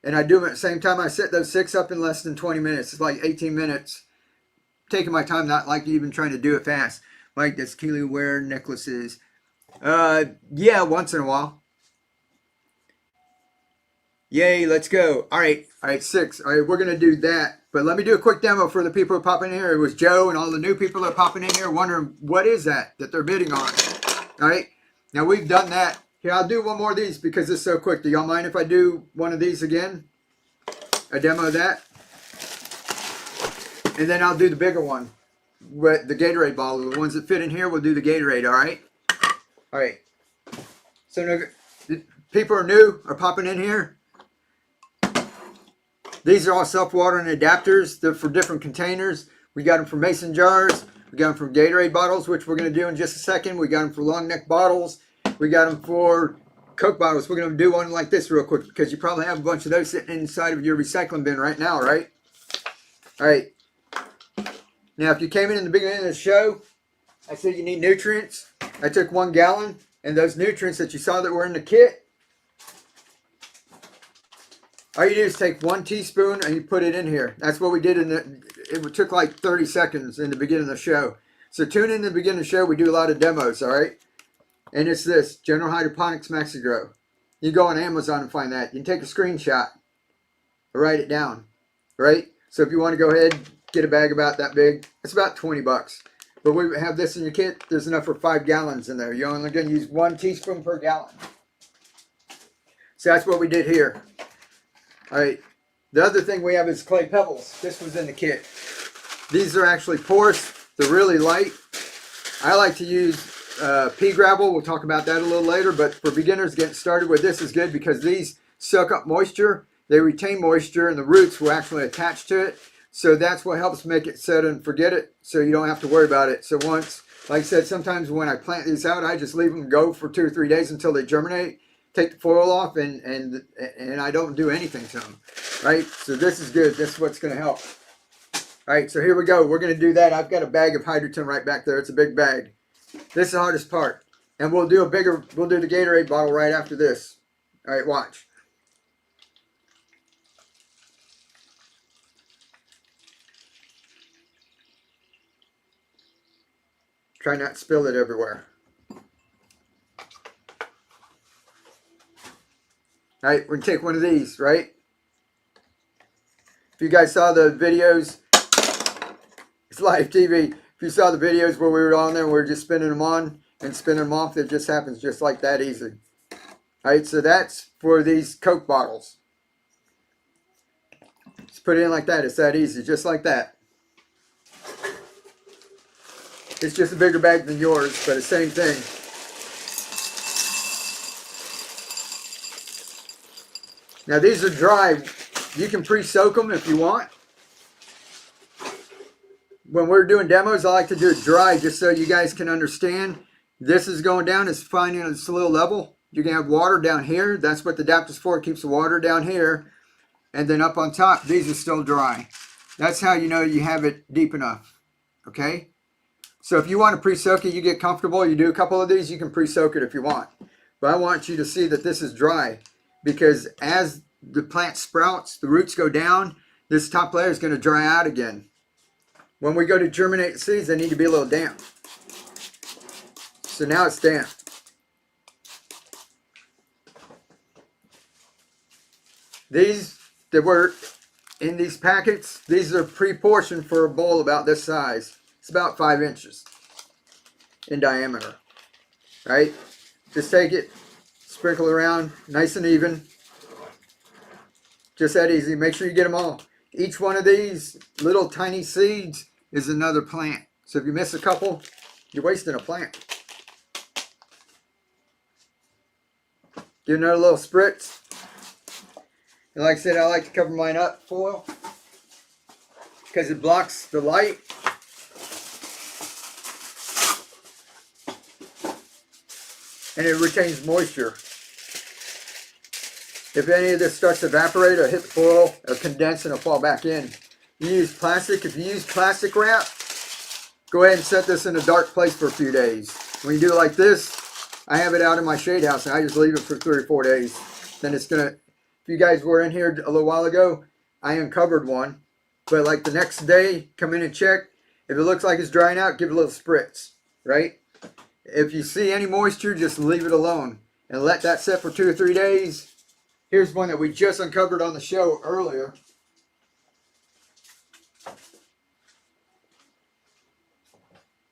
And I do them at the same time. I set those 6 up in less than 20 minutes. It's like 18 minutes. Taking my time, not like even trying to do it fast. Like this Keely wear necklaces. Yeah, once in a while. Yay, let's go. All right, 6. All right, we're going to do that. But let me do a quick demo for the people who are popping in here. It was Joe and all the new people that are popping in here wondering what is that they're bidding on. All right, now we've done that. Here, I'll do one more of these because it's so quick. Do y'all mind if I do one of these again? A demo of that? And then I'll do the bigger one. With the Gatorade bottle. The ones that fit in here, we'll do the Gatorade, all right? All right. So people are new, are popping in here. These are all self-watering adapters. They're for different containers. We got them for mason jars. We got them for Gatorade bottles, which we're going to do in just a second. We got them for long neck bottles. We got them for Coke bottles. We're going to do one like this real quick because you probably have a bunch of those sitting inside of your recycling bin right now, right? All right. Now, if you came in the beginning of the show, I said you need nutrients. I took 1 gallon, and those nutrients that you saw that were in the kit, all you do is take 1 teaspoon and you put it in here. That's what we did it took like 30 seconds in the beginning of the show. So tune in the beginning of the show. We do a lot of demos, all right? And it's this, General Hydroponics Maxi Grow. You go on Amazon and find that. You can take a screenshot or write it down, right? So if you want to go ahead, get a bag about that big. It's about 20 bucks. But we have this in your kit. There's enough for 5 gallons in there. You're only going to use 1 teaspoon per gallon. So that's what we did here. All right. The other thing we have is clay pebbles. This was in the kit. These are actually porous. They're really light. I like to use pea gravel. We'll talk about that a little later. But for beginners getting started with this is good because these soak up moisture. They retain moisture and the roots will actually attach to it. So that's what helps make it set and forget it, so you don't have to worry about it. So once, like I said, sometimes when I plant these out, I just leave them go for 2 or 3 days until they germinate, take the foil off, and I don't do anything to them, right? So this is good. This is what's going to help. All right, so here we go. We're going to do that. I've got a bag of hydroton right back there. It's a big bag. This is the hardest part. And we'll do the Gatorade bottle right after this. All right, watch. Try not to spill it everywhere. All right, we're going to take one of these, right? If you guys saw the videos, it's live TV. If you saw the videos where we were on there and we were just spinning them on and spinning them off, it just happens just like that easy. All right, so that's for these Coke bottles. Just put it in like that. It's that easy, just like that. It's just a bigger bag than yours, but the same thing. Now these are dry. You can pre-soak them if you want. When we're doing demos, I like to do it dry just so you guys can understand. This is going down, it's finding its little level. You're going to have water down here. That's what the adapter's for. It keeps the water down here. And then up on top, these are still dry. That's how you know you have it deep enough. Okay? So if you want to pre-soak it, you get comfortable, you do a couple of these, you can pre-soak it if you want. But I want you to see that this is dry, because as the plant sprouts, the roots go down, this top layer is going to dry out again. When we go to germinate the seeds, they need to be a little damp. So now it's damp. These that were in these packets, these are pre-portioned for a bowl about this size. It's about 5 inches in diameter, right? Just take it, sprinkle around, nice and even. Just that easy. Make sure you get them all. Each one of these little tiny seeds is another plant. So if you miss a couple, you're wasting a plant. Give another little spritz. And like I said, I like to cover mine up foil because it blocks the light. And it retains moisture. If any of this starts to evaporate or hit the foil or condense, and it'll fall back in. You use plastic. If you use plastic wrap, go ahead and set this in a dark place for a few days. When you do it like this, I have it out in my shade house and I just leave it for 3 or 4 days. Then it's gonna, if you guys were in here a little while ago, I uncovered one. But like the next day, come in and check. If it looks like it's drying out, give it a little spritz, right? If you see any moisture, just leave it alone and let that set for 2 or 3 days. Here's one that we just uncovered on the show earlier.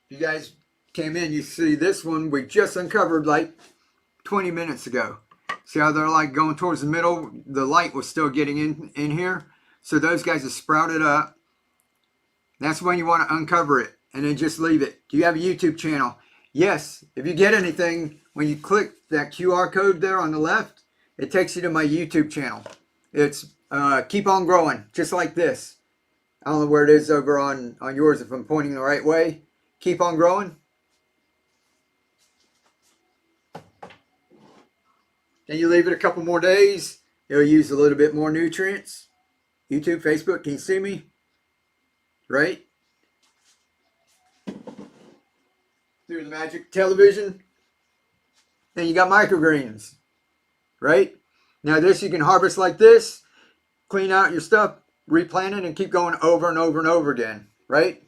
If you guys came in, you see this one we just uncovered like 20 minutes ago. See how they're like going towards the middle? The light was still getting in here. So those guys have sprouted up. That's when you want to uncover it and then just leave it. Do you have a YouTube channel? Yes. If you get anything, when you click that QR code there on the left, it takes you to my YouTube channel. It's Keep On Growing, just like this. I don't know where it is over on yours if I'm pointing the right way. Keep On Growing. Then you leave it a couple more days. It'll use a little bit more nutrients. YouTube, Facebook, can you see me? Right? Through the magic television. Then you got microgreens. Right? Now this you can harvest like this. Clean out your stuff. Replant it and keep going over and over and over again. Right?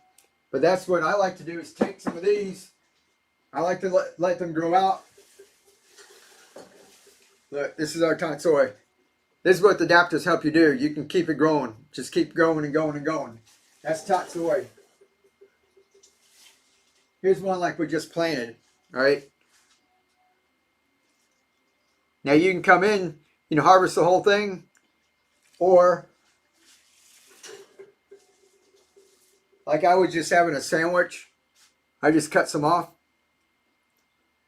But that's what I like to do, is take some of these. I like to let them grow out. Look, this is our tatsoi. This is what the adapters help you do. You can keep it growing. Just keep going and going and going. That's tatsoi. Here's one like we just planted. Alright. Now you can come in, you know, harvest the whole thing. Or, like I was just having a sandwich. I just cut some off.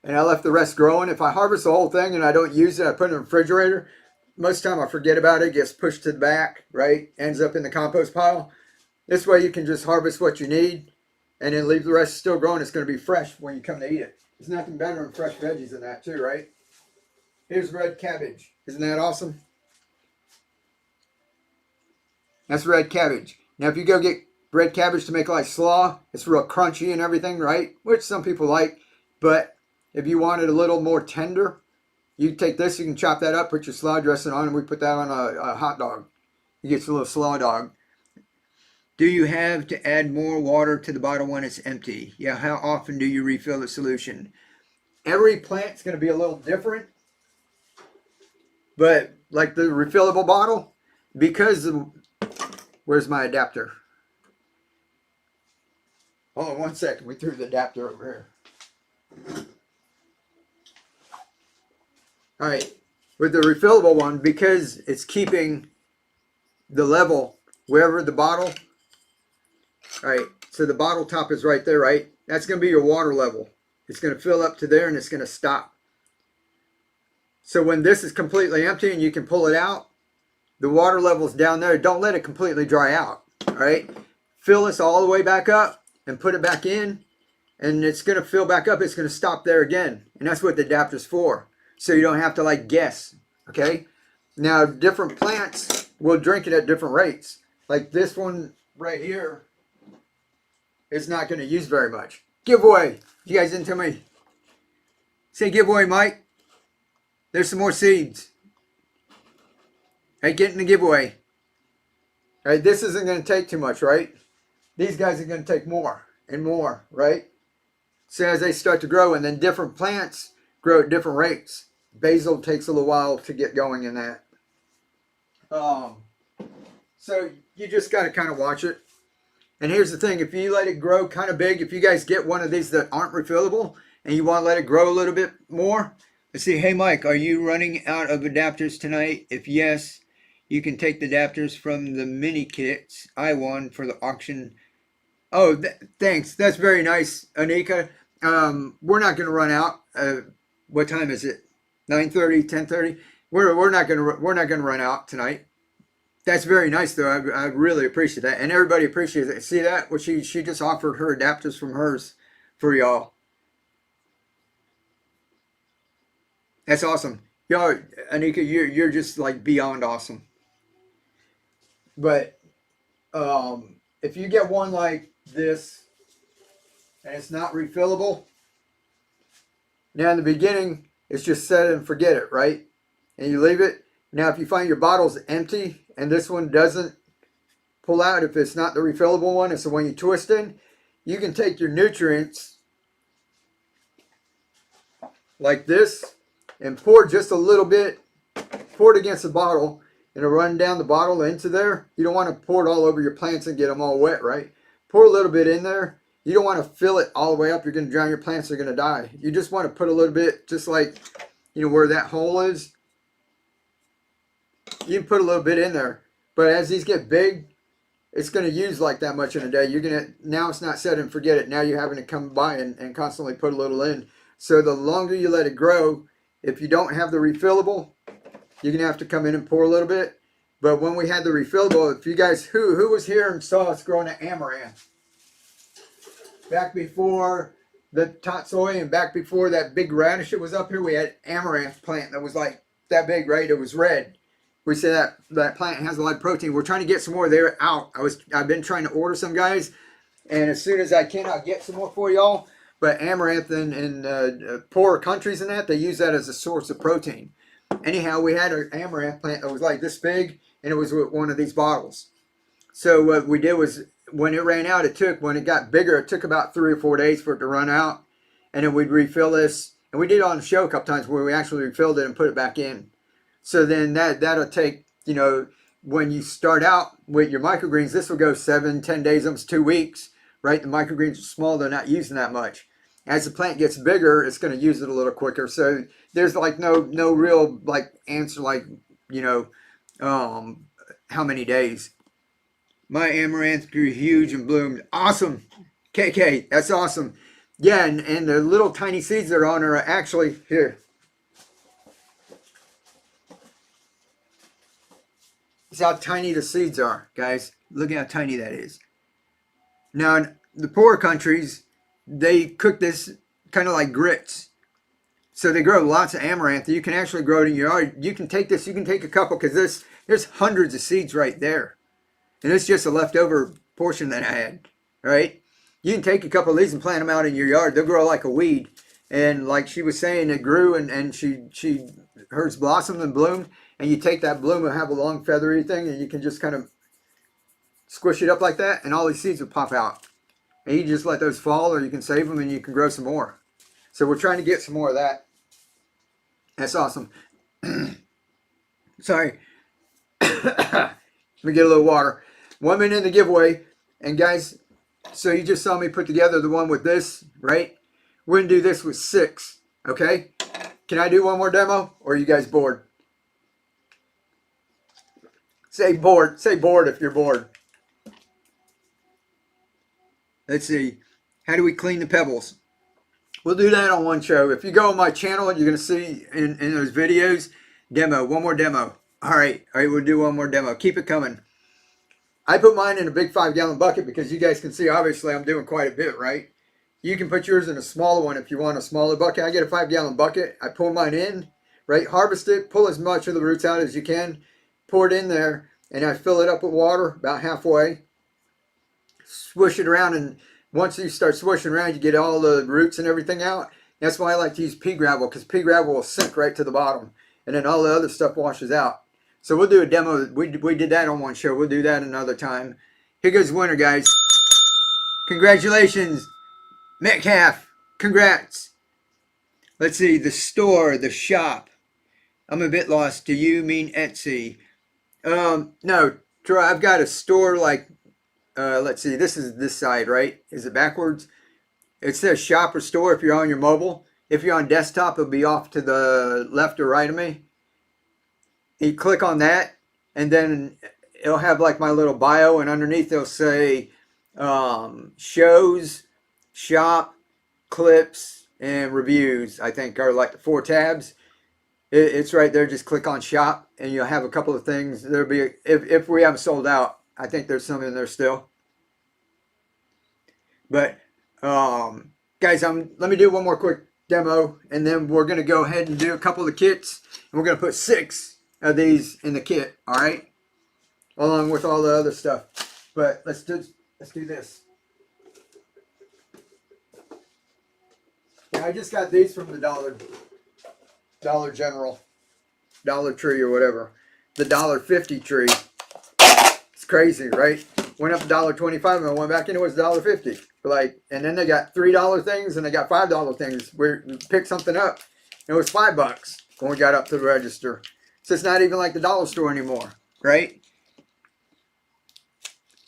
And I left the rest growing. If I harvest the whole thing and I don't use it, I put it in the refrigerator. Most of the time I forget about it. It gets pushed to the back, right? Ends up in the compost pile. This way you can just harvest what you need and then leave the rest still growing. It's going to be fresh when you come to eat it. There's nothing better than fresh veggies than that too, right? Here's red cabbage. Isn't that awesome? That's red cabbage. Now if you go get red cabbage to make like slaw, it's real crunchy and everything, right? Which some people like. But if you want it a little more tender, you take this, you can chop that up, put your slaw dressing on, and we put that on a hot dog. You get a little slaw dog. Do you have to add more water to the bottle when it's empty? Yeah, how often do you refill the solution? Every plant's going to be a little different. But like the refillable bottle, because of, where's my adapter? Hold on 1 second. We threw the adapter over here. All right. With the refillable one, because it's keeping the level wherever the bottle. All right. So the bottle top is right there, right? That's going to be your water level. It's going to fill up to there and it's going to stop. So when this is completely empty and you can pull it out, the water level's down there. Don't let it completely dry out. All right. Fill this all the way back up and put it back in, and it's going to fill back up. It's going to stop there again. And that's what the adapter's for. So you don't have to like guess. Okay. Now different plants will drink it at different rates. Like this one right here is not going to use very much. Giveaway. You guys into me? Say giveaway, Mike. There's some more seeds. Hey, get in the giveaway. All right, this isn't going to take too much, right? These guys are going to take more and more, right? So as they start to grow, and then different plants grow at different rates. Basil takes a little while to get going in that. So you just got to kind of watch it. And here's the thing, if you let it grow kind of big, if you guys get one of these that aren't refillable and you want to let it grow a little bit more, let's see, hey Mike, are you running out of adapters tonight? If yes, you can take the adapters from the mini kits I won for the auction. Oh, thanks. That's very nice, Anika. We're not going to run out. What time is it? 9:30, 10:30? We're not going to run out tonight. That's very nice, though. I really appreciate that, and everybody appreciates it. See that? Well, she just offered her adapters from hers for y'all. That's awesome, y'all. Anika, you're just like beyond awesome. But if you get one like this and it's not refillable, now in the beginning it's just set and forget it, right? And you leave it. Now if you find your bottle's empty and this one doesn't pull out, if it's not the refillable one, it's the one you twist in, you can take your nutrients like this and pour just a little bit, pour it against the bottle, and it'll run down the bottle into there. You don't want to pour it all over your plants and get them all wet, right? Pour a little bit in there. You don't want to fill it all the way up. You're going to drown your plants. They're going to die. You just want to put a little bit, just like, you know, where that hole is. You can put a little bit in there. But as these get big, it's going to use like that much in a day. You're going to, now it's not set and forget it. Now you're having to come by and constantly put a little in. So the longer you let it grow, if you don't have the refillable, you're going to have to come in and pour a little bit. But when we had the refillable, if you guys, who was here and saw us growing an amaranth? Back before the tatsoi and back before that big radish that was up here, we had amaranth plant that was like that big, right? It was red. We say that plant has a lot of protein. We're trying to get some more. They're out. I've been trying to order some, guys. And as soon as I can, I'll get some more for y'all. But amaranth in poorer countries and that, they use that as a source of protein. Anyhow, we had an amaranth plant that was like this big, and it was with one of these bottles. So what we did was, when it ran out, when it got bigger, it took about 3 or 4 days for it to run out. And then we'd refill this. And we did it on the show a couple times where we actually refilled it and put it back in. So then that'll take, you know, when you start out with your microgreens, this will go 7, 10 days, almost 2 weeks, right? The microgreens are small, they're not using that much. As the plant gets bigger, it's going to use it a little quicker. So there's like no real like answer, like, you know, how many days. My amaranth grew huge and bloomed. Awesome. KK, that's awesome. Yeah, and the little tiny seeds that are on are actually here. See how tiny the seeds are, guys. Look at how tiny that is. Now, in the poorer countries, they cook this kind of like grits. So they grow lots of amaranth. You can actually grow it in your yard. You can take this, you can take a couple, because there's hundreds of seeds right there. And it's just a leftover portion that I had, right? You can take a couple of these and plant them out in your yard. They'll grow like a weed. And like she was saying, it grew and hers blossomed and bloomed. And you take that bloom and have a long feathery thing, and you can just kind of squish it up like that, and all these seeds will pop out. And you can just let those fall, or you can save them and you can grow some more. So we're trying to get some more of that. That's awesome. Sorry. Let me get a little water. 1 minute in the giveaway. And guys, so you just saw me put together the one with this, right? We're going to do this with 6, okay? Can I do one more demo, or are you guys bored? Say bored. Say bored if you're bored. Let's see. How do we clean the pebbles? We'll do that on one show. If you go on my channel, you're going to see in those videos, demo, one more demo. All right, we'll do one more demo. Keep it coming. I put mine in a big 5-gallon bucket because you guys can see, obviously, I'm doing quite a bit, right? You can put yours in a smaller one if you want a smaller bucket. I get a 5-gallon bucket. I pour mine in, right? Harvest it, pull as much of the roots out as you can, pour it in there, and I fill it up with water about halfway. Swish it around, and once you start swishing around, you get all the roots and everything out. That's why I like to use pea gravel, because pea gravel will sink right to the bottom, and then all the other stuff washes out. So we'll do a demo. We did that on one show. We'll do that another time. Here goes winter, guys. Congratulations, Metcalf. Congrats. Let's see, the store, the shop. I'm a bit lost. Do you mean Etsy? No, Troy, I've got a store like, let's see, this is this side, right? Is it backwards? It says shop or store if you're on your mobile. If you're on desktop, it'll be off to the left or right of me. You click on that, and then it'll have like my little bio, and underneath it'll say shows, shop, clips, and reviews, I think are like the 4 tabs. It's right there. Just click on shop, and you'll have a couple of things. There'll be, if we haven't sold out, I think there's some in there still. But guys, let me do one more quick demo, and then we're going to go ahead and do a couple of the kits, and we're going to put 6 of these in the kit, all right, along with all the other stuff. But let's do this. Yeah, I just got these from the Dollar General, Dollar Tree or whatever, the $1.50 tree. It's crazy, right? Went up $1.25 and I went back in, it was $1.50. Like, and then they got $3 things and they got $5 things. We picked something up. It was $5 when we got up to the register. So it's not even like the dollar store anymore, right?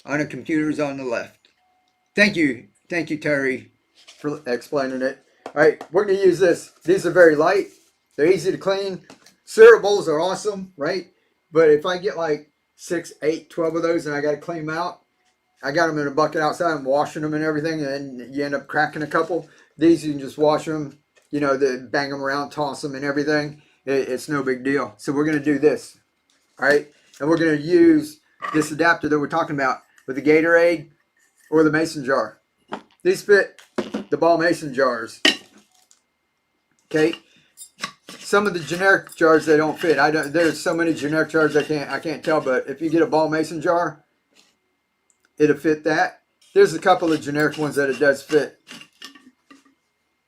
On the computers on the left. Thank you, Terry, for explaining it. All right, we're going to use this. These are very light. They're easy to clean. Cereal bowls are awesome, right? But if I get like 6, 8, 12 of those and I got to clean them out, I got them in a bucket outside. I'm washing them and everything, and then you end up cracking a couple. These you can just wash them, you know, bang them around, toss them and everything. It's no big deal. So we're going to do this, all right? And we're going to use this adapter that we're talking about with the Gatorade or the mason jar. These fit the ball mason jars, okay? Some of the generic jars, they don't fit. There's so many generic jars I can't tell, but if you get a ball mason jar, it'll fit that. There's a couple of generic ones that it does fit.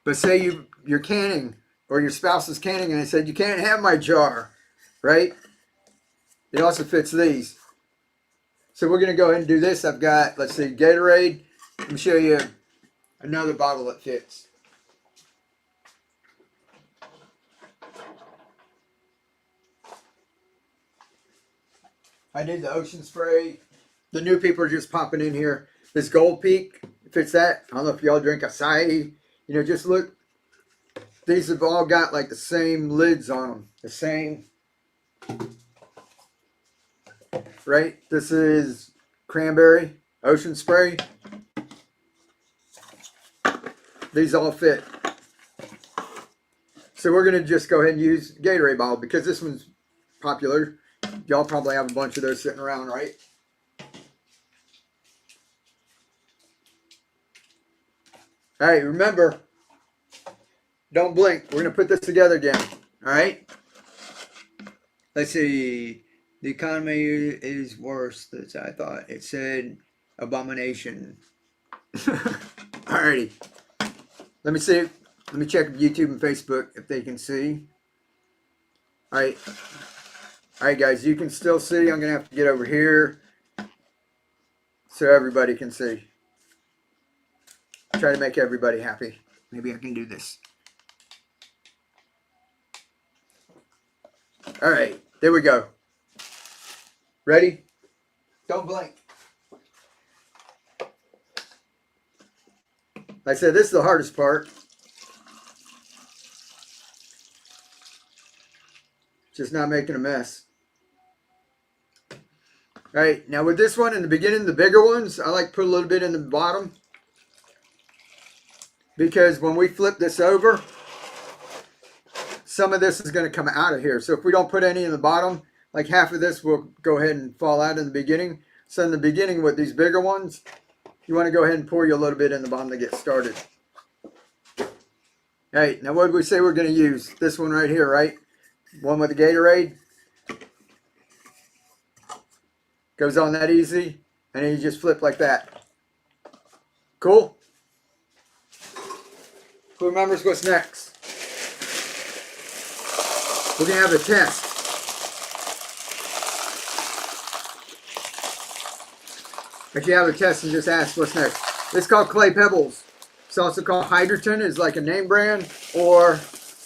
But say you're canning, or your spouse is canning, and they said, you can't have my jar, right? It also fits these. So we're going to go ahead and do this. I've got, let's see, Gatorade. Let me show you another bottle that fits. I did the ocean spray. The new people are just popping in here. This Gold Peak fits that. I don't know if y'all drink acai. You know, just look. These have all got like the same lids on them. The same. Right? This is cranberry, ocean spray. These all fit. So we're going to just go ahead and use Gatorade bottle because this one's popular. Y'all probably have a bunch of those sitting around, right? All right, remember, don't blink. We're going to put this together again. All right? Let's see. The economy is worse than I thought. It said abomination. Alrighty. Let me see. Let me check YouTube and Facebook if they can see. Alright. Alright, guys. You can still see. I'm going to have to get over here so everybody can see. Try to make everybody happy. Maybe I can do this. Alright. There we go. Ready? Don't blink. Like I said, this is the hardest part. Just not making a mess. Alright, now with this one in the beginning, the bigger ones, I like to put a little bit in the bottom. Because when we flip this over, some of this is going to come out of here. So if we don't put any in the bottom, like half of this will go ahead and fall out in the beginning. So in the beginning with these bigger ones, you want to go ahead and pour you a little bit in the bottom to get started. Alright, now what did we say we're going to use? This one right here, right? One with the Gatorade. Goes on that easy. And then you just flip like that. Cool? Who remembers what's next? We're going to have a test. If you have a test and just ask what's next. It's called Clay Pebbles. It's also called Hydroton, is like a name brand, or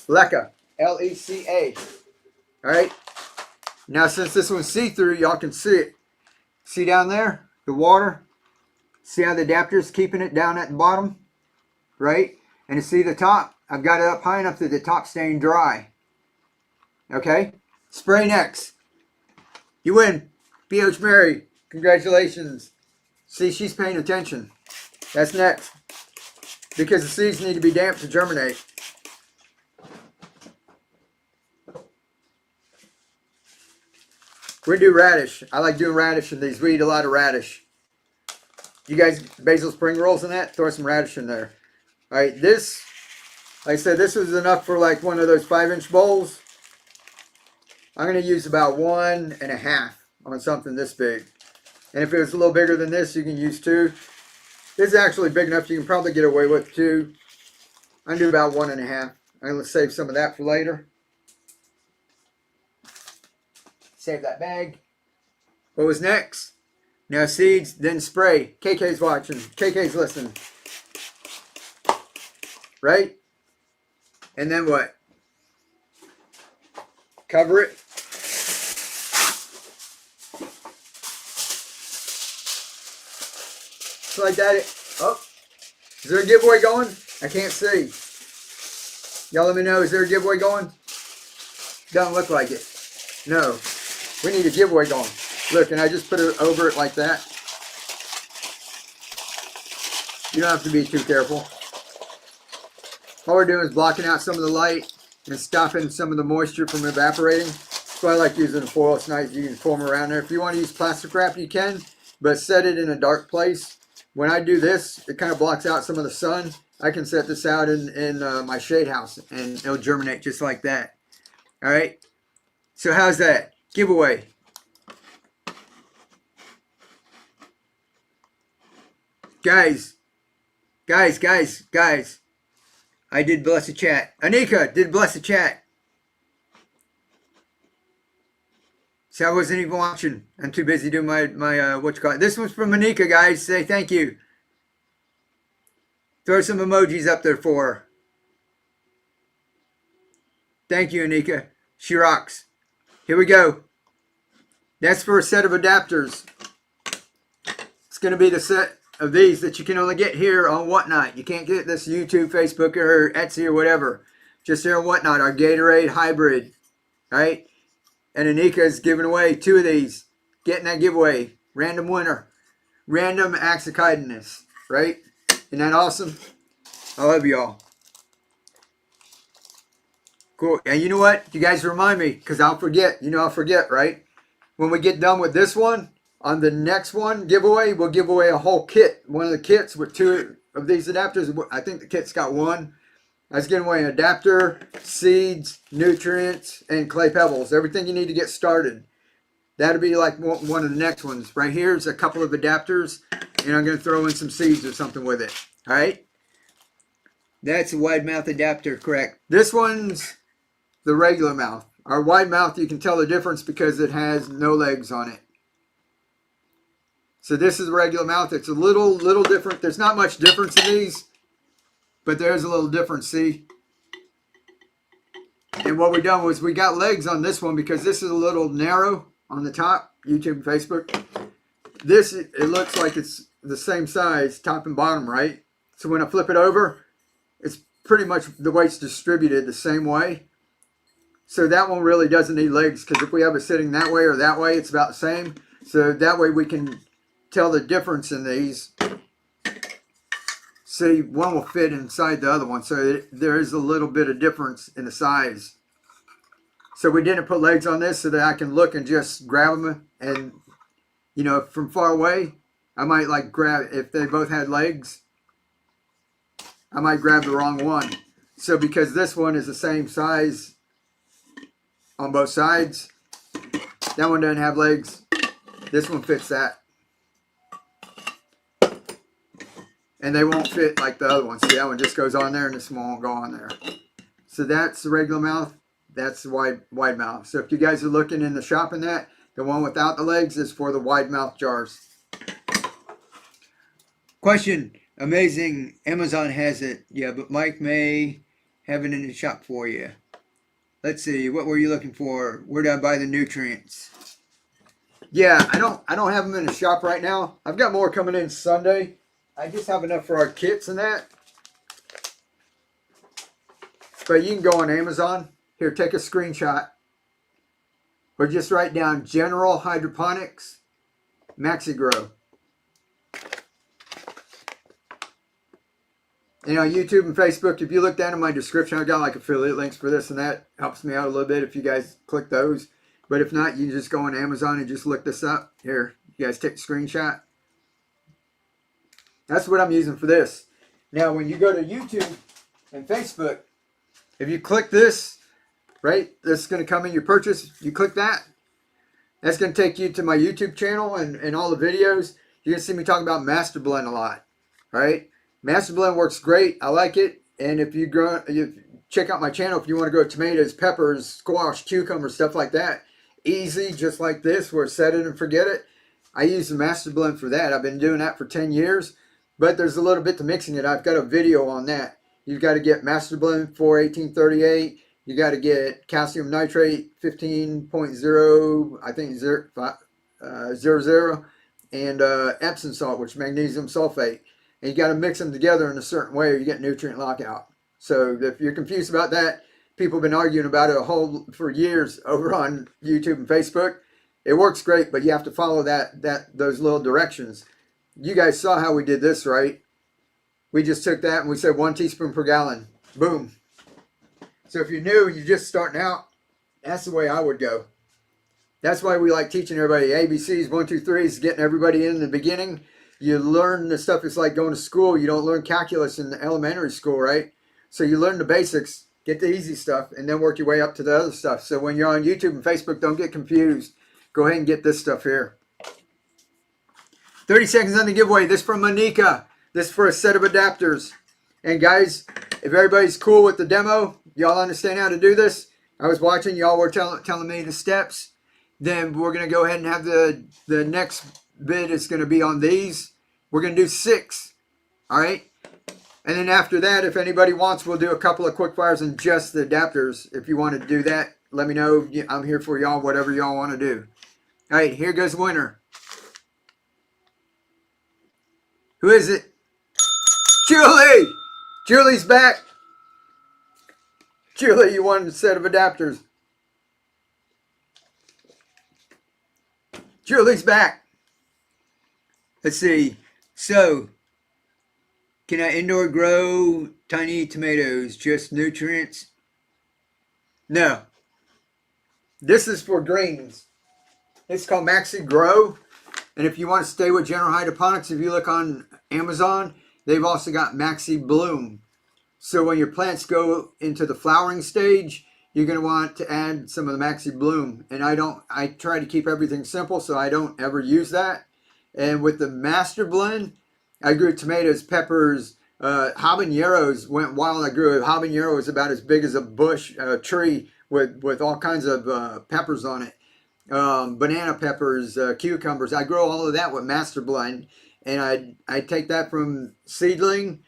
Leca, L-E-C-A. Alright? Now since this one's see-through, y'all can see it. See down there? The water? See how the adapter's keeping it down at the bottom? Right? And you see the top? I've got it up high enough that the top's staying dry. Okay? Spray next. You win. B.H. Mary. Congratulations. See, she's paying attention. That's next. Because the seeds need to be damp to germinate. We do radish. I like doing radish in these. We eat a lot of radish. You guys, basil spring rolls in that? Throw some radish in there. Alright, this, like I said, this was enough for like one of those 5-inch bowls. I'm going to use about 1.5 on something this big. And if it was a little bigger than this, you can use 2. This is actually big enough you can probably get away with 2. I'm going to do about 1.5. I'm going to save some of that for later. Save that bag. What was next? Now seeds, then spray. KK's watching. KK's listening. Right? And then what? Cover it. Like that. Oh, is there a giveaway going? I can't see. Y'all let me know. Is there a giveaway going? Doesn't look like it. No. We need a giveaway going. Look, and I just put it over it like that. You don't have to be too careful. All we're doing is blocking out some of the light and stopping some of the moisture from evaporating. So I like using a foil. It's nice. You can form around there. If you want to use plastic wrap, you can. But set it in a dark place. When I do this, it kind of blocks out some of the sun. I can set this out in my shade house and it'll germinate just like that. Alright? So how's that? Giveaway. Guys. I did bless the chat. Anika did bless the chat. So I wasn't even watching. I'm too busy doing my what you call it. This one's from Anika, guys. Say thank you. Throw some emojis up there for her. Thank you, Anika. She rocks. Here we go. That's for a set of adapters. It's going to be the set of these that you can only get here on Whatnot. You can't get this YouTube, Facebook, or Etsy or whatever. Just here on Whatnot, our Gatorade hybrid. Right? And Anika is giving away 2 of these. Getting that giveaway. Random winner. Random acts of kindness. Right? Isn't that awesome? I love y'all. Cool. And you know what? You guys remind me, because I'll forget. You know I'll forget, right? When we get done with this one, on the next one giveaway, we'll give away a whole kit. One of the kits with 2 of these adapters. I think the kit's got one. I was giving away an adapter, seeds, nutrients, and clay pebbles. Everything you need to get started. That'll be like one of the next ones. Right here's a couple of adapters, and I'm going to throw in some seeds or something with it. All right? That's a wide mouth adapter, correct. This one's the regular mouth. Our wide mouth, you can tell the difference because it has no legs on it. So this is the regular mouth. It's a little different. There's not much difference in these, but there's a little difference, see? And what we done was we got legs on this one because this is a little narrow on the top, YouTube and Facebook. This, it looks like it's the same size, top and bottom, right? So when I flip it over, it's pretty much the weight's distributed the same way. So that one really doesn't need legs because if we have it sitting that way or that way, it's about the same. So that way we can tell the difference in these. See, one will fit inside the other one, so there is a little bit of difference in the size. So we didn't put legs on this so that I can look and just grab them, and you know, from far away, I might like grab, if they both had legs, I might grab the wrong one. So because this one is the same size on both sides, that one doesn't have legs, this one fits that. And they won't fit like the other one. See, that one just goes on there and this one won't go on there. So that's the regular mouth. That's the wide mouth. So if you guys are looking in the shop in that, the one without the legs is for the wide mouth jars. Question. Amazing. Amazon has it. Yeah, but Mike may have it in the shop for you. Let's see. What were you looking for? Where did I buy the nutrients? Yeah, I don't have them in the shop right now. I've got more coming in Sunday. I just have enough for our kits and that. But you can go on Amazon. Here, take a screenshot. Or just write down General Hydroponics Maxi Grow. And on YouTube and Facebook, if you look down in my description, I've got like affiliate links for this and that. Helps me out a little bit if you guys click those. But if not, you can just go on Amazon and just look this up. Here, you guys take a screenshot. That's what I'm using for this. Now, when you go to YouTube and Facebook, if you click this, right, this is going to come in your purchase. You click that. That's going to take you to my YouTube channel and all the videos. You're going to see me talk about Master Blend a lot, right? Master Blend works great. I like it. And if you check out my channel, if you want to grow tomatoes, peppers, squash, cucumber, stuff like that, easy, just like this, where set it and forget it. I use the Master Blend for that. I've been doing that for 10 years. But there's a little bit to mixing it. I've got a video on that. You've got to get Master Blend 41838. You got to get calcium nitrate 15.0, I think 00, and Epsom salt, which is magnesium sulfate. And you got to mix them together in a certain way or you get nutrient lockout. So if you're confused about that, people have been arguing about it for years over on YouTube and Facebook. It works great, but you have to follow those little directions. You guys saw how we did this, right? We just took that and we said 1 teaspoon per gallon. Boom. So if you're new and you're just starting out, that's the way I would go. That's why we like teaching everybody ABCs, 1, 2, 3 is getting everybody in the beginning. You learn the stuff. It's like going to school. You don't learn calculus in elementary school, right? So you learn the basics, get the easy stuff, and then work your way up to the other stuff. So when you're on YouTube and Facebook, don't get confused. Go ahead and get this stuff here. 30 seconds on the giveaway. This from Monica. This for a set of adapters. And guys, if everybody's cool with the demo, y'all understand how to do this. I was watching, y'all were telling me the steps. Then we're going to go ahead and have the next bid is going to be on these. We're going to do 6. All right. And then after that, if anybody wants, we'll do a couple of quick fires and just the adapters. If you want to do that, let me know. I'm here for y'all, whatever y'all want to do. All right, here goes winner. Who is it? Julie! Julie's back. Julie, you won a set of adapters. Julie's back. Let's see. So, can I indoor grow tiny tomatoes? Just nutrients? No. This is for greens. It's called Maxi Grow. And if you want to stay with General Hydroponics, if you look on Amazon, they've also got Maxi Bloom. So when your plants go into the flowering stage, you're going to want to add some of the Maxi Bloom. And I try to keep everything simple, so I don't ever use that. And with the Master Blend, I grew tomatoes, peppers, habaneros went wild. I grew a habanero was about as big as a bush, tree with all kinds of peppers on it. Banana peppers, cucumbers. I grow all of that with Master Blend, and I take that from seedling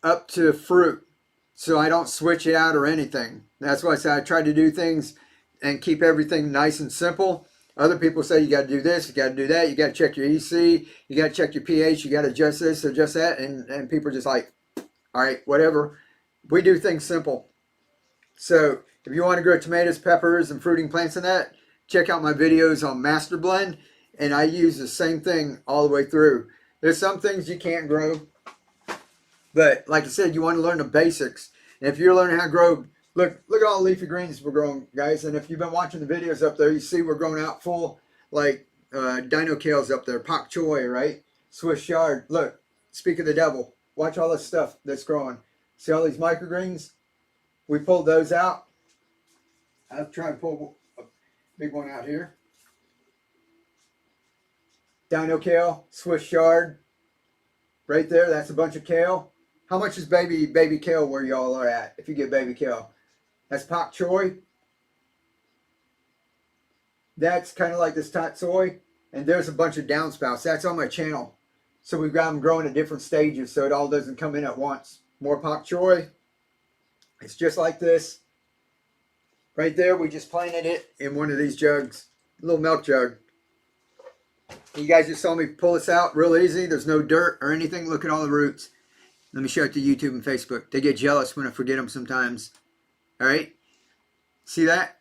up to fruit, so I don't switch it out or anything. That's why I say I try to do things and keep everything nice and simple. Other people say you got to do this, you got to do that, you got to check your EC, you got to check your pH, you got to adjust this, adjust that, and people are just like, all right, whatever. We do things simple. So if you want to grow tomatoes, peppers, and fruiting plants in that, check out my videos on Master Blend, and I use the same thing all the way through. There's some things you can't grow, but like I said, you want to learn the basics. And if you're learning how to grow, look at all the leafy greens we're growing, guys. And if you've been watching the videos up there, you see we're growing out full, like dino kales up there, pak choy, right? Swiss chard. Look, speak of the devil. Watch all this stuff that's growing. See all these microgreens? We pulled those out. I'll try and pull a big one out here. Dino kale, Swiss chard. Right there, that's a bunch of kale. How much is baby kale where y'all are at if you get baby kale? That's pak choy. That's kind of like this tatsoi. And there's a bunch of downspouts. That's on my channel. So we've got them growing at different stages so it all doesn't come in at once. More pak choy. It's just like this. Right there, we just planted it in one of these jugs. A little milk jug. You guys just saw me pull this out real easy. There's no dirt or anything. Look at all the roots. Let me show it to YouTube and Facebook. They get jealous when I forget them sometimes. All right? See that?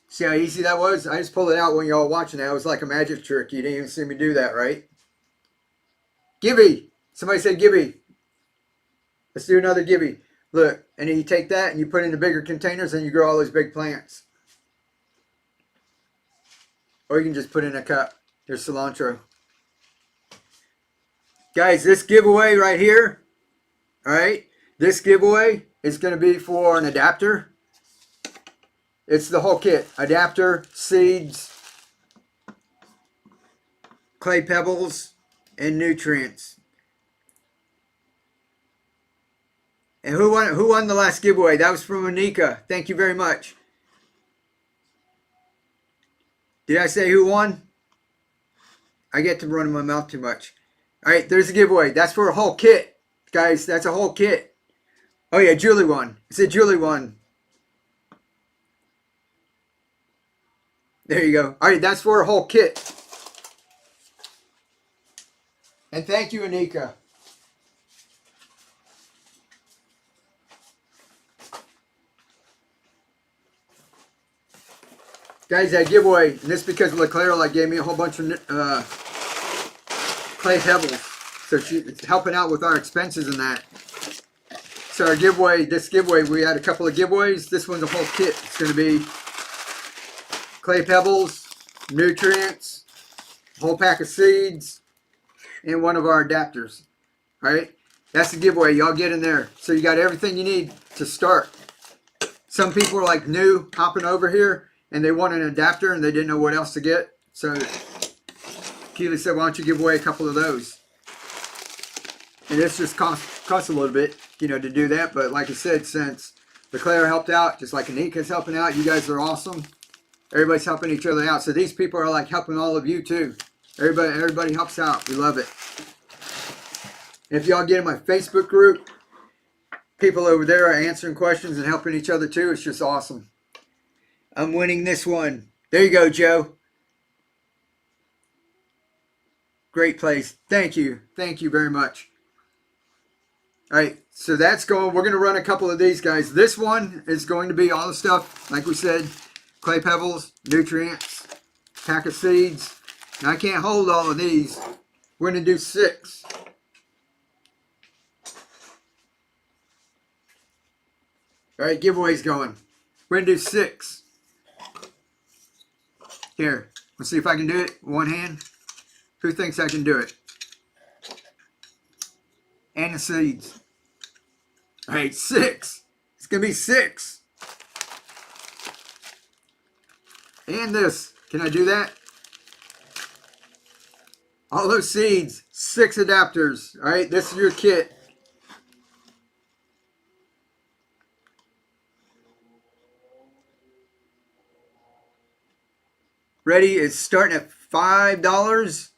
See how easy that was? I just pulled it out when y'all watching that. It was like a magic trick. You didn't even see me do that, right? Gibby. Somebody said Gibby. Let's do another Gibby. Look, and then you take that and you put it into bigger containers and you grow all those big plants. Or you can just put it in a cup. Here's cilantro. Guys, this giveaway right here, all right, this giveaway is going to be for an adapter. It's the whole kit. Adapter, seeds, clay pebbles, and nutrients. And who won the last giveaway? That was from Anika. Thank you very much. Did I say who won? I get to run my mouth too much. All right, there's a giveaway. That's for a whole kit, guys. That's a whole kit. Oh yeah, Julie won. It said Julie won. There you go. All right, that's for a whole kit. And thank you, Anika. Guys, that giveaway, and this because LeClaire gave me a whole bunch of clay pebbles. So she's helping out with our expenses and that. So our giveaway, this giveaway, we had a couple of giveaways. This one's a whole kit. It's going to be clay pebbles, nutrients, a whole pack of seeds, and one of our adapters. All right? That's the giveaway. Y'all get in there. So you got everything you need to start. Some people are like new, hopping over here, and they want an adapter and they didn't know what else to get. So Keely said, why don't you give away a couple of those? And this just costs a little bit, you know, to do that. But like I said, since LeClaire helped out, just like Anika's helping out, you guys are awesome. Everybody's helping each other out. So these people are like helping all of you too. Everybody helps out. We love it. And if y'all get in my Facebook group, people over there are answering questions and helping each other too. It's just awesome. I'm winning this one. There you go, Joe. Great place. Thank you. Thank you very much. All right, so that's going. We're going to run a couple of these, guys. This one is going to be all the stuff, like we said, clay pebbles, nutrients, pack of seeds. Now, I can't hold all of these. We're going to do 6. All right, giveaway's going. We're going to do 6. Here, let's see if I can do it. One hand. Who thinks I can do it? And the seeds. All right, 6. It's going to be 6. And this. Can I do that? All those seeds. 6 adapters. All right, this is your kit. Ready? It's starting at $5.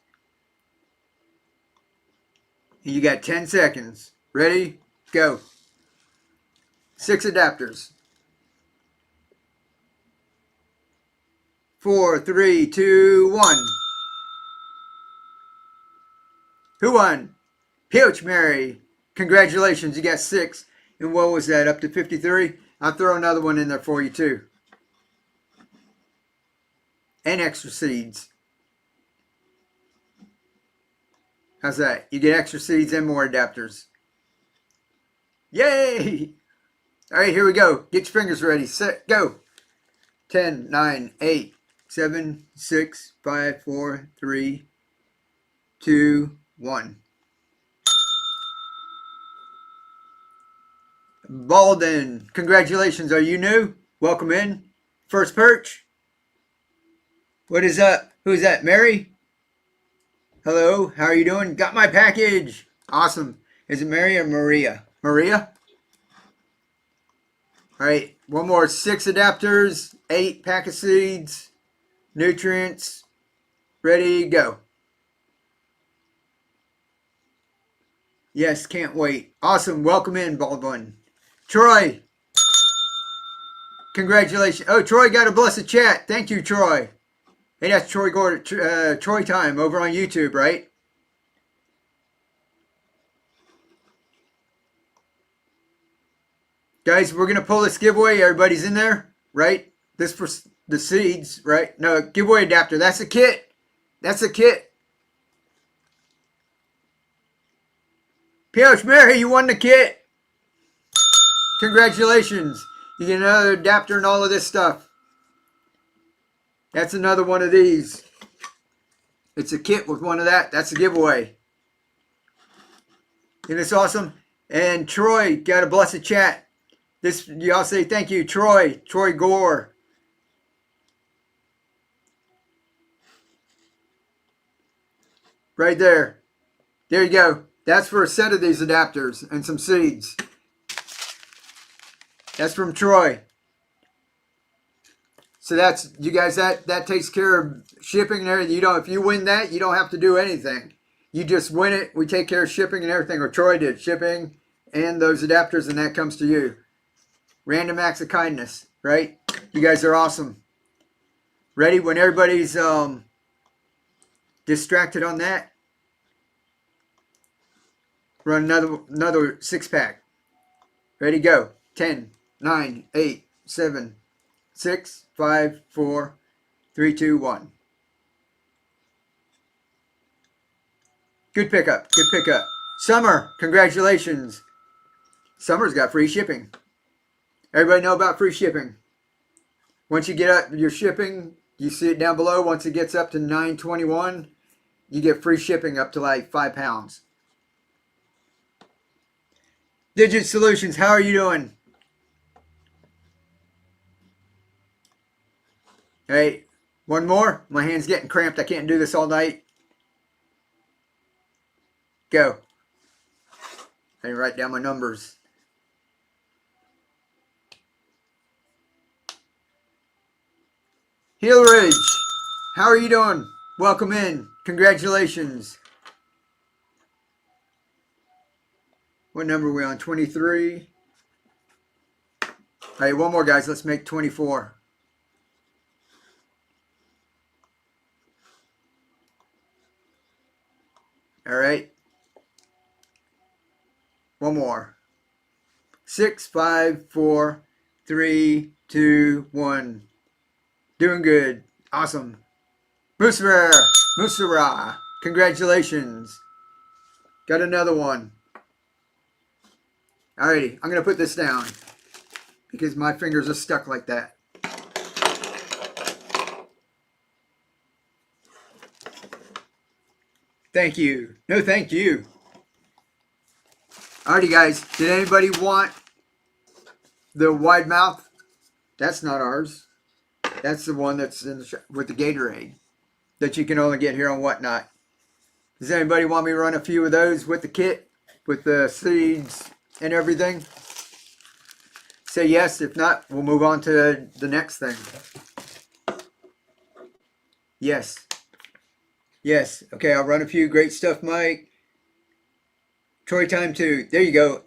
And you got 10 seconds. Ready? Go. 6 adapters. 4, 3, 2, 1. Who won? Peach Mary. Congratulations, you got 6. And what was that, up to 53? I'll throw another one in there for you too. And extra seeds. How's that? You get extra seeds and more adapters. Yay! All right, here we go. Get your fingers ready. Set, go. 10, 9, 8, 7, 6, 5, 4, 3, 2, 1. Balden, congratulations. Are you new? Welcome in. First perch. What is up? Who's that? Mary? Hello, how are you doing? Got my package. Awesome. Is it Mary or Maria? Maria? All right, one more. 6 adapters, 8 pack of seeds, nutrients. Ready, go. Yes, can't wait. Awesome. Welcome in, Baldwin. Troy. Congratulations. Oh, Troy got a blessed chat. Thank you, Troy. Hey, that's Troy Gordon, Troy Time over on YouTube, right? Guys, we're going to pull this giveaway. Everybody's in there, right? This for the seeds, right? No, giveaway adapter. That's a kit. That's a kit. Peach Mary, you won the kit. Congratulations. You get another adapter and all of this stuff. That's another one of these. It's a kit with one of that. That's a giveaway. Isn't this awesome? And Troy got a blessed chat. This, y'all say thank you, Troy. Troy Gore. Right there. There you go. That's for a set of these adapters and some seeds. That's from Troy. So that's, you guys, that takes care of shipping and everything. You don't, if you win that, you don't have to do anything. You just win it. We take care of shipping and everything, or Troy did, shipping and those adapters, and that comes to you. Random acts of kindness, right? You guys are awesome. Ready? When everybody's distracted on that, run another 6-pack. Ready, go. 10, 9, 8, 7, 6, 5, 4, 3, 2, 1. Good pickup. Good pickup. Summer, congratulations. Summer's got free shipping. Everybody know about free shipping. Once you get up your shipping, you see it down below. Once it gets up to $9.21, you get free shipping up to like 5 pounds. Digit Solutions, how are you doing? Hey, one more. My hand's getting cramped. I can't do this all night. Go. I write down my numbers. Hillridge, how are you doing? Welcome in. Congratulations. What number are we on? 23. All right, one more, guys. Let's make 24. All right. One more. 6, 5, 4, 3, 2, 1. Doing good. Awesome. Musara. Congratulations. Got another one. Alrighty. I'm going to put this down because my fingers are stuck like that. Thank you. No, thank you. Alrighty, guys. Did anybody want the wide mouth? That's not ours. That's the one that's in the with the Gatorade that you can only get here on Whatnot. Does anybody want me to run a few of those with the kit, with the seeds and everything? Say yes. If not, we'll move on to the next thing. Yes. Yes. Okay, I'll run a few. Great stuff, Mike. Troy time too. There you go.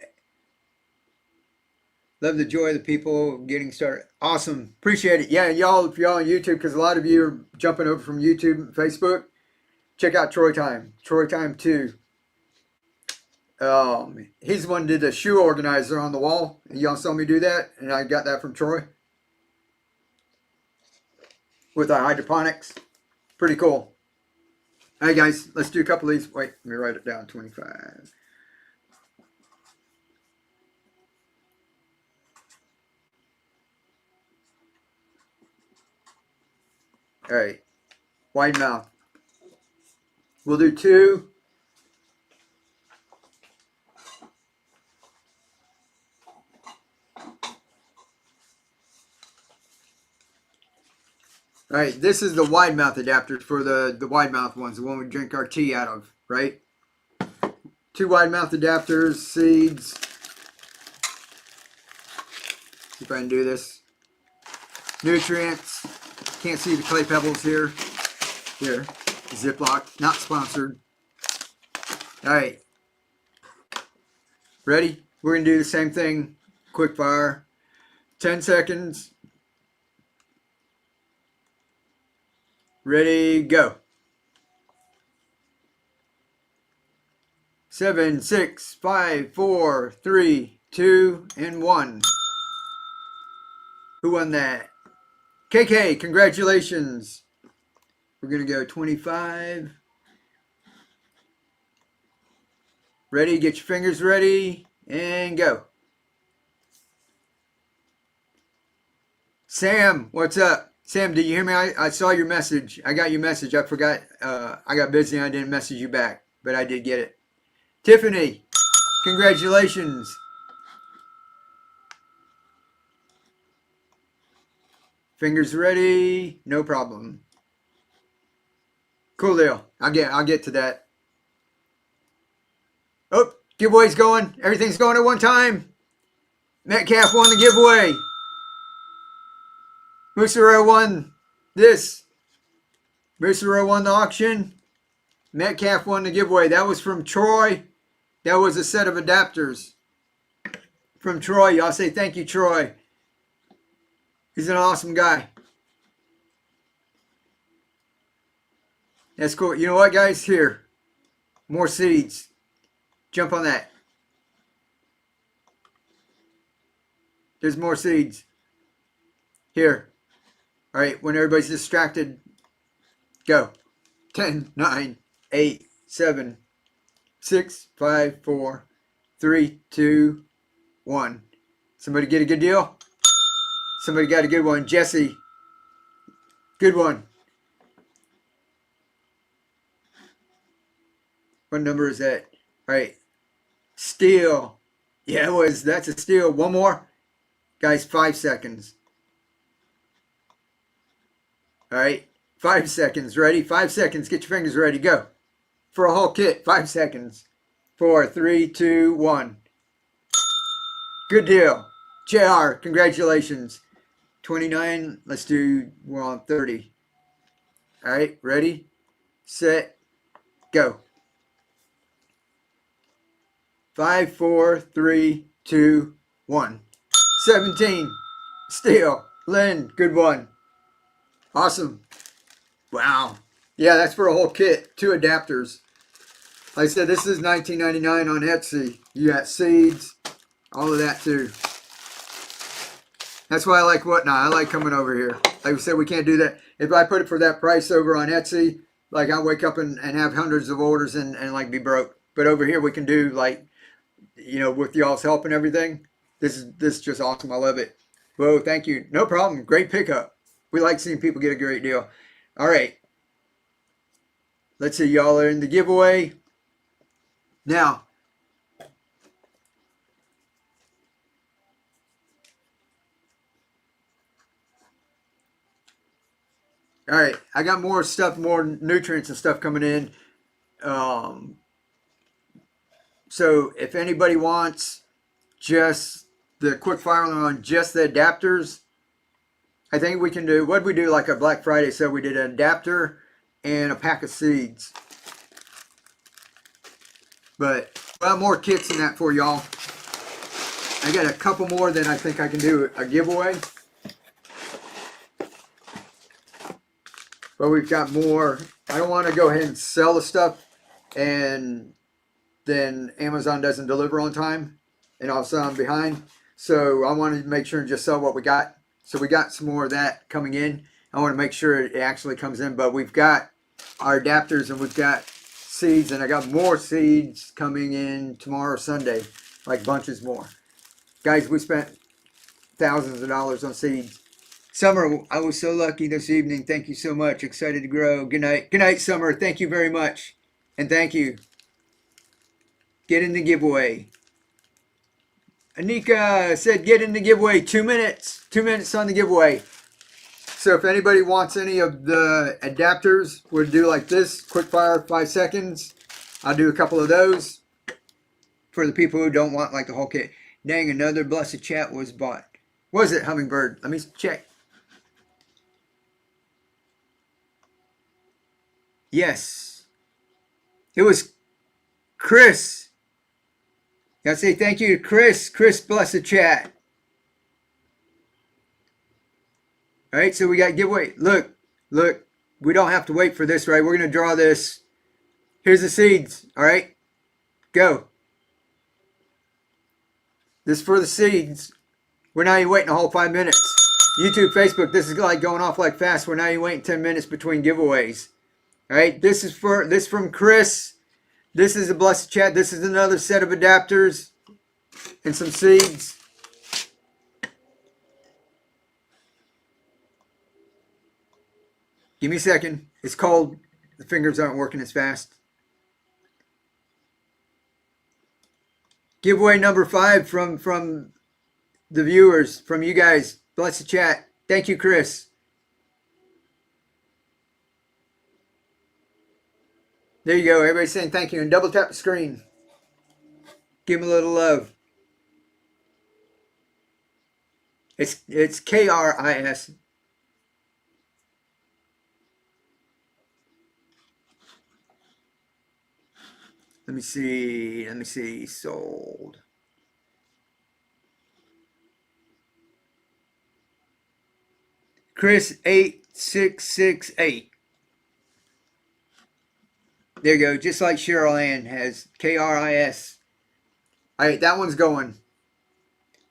Love the joy of the people getting started. Awesome. Appreciate it. Yeah, y'all, if y'all on YouTube, because a lot of you are jumping over from YouTube and Facebook, check out Troy Time. Troy Time 2. He's the one who did the shoe organizer on the wall. Y'all saw me do that, and I got that from Troy with our hydroponics. Pretty cool. All right, guys, let's do a couple of these. Wait, let me write it down. 25. All right, wide mouth. We'll do 2. All right, this is the wide mouth adapters for the wide mouth ones, the one we drink our tea out of, right? 2 wide mouth adapters, seeds. See if I can do this. Nutrients. Can't see the clay pebbles here. Here, Ziploc, not sponsored. All right, ready? We're gonna do the same thing, quick fire. 10 seconds. Ready, go. 7, 6, 5, 4, 3, 2, and 1. Who won that? KK, congratulations. We're going to go 25. Ready, get your fingers ready, and go. Sam, what's up? Sam, did you hear me? I saw your message. I got your message. I forgot. I got busy and I didn't message you back, but I did get it. Tiffany, congratulations. Fingers ready. No problem. Cool deal. I'll get to that. Oh, giveaway's going. Everything's going at one time. Metcalf won the giveaway. Musero won this. Musero won the auction. Metcalf won the giveaway. That was from Troy. That was a set of adapters from Troy. Y'all say thank you, Troy. He's an awesome guy. That's cool. You know what, guys? Here. More seeds. Jump on that. There's more seeds. Here. All right, when everybody's distracted, go. 10, 9, 8, 7, 6, 5, 4, 3, 2, 1. Somebody get a good deal? Somebody got a good one. Jesse. Good one. What number is that? All right. Steal. Yeah, that's a steal. One more. Guys, 5 seconds. All right. 5 seconds. Ready? 5 seconds. Get your fingers ready. Go. For a whole kit. 5 seconds. 4, 3, 2, 1. Good deal. JR, congratulations. 29. Let's do, we're on 30. All right. Ready? Set. Go. 5, 4, 3, 2, 1. 17. Steal. Lynn, good one. Awesome. Wow. Yeah, that's for a whole kit. 2 adapters. Like I said, this is $19.99 on Etsy. You got seeds, all of that too. That's why I like Whatnot. I like coming over here. Like I said, we can't do that. If I put it for that price over on Etsy, like I wake up and have hundreds of orders and like be broke. But over here we can do like, you know, with y'all's help and everything. This is just awesome. I love it. Whoa, thank you. No problem. Great pickup. We like seeing people get a great deal. All right. Let's see. Y'all are in the giveaway. Now, All right, I got more stuff, more nutrients and stuff coming in. So if anybody wants just the quick fire on just the adapters, I think we can do, what we do like a Black Friday, so we did an adapter and a pack of seeds. But we'll have more kits than that for y'all. I got a couple more that I think I can do a giveaway. But we've got more. I don't want to go ahead and sell the stuff and then Amazon doesn't deliver on time and all of a sudden I'm behind. So I wanted to make sure and just sell what we got. So we got some more of that coming in. I want to make sure it actually comes in. But we've got our adapters and we've got seeds, and I got more seeds coming in tomorrow, Sunday, like bunches more. Guys, we spent thousands of dollars on seeds. Summer, I was so lucky this evening. Thank you so much. Excited to grow. Good night. Good night, Summer. Thank you very much. And thank you. Get in the giveaway. Anika said get in the giveaway. 2 minutes. 2 minutes on the giveaway. So if anybody wants any of the adapters, we'll do like this. Quick fire, 5 seconds. I'll do a couple of those for the people who don't want like the whole kit. Dang, another blessed chat was bought. Was it Hummingbird? Let me check. Yes. It was Chris. Gotta say thank you to Chris. Chris, bless the chat. All right, so we got giveaway. Look, we don't have to wait for this, right? We're going to draw this. Here's the seeds, all right? Go. This is for the seeds. We're not even waiting a whole 5 minutes. YouTube, Facebook, this is like going off like fast. We're not even waiting 10 minutes between giveaways. All right, this is from Chris. This is a blessed chat. This is another set of adapters and some seeds. Give me a second. It's cold. The fingers aren't working as fast. Giveaway number 5 from the viewers, from you guys. Bless the chat. Thank you, Chris. There you go. Everybody's saying thank you. And double tap the screen. Give him a little love. It's K-R-I-S. Let me see. Sold. Chris 8668. There you go. Just like Cheryl Ann has K-R-I-S. All right, that one's going.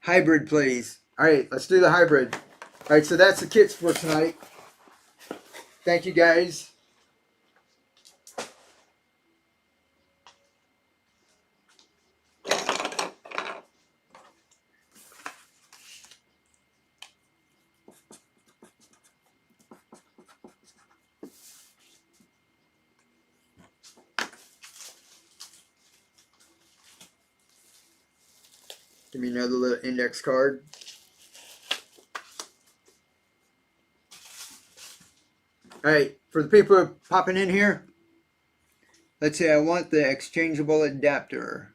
Hybrid, please. All right, let's do the hybrid. All right, so that's the kits for tonight. Thank you, guys. Give me another little index card. All right, for the people who are popping in here, let's say I want the exchangeable adapter.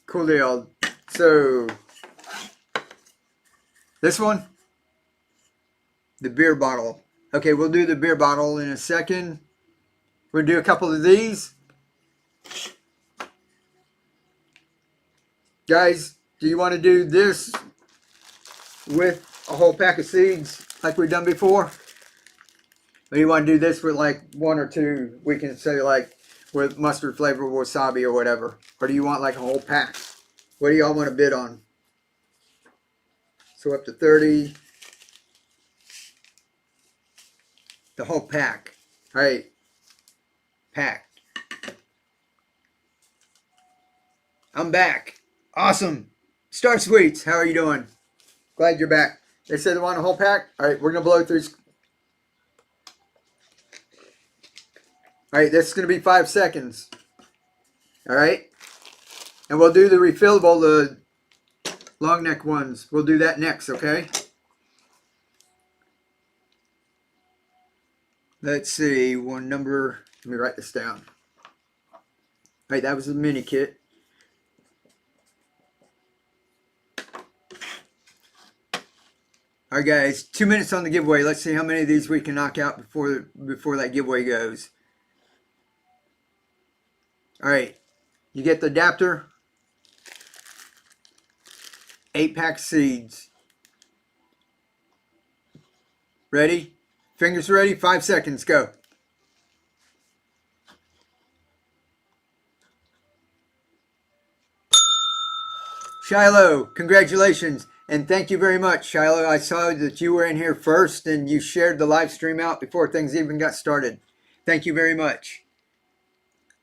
Cool deal. So, this one, the beer bottle. Okay, we'll do the beer bottle in a second. We'll do a couple of these. Guys, do you want to do this with a whole pack of seeds like we've done before? Or you want to do this with like 1 or 2? We can say like with mustard flavor, wasabi or whatever. Or do you want like a whole pack? What do y'all want to bid on? So up to 30. The whole pack. All right. Pack. I'm back. Awesome. Star Sweets, how are you doing? Glad you're back. They said they want a whole pack. All right, we're going to blow through. All right, this is going to be 5 seconds. All right. And we'll do the refillable, the long neck ones. We'll do that next, okay? Let's see, one number, let me write this down. All right, that was the mini kit. All right, guys, 2 minutes on the giveaway. Let's see how many of these we can knock out before that giveaway goes. All right, you get the adapter, 8-pack seeds. Ready? Fingers ready? 5 seconds, go. Shiloh, congratulations. And thank you very much, Shiloh. I saw that you were in here first and you shared the live stream out before things even got started. Thank you very much.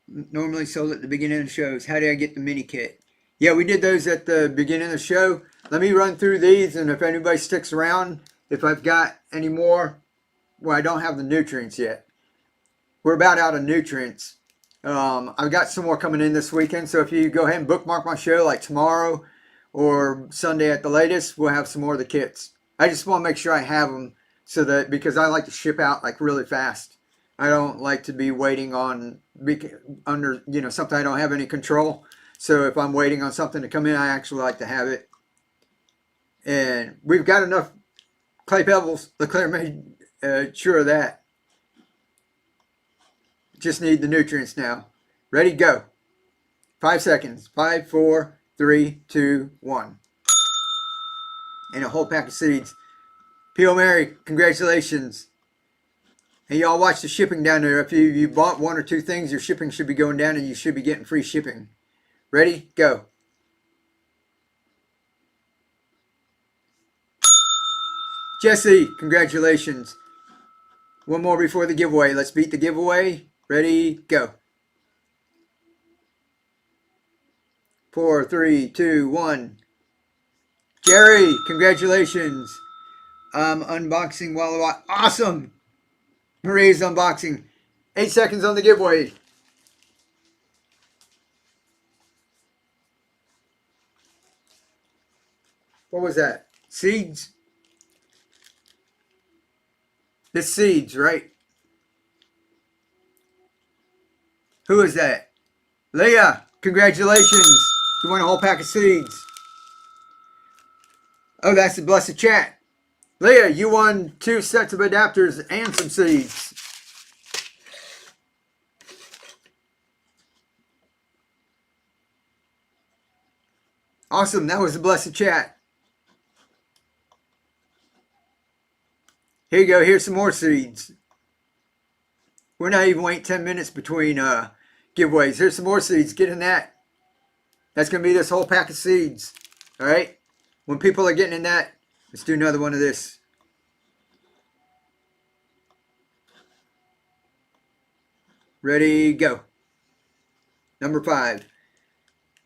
Normally sold at the beginning of the shows. How did I get the mini kit? Yeah, we did those at the beginning of the show. Let me run through these, and if anybody sticks around, if I've got any more, well, I don't have the nutrients yet. We're about out of nutrients. I've got some more coming in this weekend, so if you go ahead and bookmark my show like tomorrow or Sunday at the latest, we'll have some more of the kits. I just want to make sure I have them so that, because I like to ship out like really fast. I don't like to be waiting on under, you know, something I don't have any control. So if I'm waiting on something to come in, I actually like to have it. And we've got enough clay pebbles. Leclerc made sure of that. Just need the nutrients now. Ready, go. 5 seconds. 5, 4, 3, 2, 1. And a whole pack of seeds. P.O. Mary, congratulations. And y'all watch the shipping down there. If you bought 1 or 2 things, your shipping should be going down and you should be getting free shipping. Ready? Go. Jesse, congratulations. One more before the giveaway. Let's beat the giveaway. Ready? Go. 4, 3, 2, 1. Jerry, congratulations. Unboxing while I watch. Awesome. Marie's unboxing. 8 seconds on the giveaway. What was that? Seeds? This seeds, right? Who is that? Leah, congratulations. You won a whole pack of seeds. Oh, that's the blessed chat. Leah, you won 2 sets of adapters and some seeds. Awesome, that was the blessed chat. Here you go, here's some more seeds. We're not even waiting 10 minutes between giveaways. Here's some more seeds, get in that. That's going to be this whole pack of seeds. All right, when people are getting in that, let's do another one of this. Ready, go. Number 5.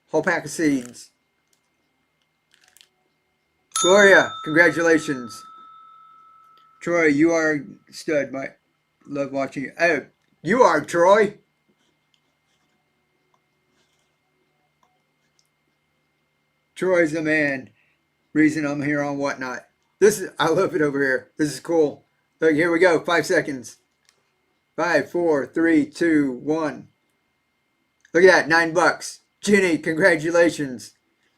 Whole pack of seeds. Gloria, congratulations. Troy, you are a stud. Love watching you. Oh, you are, Troy. Troy's the man. Reason I'm here on Whatnot. I love it over here. This is cool. Look, here we go. 5 seconds. 5, 4, 3, 2, 1. Look at that, $9. Jenny, congratulations.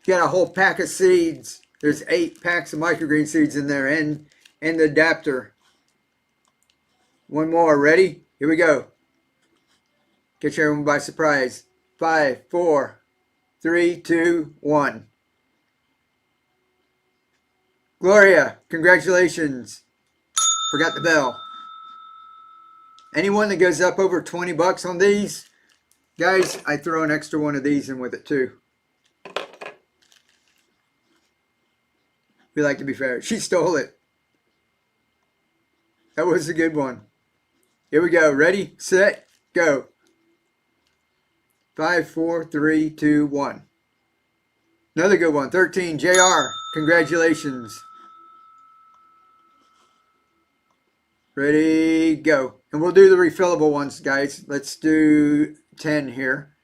You got a whole pack of seeds. There's 8 packs of microgreen seeds in there and the adapter. One more. Ready? Here we go. Catch everyone by surprise. 5, 4, 3, 2, 1. Gloria, congratulations. Forgot the bell. Anyone that goes up over $20 on these, guys, I throw an extra one of these in with it too. We like to be fair. She stole it. That was a good one. Here we go. Ready, set, go. 5, 4, 3, 2, 1. Another good one. 13. JR. Congratulations. Ready, go. And we'll do the refillable ones, guys. Let's do 10 here.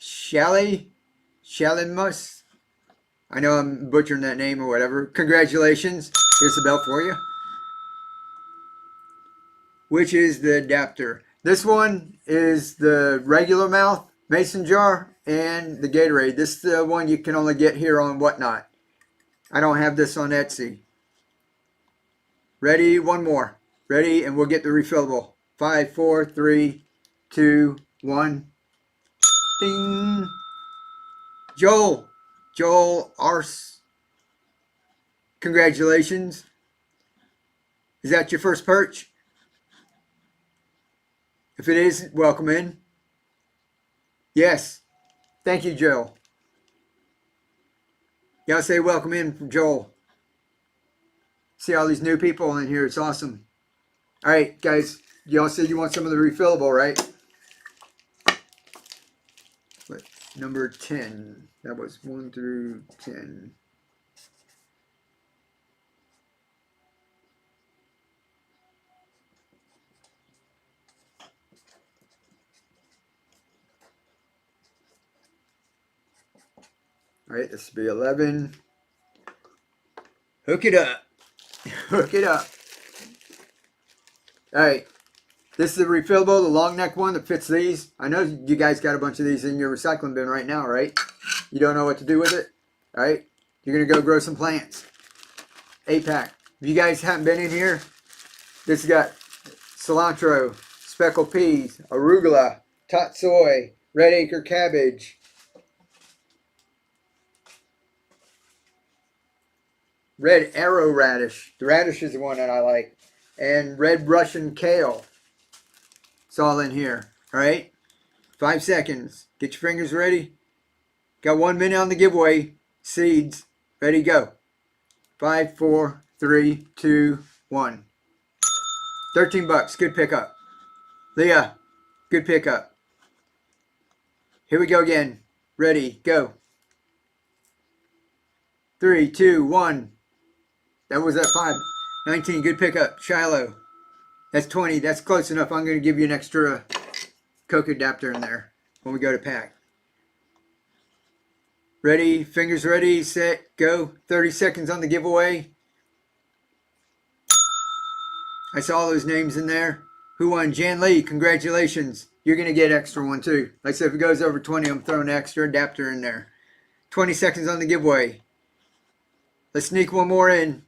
Shalimus. I know I'm butchering that name or whatever. Congratulations. Here's the belt for you, which is the adapter. This one is the regular mouth mason jar and the Gatorade. This is the one you can only get here on Whatnot. I don't have this on Etsy. Ready? One more. Ready? And we'll get the refillable. 5, 4, 3, 2, 1. Ding. Joel Ars. Congratulations. Is that your first perch? If it is, welcome in. Yes. Thank you, Joel. Y'all say welcome in from Joel. See all these new people in here. It's awesome. All right, guys. Y'all said you want some of the refillable, right? What, number 10. That was 1 through 10. All right, this will be 11. Hook it up. Hook it up. All right. This is the refillable, the long neck one that fits these. I know you guys got a bunch of these in your recycling bin right now, right? You don't know what to do with it, all right? You're going to go grow some plants. 8-pack. If you guys haven't been in here, this has got cilantro, speckled peas, arugula, tot soy, red acre cabbage, red arrow radish. The radish is the one that I like. And red Russian kale. It's all in here. All right. 5 seconds. Get your fingers ready. Got 1 minute on the giveaway. Seeds. Ready, go. 5, 4, 3, 2, 1. $13. Good pickup. Leah. Good pickup. Here we go again. Ready, go. 3, 2, 1. That was at 5. 19. Good pickup. Shiloh. That's 20. That's close enough. I'm going to give you an extra Coke adapter in there when we go to pack. Ready? Fingers ready. Set. Go. 30 seconds on the giveaway. I saw those names in there. Who won? Jan Lee. Congratulations. You're going to get extra one too. Like I said, if it goes over 20, I'm throwing an extra adapter in there. 20 seconds on the giveaway. Let's sneak one more in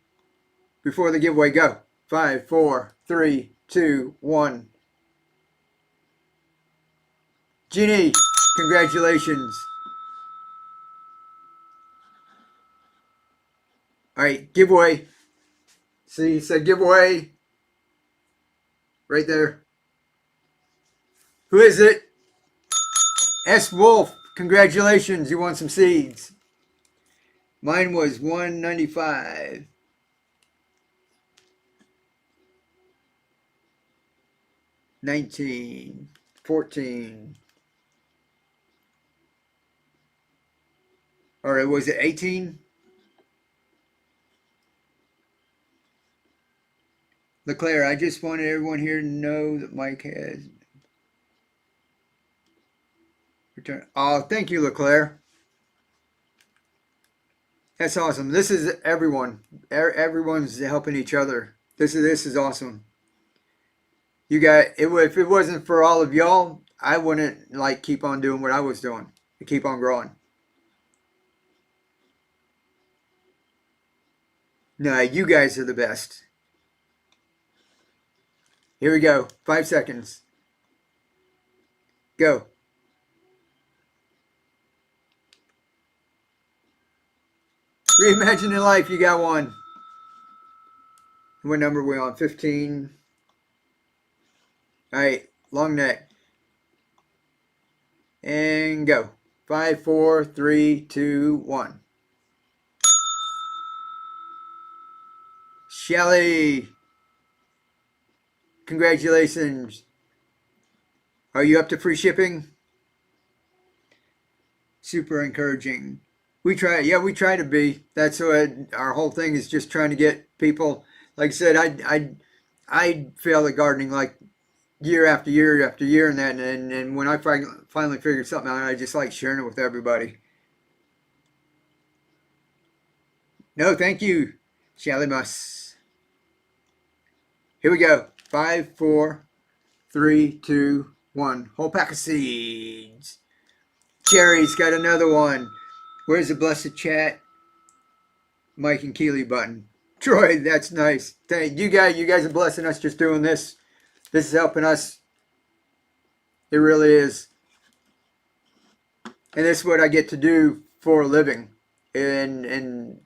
before the giveaway. Go. 5, 4, 3, 2, 1. Jeannie, congratulations. All right, giveaway. See, it said giveaway. Right there. Who is it? S. Wolf, congratulations. You won some seeds. Mine was $195. 19, 14. All right, was it 18? LeClaire, I just wanted everyone here to know that Mike has returned. Oh, thank you, LeClaire. That's awesome. This is everyone. Everyone's helping each other. This is awesome. You got it. If it wasn't for all of y'all, I wouldn't like keep on doing what I was doing to keep on growing. No, you guys are the best. Here we go. 5 seconds. Go. Reimagining life. You got one. What number are we on? 15. All right. Long neck. And go. 5, 4, 3, 2, 1. Shelly. Congratulations. Are you up to free shipping? Super encouraging. We try to be. That's what our whole thing is, just trying to get people. Like I said, I failed at gardening like year after year after year, and when I finally figured something out, I just like sharing it with everybody. No, thank you. Shalimus. Here we go. 5, 4, 3, 2, 1. Whole pack of seeds. Jerry's got another one. Where's the blessed chat? Mike and Keely button. Troy, that's nice. Thank you guys. You guys are blessing us just doing this. This is helping us. It really is. And this is what I get to do for a living. And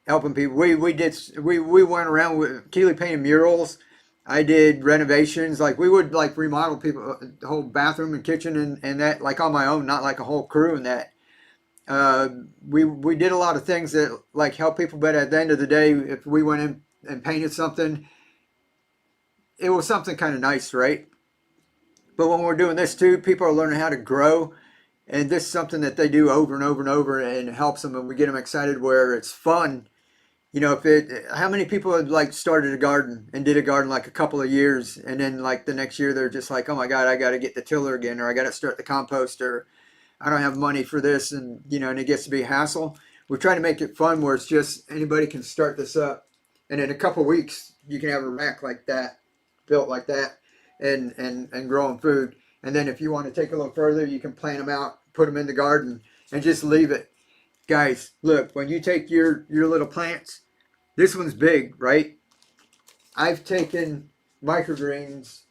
helping people. We went around with Keely painted murals. I did renovations. Like we would like remodel people the whole bathroom and kitchen and that like on my own, not like a whole crew and that. We did a lot of things that like help people, but at the end of the day, if we went in and painted something, it was something kind of nice, right? But when we're doing this too, people are learning how to grow, and this is something that they do over and over and over, and it helps them, and we get them excited where it's fun. You know, how many people had like started a garden and did a garden like a couple of years, and then like the next year they're just like, oh my God, I got to get the tiller again, or I got to start the compost, or I don't have money for this, and you know, and it gets to be a hassle. We're trying to make it fun where it's just anybody can start this up, and in a couple of weeks you can have a rack like that, built like that, and growing food. And then if you want to take a little further, you can plant them out, put them in the garden, and just leave it. Guys, look, when you take your little plants, this one's big, right? I've taken microgreens.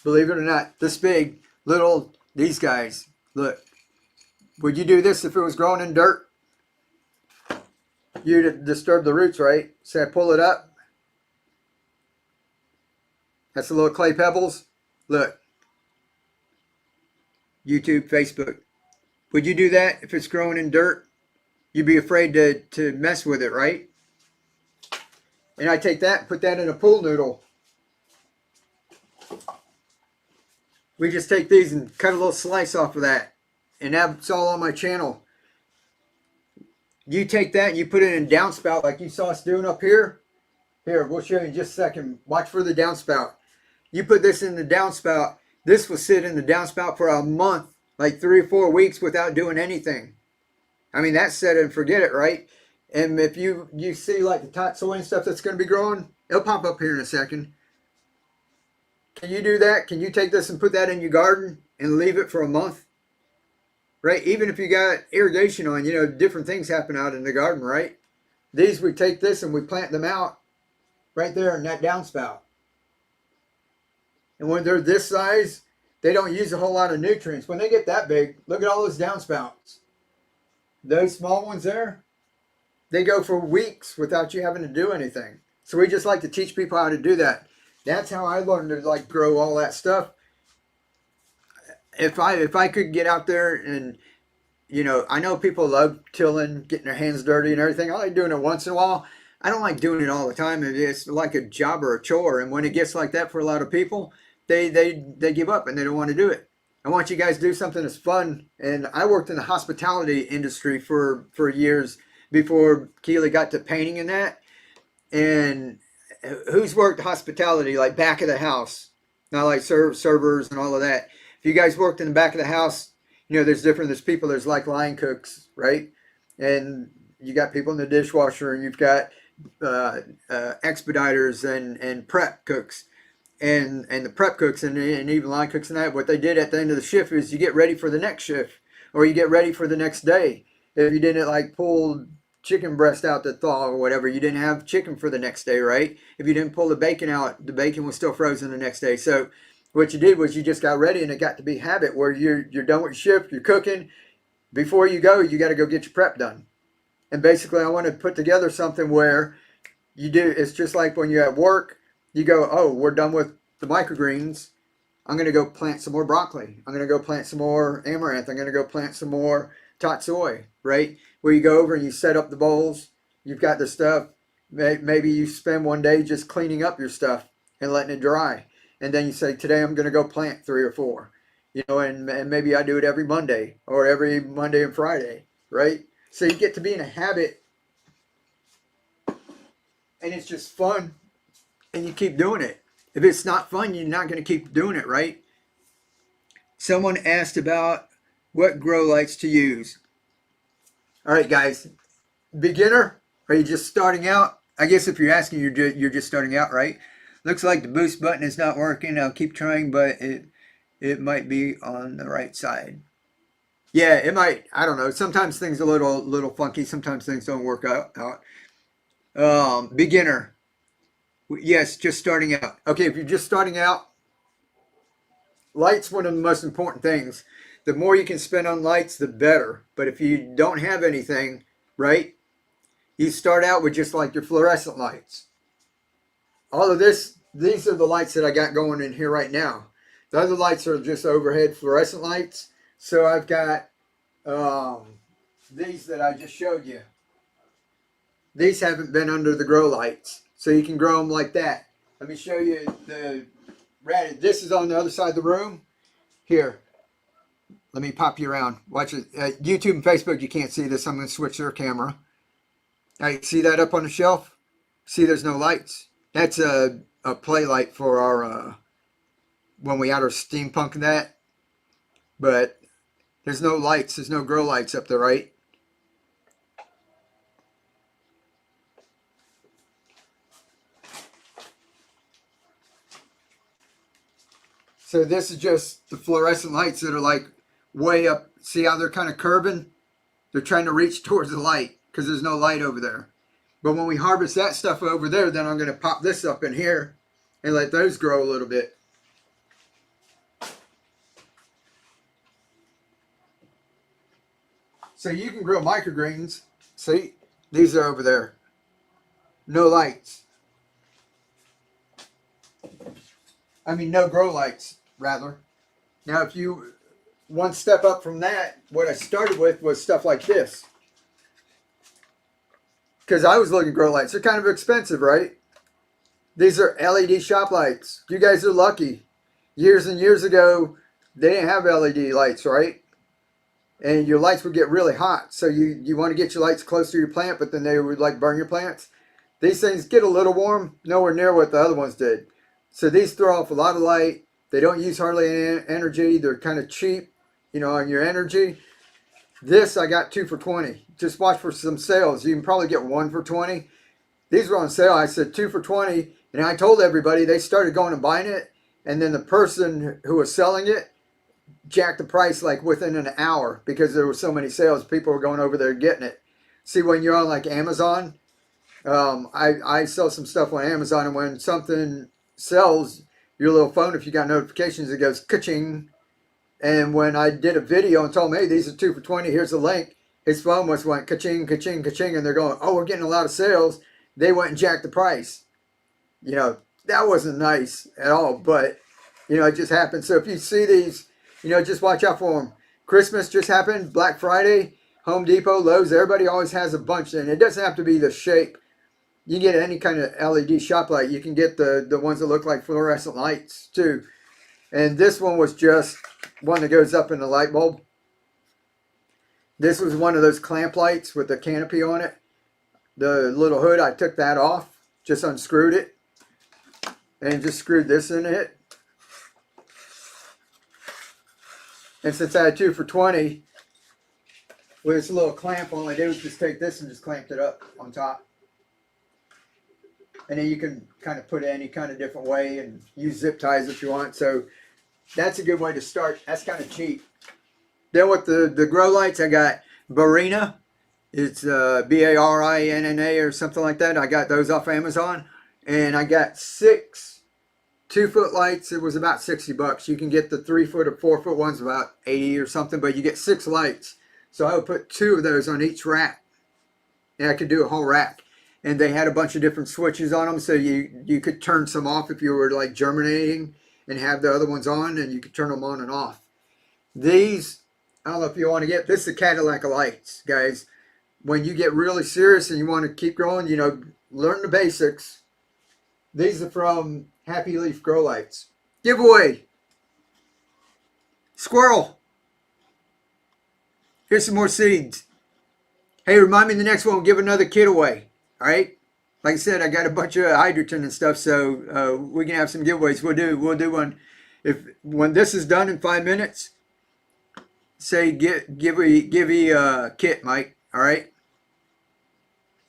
Believe it or not, this big, little, these guys, look. Would you do this if it was growing in dirt? You'd disturb the roots, right? So I pull it up. That's the little clay pebbles. Look. YouTube, Facebook. Would you do that if it's growing in dirt? You'd be afraid to mess with it, right? And I take that and put that in a pool noodle. We just take these and cut a little slice off of that. And that's all on my channel. You take that and you put it in downspout like you saw us doing up here. Here, we'll show you in just a second. Watch for the downspout. You put this in the downspout. This will sit in the downspout for a month, like 3 or 4 weeks without doing anything. I mean, that's set and forget it, right? And if you see like the tot soy and stuff that's going to be growing, it'll pop up here in a second. Can you do that? Can you take this and put that in your garden and leave it for a month? Right? Even if you got irrigation on, you know, different things happen out in the garden, right? These, we take this and we plant them out right there in that downspout. And when they're this size, they don't use a whole lot of nutrients. When they get that big, look at all those downspouts. Those small ones there, they go for weeks without you having to do anything. So we just like to teach people how to do that. That's how I learned to like grow all that stuff. If I could get out there and, you know, I know people love tilling, getting their hands dirty and everything. I like doing it once in a while. I don't like doing it all the time. It's like a job or a chore. And when it gets like that for a lot of people, they give up and they don't want to do it. I want you guys to do something that's fun. And I worked in the hospitality industry for years before Keely got to painting and that. And who's worked hospitality, like back of the house? Not like servers and all of that. If you guys worked in the back of the house, you know, there's people, there's like line cooks, right? And you got people in the dishwasher, and you've got expediters and prep cooks. And the prep cooks and even line cooks and that, what they did at the end of the shift is you get ready for the next shift, or you get ready for the next day. If you didn't like pull chicken breast out to thaw or whatever, you didn't have chicken for the next day, right? If you didn't pull the bacon out, the bacon was still frozen the next day. So what you did was you just got ready, and it got to be habit where you're done with your shift, you're cooking. Before you go, you got to go get your prep done. And basically I want to put together something where you do, it's just like when you're at work, you go, oh, we're done with the microgreens. I'm going to go plant some more broccoli. I'm going to go plant some more amaranth. I'm going to go plant some more tot soy, right? Where you go over and you set up the bowls. You've got the stuff. Maybe you spend one day just cleaning up your stuff and letting it dry. And then you say, today I'm going to go plant 3 or 4. You know, and maybe I do it every Monday or every Monday and Friday, right? So you get to be in a habit, and it's just fun, and you keep doing it. If it's not fun, you're not going to keep doing it, right? Someone asked about what grow lights to use. All right, guys. Beginner? Are you just starting out? I guess if you're asking, you're just starting out, right? Looks like the boost button is not working. I'll keep trying, but it might be on the right side. Yeah, it might. I don't know. Sometimes things are a little funky. Sometimes things don't work out. Beginner. Yes, just starting out. Okay, if you're just starting out, light's one of the most important things. The more you can spend on lights, the better. But if you don't have anything, right, you start out with just like your fluorescent lights. All of these are the lights that I got going in here right now. The other lights are just overhead fluorescent lights. So I've got these that I just showed you. These haven't been under the grow lights, so you can grow them like that. Let me show you the radish. This is on the other side of the room. Here, let me pop you around. Watch it. YouTube and Facebook, you can't see this. I'm going to switch their camera. All right, see that up on the shelf? See, there's no lights. That's a play light for our when we had our steampunk and that. But there's no lights. There's no grow lights up there, right? So this is just the fluorescent lights that are like way up. See how they're kind of curving? They're trying to reach towards the light because there's no light over there. But when we harvest that stuff over there, then I'm going to pop this up in here and let those grow a little bit. So you can grow microgreens. See, these are over there. No lights. I mean, no grow lights, rather. Now, if you one step up from that, what I started with was stuff like this. Because I was looking at grow lights. They're kind of expensive, right? These are LED shop lights. You guys are lucky. Years and years ago, they didn't have LED lights, right? And your lights would get really hot. So you want to get your lights close to your plant, but then they would like burn your plants. These things get a little warm, nowhere near what the other ones did. So these throw off a lot of light. They don't use hardly any energy. They're kind of cheap, on your energy. This I got 2 for $20. Just watch for some sales. You can probably get 1 for $20. These were on sale. I said 2 for $20, and I told everybody. They started going and buying it, and then the person who was selling it jacked the price like within an hour because there were so many sales. People were going over there getting it. See, when you're on like Amazon, I sell some stuff on Amazon, and when something sells, your little phone, if you got notifications, it goes ka-ching. And when I did a video and told him, hey, these are 2 for $20, here's the link, his phone must went ka-ching, ka-ching, ka-ching, and they're going, oh, we're getting a lot of sales. They went and jacked the price. That wasn't nice at all, but, it just happened. So if you see these, just watch out for them. Christmas just happened, Black Friday, Home Depot, Lowe's, everybody always has a bunch, and it doesn't have to be the shape. You can get any kind of LED shop light. You can get the ones that look like fluorescent lights, too. And this one was just one that goes up in the light bulb. This was one of those clamp lights with the canopy on it. The little hood, I took that off, just unscrewed it, and just screwed this in it. And since I had 2 for $20, with this little clamp, all I did was just take this and just clamped it up on top. And then you can kind of put it any kind of different way and use zip ties if you want. So that's a good way to start. That's kind of cheap. Then with the grow lights, I got Barina. It's Barinna or something like that. I got those off Amazon. And I got 6 2-foot lights. It was about $60. You can get the 3-foot or 4-foot ones about 80 or something, but you get 6 lights. So I would put 2 of those on each rack. And I could do a whole rack. And they had a bunch of different switches on them, so you could turn some off if you were like germinating and have the other ones on, and you could turn them on and off. These, I don't know if you want to get, this is the Cadillac of lights, guys. When you get really serious and you want to keep growing, learn the basics. These are from Happy Leaf Grow Lights. Giveaway. Squirrel. Here's some more seeds. Hey, remind me the next one, we'll give another kit away. All right, like I said, I got a bunch of hydrogen and stuff, so we can have some giveaways. We'll do one. When this is done in 5 minutes, say give me a kit, Mike, All right.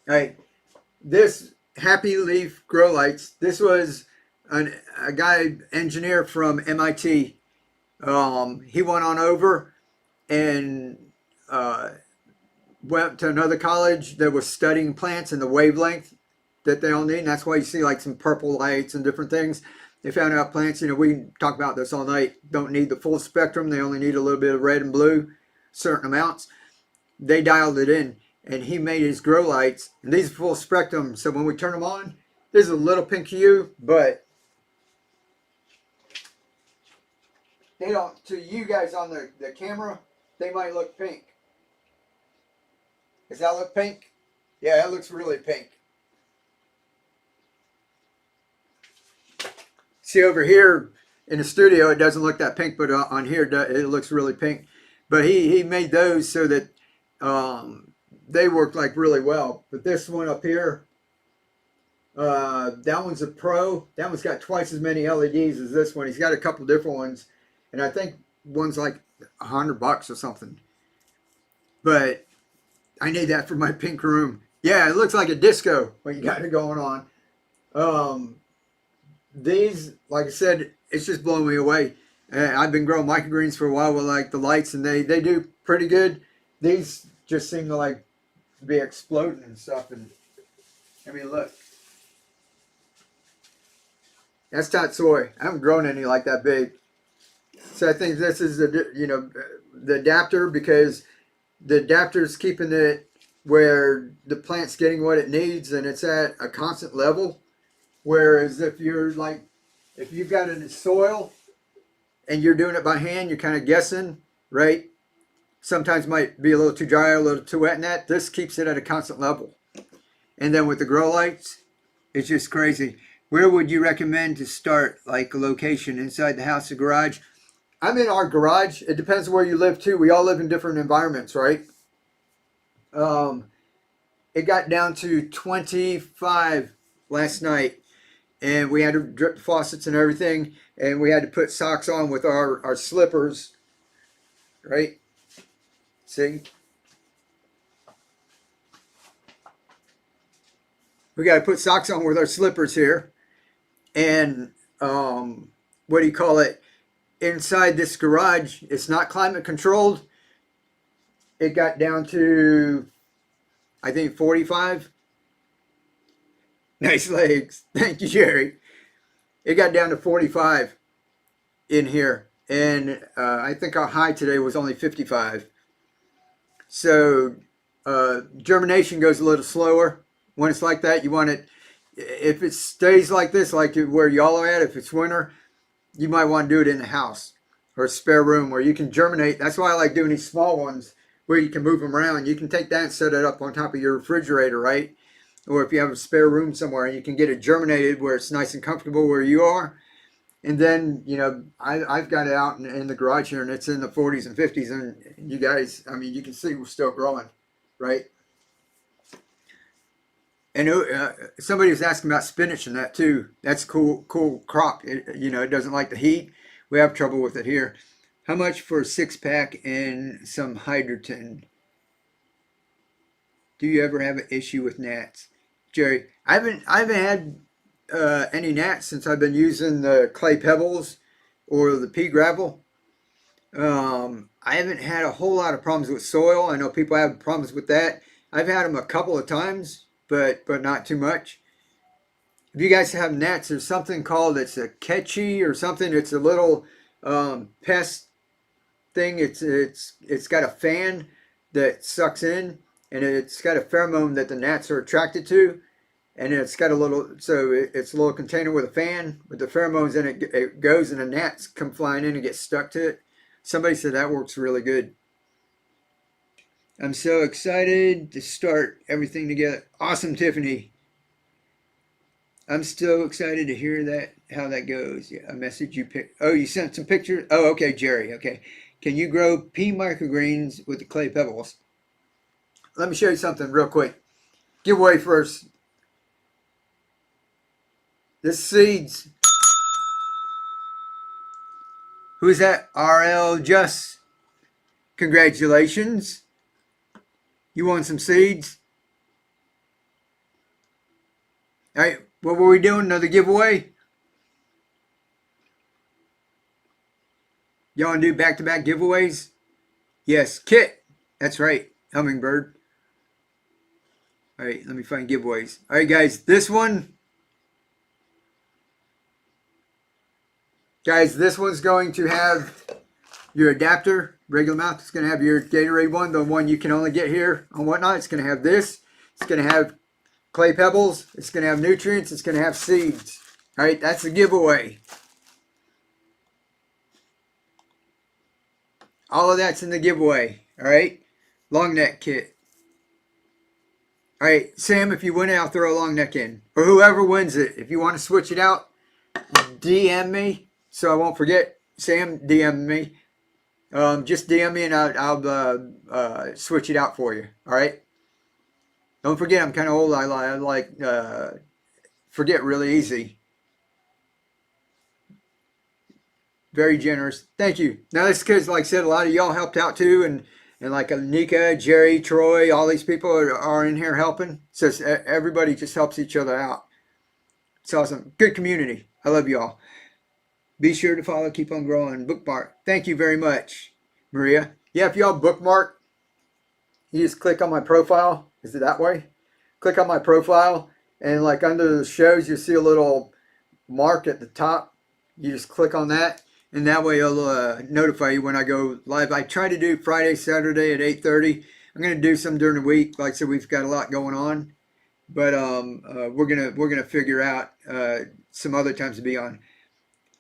All right. This Happy Leaf grow lights. This was a guy engineer from MIT. He went on over and went to another college that was studying plants and the wavelength that they all need. And that's why you see like some purple lights and different things. They found out plants, we can talk about this all night, don't need the full spectrum. They only need a little bit of red and blue, certain amounts. They dialed it in, and he made his grow lights. And these are full spectrum. So when we turn them on, there's a little pink hue, but they don't, to you guys on the camera, they might look pink. Does that look pink? Yeah, it looks really pink. See over here in the studio, it doesn't look that pink, but on here it looks really pink. But he made those so that they work like really well. But this one up here, that one's a pro. That one's got twice as many LEDs as this one. He's got a couple different ones, and I think one's like $100 or something. But I need that for my pink room. Yeah, it looks like a disco when you got it going on. These, like I said, it's just blowing me away. I've been growing microgreens for a while with like the lights, and they do pretty good. These just seem to like be exploding and stuff. And I mean, look, that's tatsoi. I haven't grown any like that big. So I think this is the adapter, because the adapter is keeping it where the plant's getting what it needs and it's at a constant level. Whereas if you've got it in soil and you're doing it by hand, you're kind of guessing, right? Sometimes might be a little too dry or a little too wet in that. This keeps it at a constant level. And then with the grow lights, it's just crazy. Where would you recommend to start, like a location inside the house or garage? I'm in our garage. It depends where you live too. We all live in different environments, right? It got down to 25 last night. And we had to drip the faucets and everything. And we had to put socks on with our slippers. Right? See? We got to put socks on with our slippers here. And what do you call it? Inside this garage, it's not climate controlled. It got down to, I think, 45. Nice legs. Thank you, Jerry. It got down to 45 in here. And I think our high today was only 55. So germination goes a little slower. When it's like that, you want it, if it stays like this, like where y'all are at, if it's winter, you might want to do it in the house or a spare room where you can germinate. That's why I like doing these small ones where you can move them around. You can take that and set it up on top of your refrigerator, right? Or if you have a spare room somewhere, you can get it germinated where it's nice and comfortable where you are. And then, I've got it out in the garage here, and it's in the 40s and 50s. And you guys, I mean, you can see we're still growing, right? And somebody was asking about spinach and that too. That's cool crop. It doesn't like the heat. We have trouble with it here. How much for a 6-pack and some hydroton? Do you ever have an issue with gnats? Jerry, I haven't had any gnats since I've been using the clay pebbles or the pea gravel. I haven't had a whole lot of problems with soil. I know people have problems with that. I've had them a couple of times, but not too much. If you guys have gnats, there's something called, it's a catchy or something. It's a little pest thing. It's got a fan that sucks in, and it's got a pheromone that the gnats are attracted to, and it's got it's a little container with a fan with the pheromones in it. It goes, and the gnats come flying in and get stuck to it. Somebody said that works really good. I'm so excited to start everything together. Awesome, Tiffany. I'm still excited to hear how that goes. Yeah, a message you picked. Oh, you sent some pictures? Oh, okay, Jerry. Okay. Can you grow pea microgreens with the clay pebbles? Let me show you something real quick. Giveaway first. This seeds. Who's that? RL Just. Congratulations. You want some seeds? All right, what were we doing? Another giveaway? Y'all want to do back-to-back giveaways? Yes, Kit. That's right, Hummingbird. All right, let me find giveaways. All right, guys, this one's going to have your adapter, regular mouth. It's going to have your Gatorade one, the one you can only get here on Whatnot. It's going to have this. It's going to have clay pebbles. It's going to have nutrients. It's going to have seeds. All right, that's the giveaway. All of that's in the giveaway. All right, long neck kit. All right, Sam, if you win it, I'll throw a long neck in. Or whoever wins it. If you want to switch it out, DM me so I won't forget. Sam, DM me. Just DM me and I'll switch it out for you. All right. Don't forget, I'm kind of old. I like forget really easy. Very generous. Thank you. Now that's because, like I said, a lot of y'all helped out too, and like Nika, Jerry, Troy, all these people are in here helping. So everybody just helps each other out. It's awesome. Good community. I love y'all. Be sure to follow, keep on growing, bookmark. Thank you very much, Maria. Yeah, if y'all bookmark, you just click on my profile. Is it that way? Click on my profile, and like under the shows, you see a little mark at the top. You just click on that, and that way it'll notify you when I go live. I try to do Friday, Saturday at 8:30. I'm gonna do some during the week. Like I said, we've got a lot going on, but we're gonna figure out some other times to be on.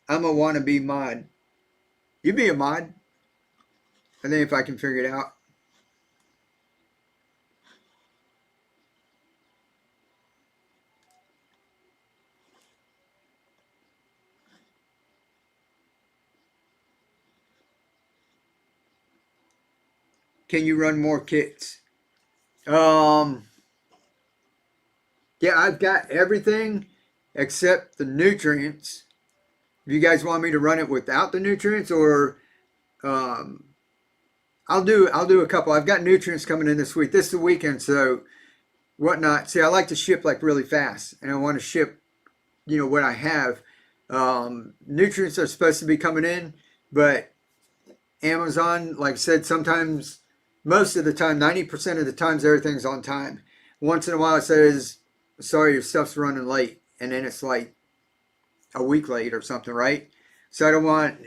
I'm a wannabe mod. You be a mod. I think if I can figure it out. Can you run more kits? Yeah, I've got everything except the nutrients. If you guys want me to run it without the nutrients, or I'll do a couple. I've got nutrients coming in this week. This is the weekend, so Whatnot. See, I like to ship like really fast, and I want to ship, what I have. Nutrients are supposed to be coming in, but Amazon, like I said, sometimes, most of the time, 90% of the times, everything's on time. Once in a while, it says, sorry, your stuff's running late, and then it's like a week late or something, right? So I don't want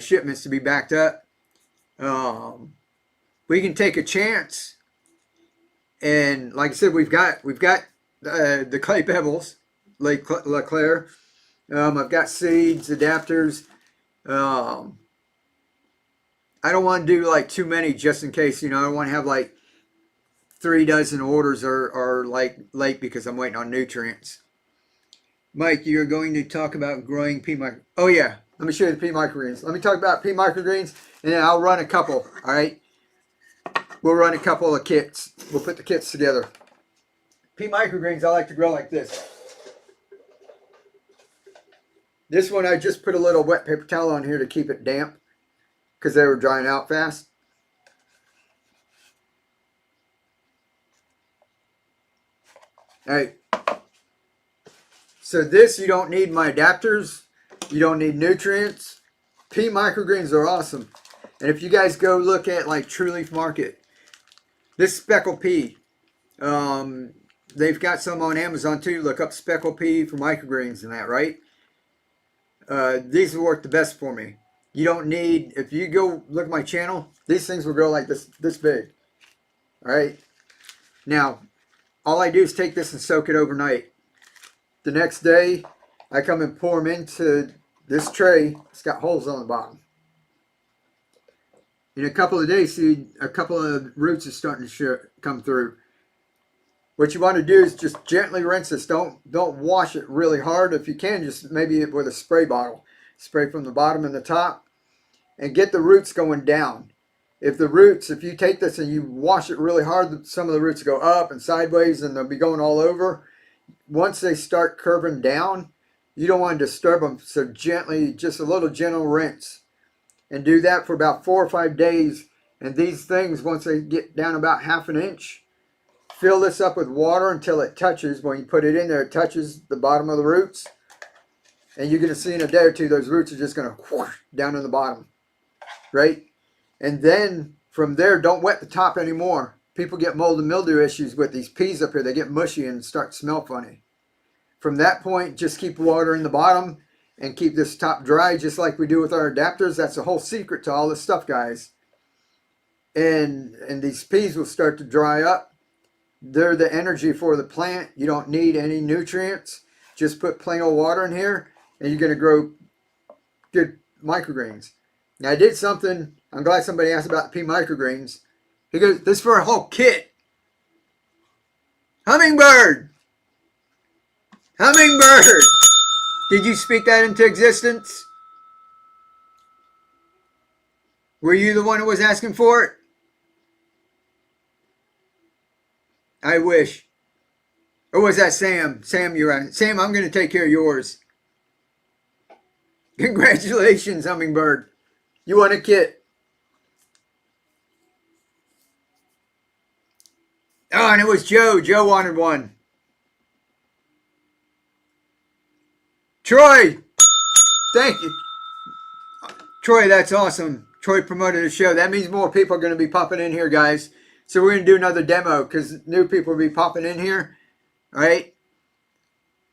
shipments to be backed up. We can take a chance, and like I said, we've got the clay pebbles, Lake LeClaire. I've got seeds, adapters. I don't want to do like too many just in case. I don't want to have like 3 dozen orders are like late because I'm waiting on nutrients. Mike, you're going to talk about growing pea micro. Oh yeah, let me show you the pea microgreens. Let me talk about pea microgreens, and then I'll run a couple. All right, we'll run a couple of kits. We'll put the kits together. Pea microgreens I like to grow like this. This one I just put a little wet paper towel on here to keep it damp because they were drying out fast. All right. So this, you don't need my adapters. You don't need nutrients. Pea microgreens are awesome. And if you guys go look at like True Leaf Market, this speckled pea, they've got some on Amazon too. Look up speckled pea for microgreens and that, right? These will work the best for me. You don't need, if you go look at my channel, these things will grow like this big. All right. Now, all I do is take this and soak it overnight. The next day, I come and pour them into this tray. It's got holes on the bottom. In a couple of days, see, a couple of roots are starting to come through. What you want to do is just gently rinse this. Don't wash it really hard. If you can, just maybe with a spray bottle. Spray from the bottom and the top. And get the roots going down. If you take this and you wash it really hard, some of the roots go up and sideways and they'll be going all over. Once they start curving down, you don't want to disturb them. So gently, just a little gentle rinse. And do that for about 4 or 5 days. And these things, once they get down about 1/2 inch, fill this up with water until it touches. When you put it in there, it touches the bottom of the roots. And you're going to see in a day or two, those roots are just going to whoosh down in the bottom, right? And then from there, don't wet the top anymore. People get mold and mildew issues with these peas up here. They get mushy and start to smell funny. From that point, just keep watering the bottom and keep this top dry, just like we do with our adapters. That's the whole secret to all this stuff, guys. And these peas will start to dry up. They're the energy for the plant. You don't need any nutrients. Just put plain old water in here, and you're going to grow good microgreens. Now, I did something. I'm glad somebody asked about the pea microgreens. He goes, this is for a whole kit. Hummingbird! Hummingbird! Did you speak that into existence? Were you the one who was asking for it? I wish. Or was that Sam? Sam, you're right. Sam, I'm going to take care of yours. Congratulations, Hummingbird. You want a kit. Oh, and it was Joe. Joe wanted one. Troy! Thank you. Troy, that's awesome. Troy promoted the show. That means more people are going to be popping in here, guys. So we're going to do another demo because new people will be popping in here. All right?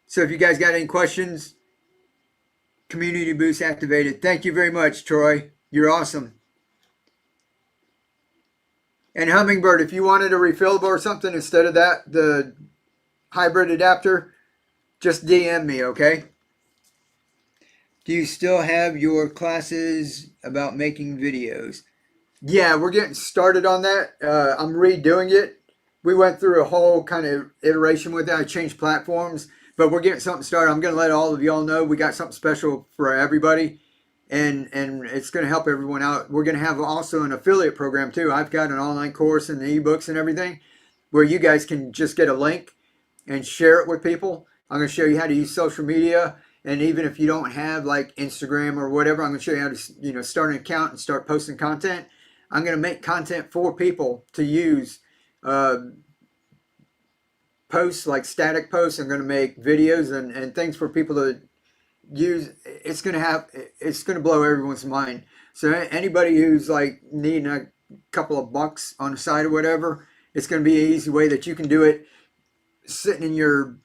So if you guys got any questions, community boost activated. Thank you very much, Troy. You're awesome. And Hummingbird, if you wanted a refillable or something instead of that, the hybrid adapter, just DM me, okay? Do you still have your classes about making videos? Yeah, we're getting started on that. I'm redoing it. We went through a whole kind of iteration with that. I changed platforms, but we're getting something started. I'm going to let all of y'all know we got something special for everybody, and it's going to help everyone out. We're going to have also an affiliate program too. I've got an online course and the ebooks and everything where you guys can just get a link and share it with people. I'm going to show you how to use social media. And even if you don't have like Instagram or whatever, I'm going to show you how to, start an account and start posting content. I'm going to make content for people to use. Posts like static posts. I'm going to make videos and things for people to use. It's going to blow everyone's mind. So anybody who's like needing a couple of bucks on the side or whatever, it's going to be an easy way that you can do it sitting in your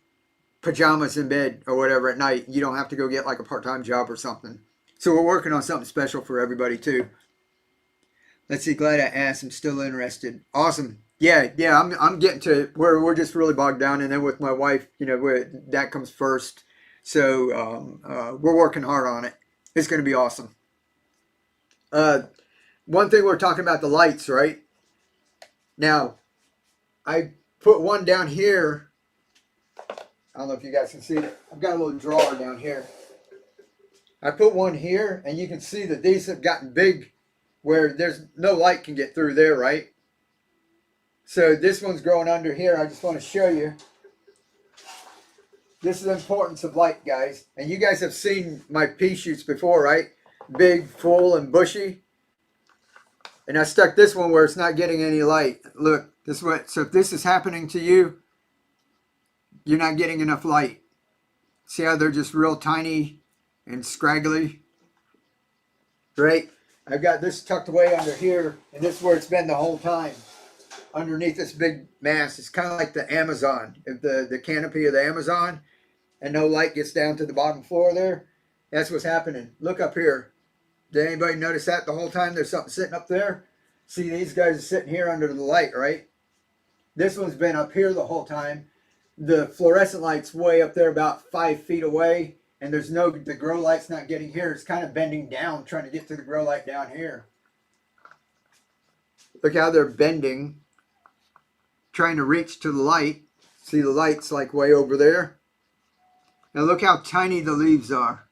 pajamas in bed or whatever at night. You don't have to go get like a part-time job or something. So we're working on something special for everybody too. Let's see, glad I asked. I'm still interested. Awesome. Yeah, I'm getting to where we're just really bogged down, and then with my wife, that comes first. So we're working hard on it. It's going to be awesome. One thing we're talking about the lights, right? Now, I put one down here. I don't know if you guys can see it. I've got a little drawer down here. I put one here, and you can see that these have gotten big where there's no light can get through there, right? So this one's growing under here. I just want to show you. This is the importance of light, guys. And you guys have seen my pea shoots before, right? Big, full, and bushy. And I stuck this one where it's not getting any light. Look, this way. So if this is happening to you, you're not getting enough light. See how they're just real tiny and scraggly? Right? I've got this tucked away under here, and this is where it's been the whole time. Underneath this big mass. It's kind of like the Amazon. If the canopy of the Amazon, and no light gets down to the bottom floor there, that's what's happening. Look up here. Did anybody notice that the whole time there's something sitting up there? See, these guys are sitting here under the light, right? This one's been up here the whole time. The fluorescent light's way up there about 5 feet away, and the grow light's not getting here. It's kind of bending down, trying to get to the grow light down here. Look how they're bending, trying to reach to the light. See, the light's like way over there. Now look how tiny the leaves are.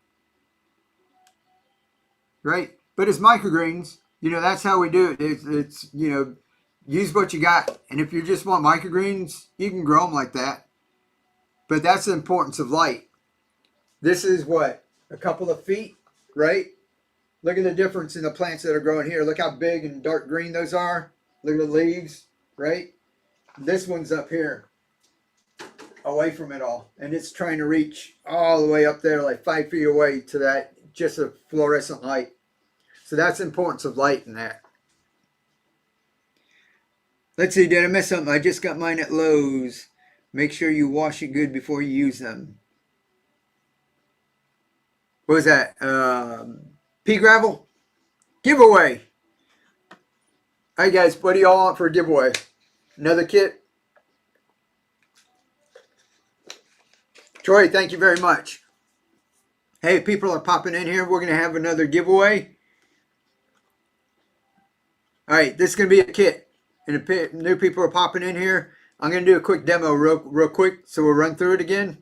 Right? But it's microgreens. That's how we do it. It's use what you got. And if you just want microgreens, you can grow them like that. But that's the importance of light. This is what? A couple of feet, right? Look at the difference in the plants that are growing here. Look how big and dark green those are. Look at the leaves, right? This one's up here, away from it all. And it's trying to reach all the way up there, like 5 feet away to that, just a fluorescent light. So that's the importance of light in that. Let's see, did I miss something? I just got mine at Lowe's. Make sure you wash it good before you use them. What was that? Pea gravel? Giveaway. All right, guys, what do y'all want for a giveaway? Another kit? Troy, thank you very much. Hey, people are popping in here. We're going to have another giveaway. All right, this is going to be a kit. And if new people are popping in here, I'm going to do a quick demo real quick, so we'll run through it again.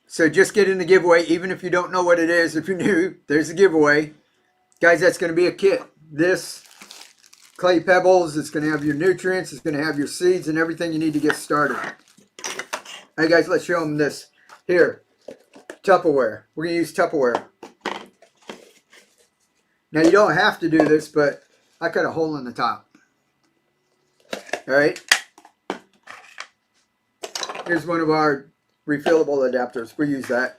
So just get in the giveaway, even if you don't know what it is. If you're new, there's a giveaway. Guys, that's going to be a kit. This clay pebbles, it's going to have your nutrients, it's going to have your seeds and everything you need to get started. All right, guys, let's show them this. Here, Tupperware. We're going to use Tupperware. Now, you don't have to do this, but I cut a hole in the top. All right. Here's one of our refillable adapters. We use that.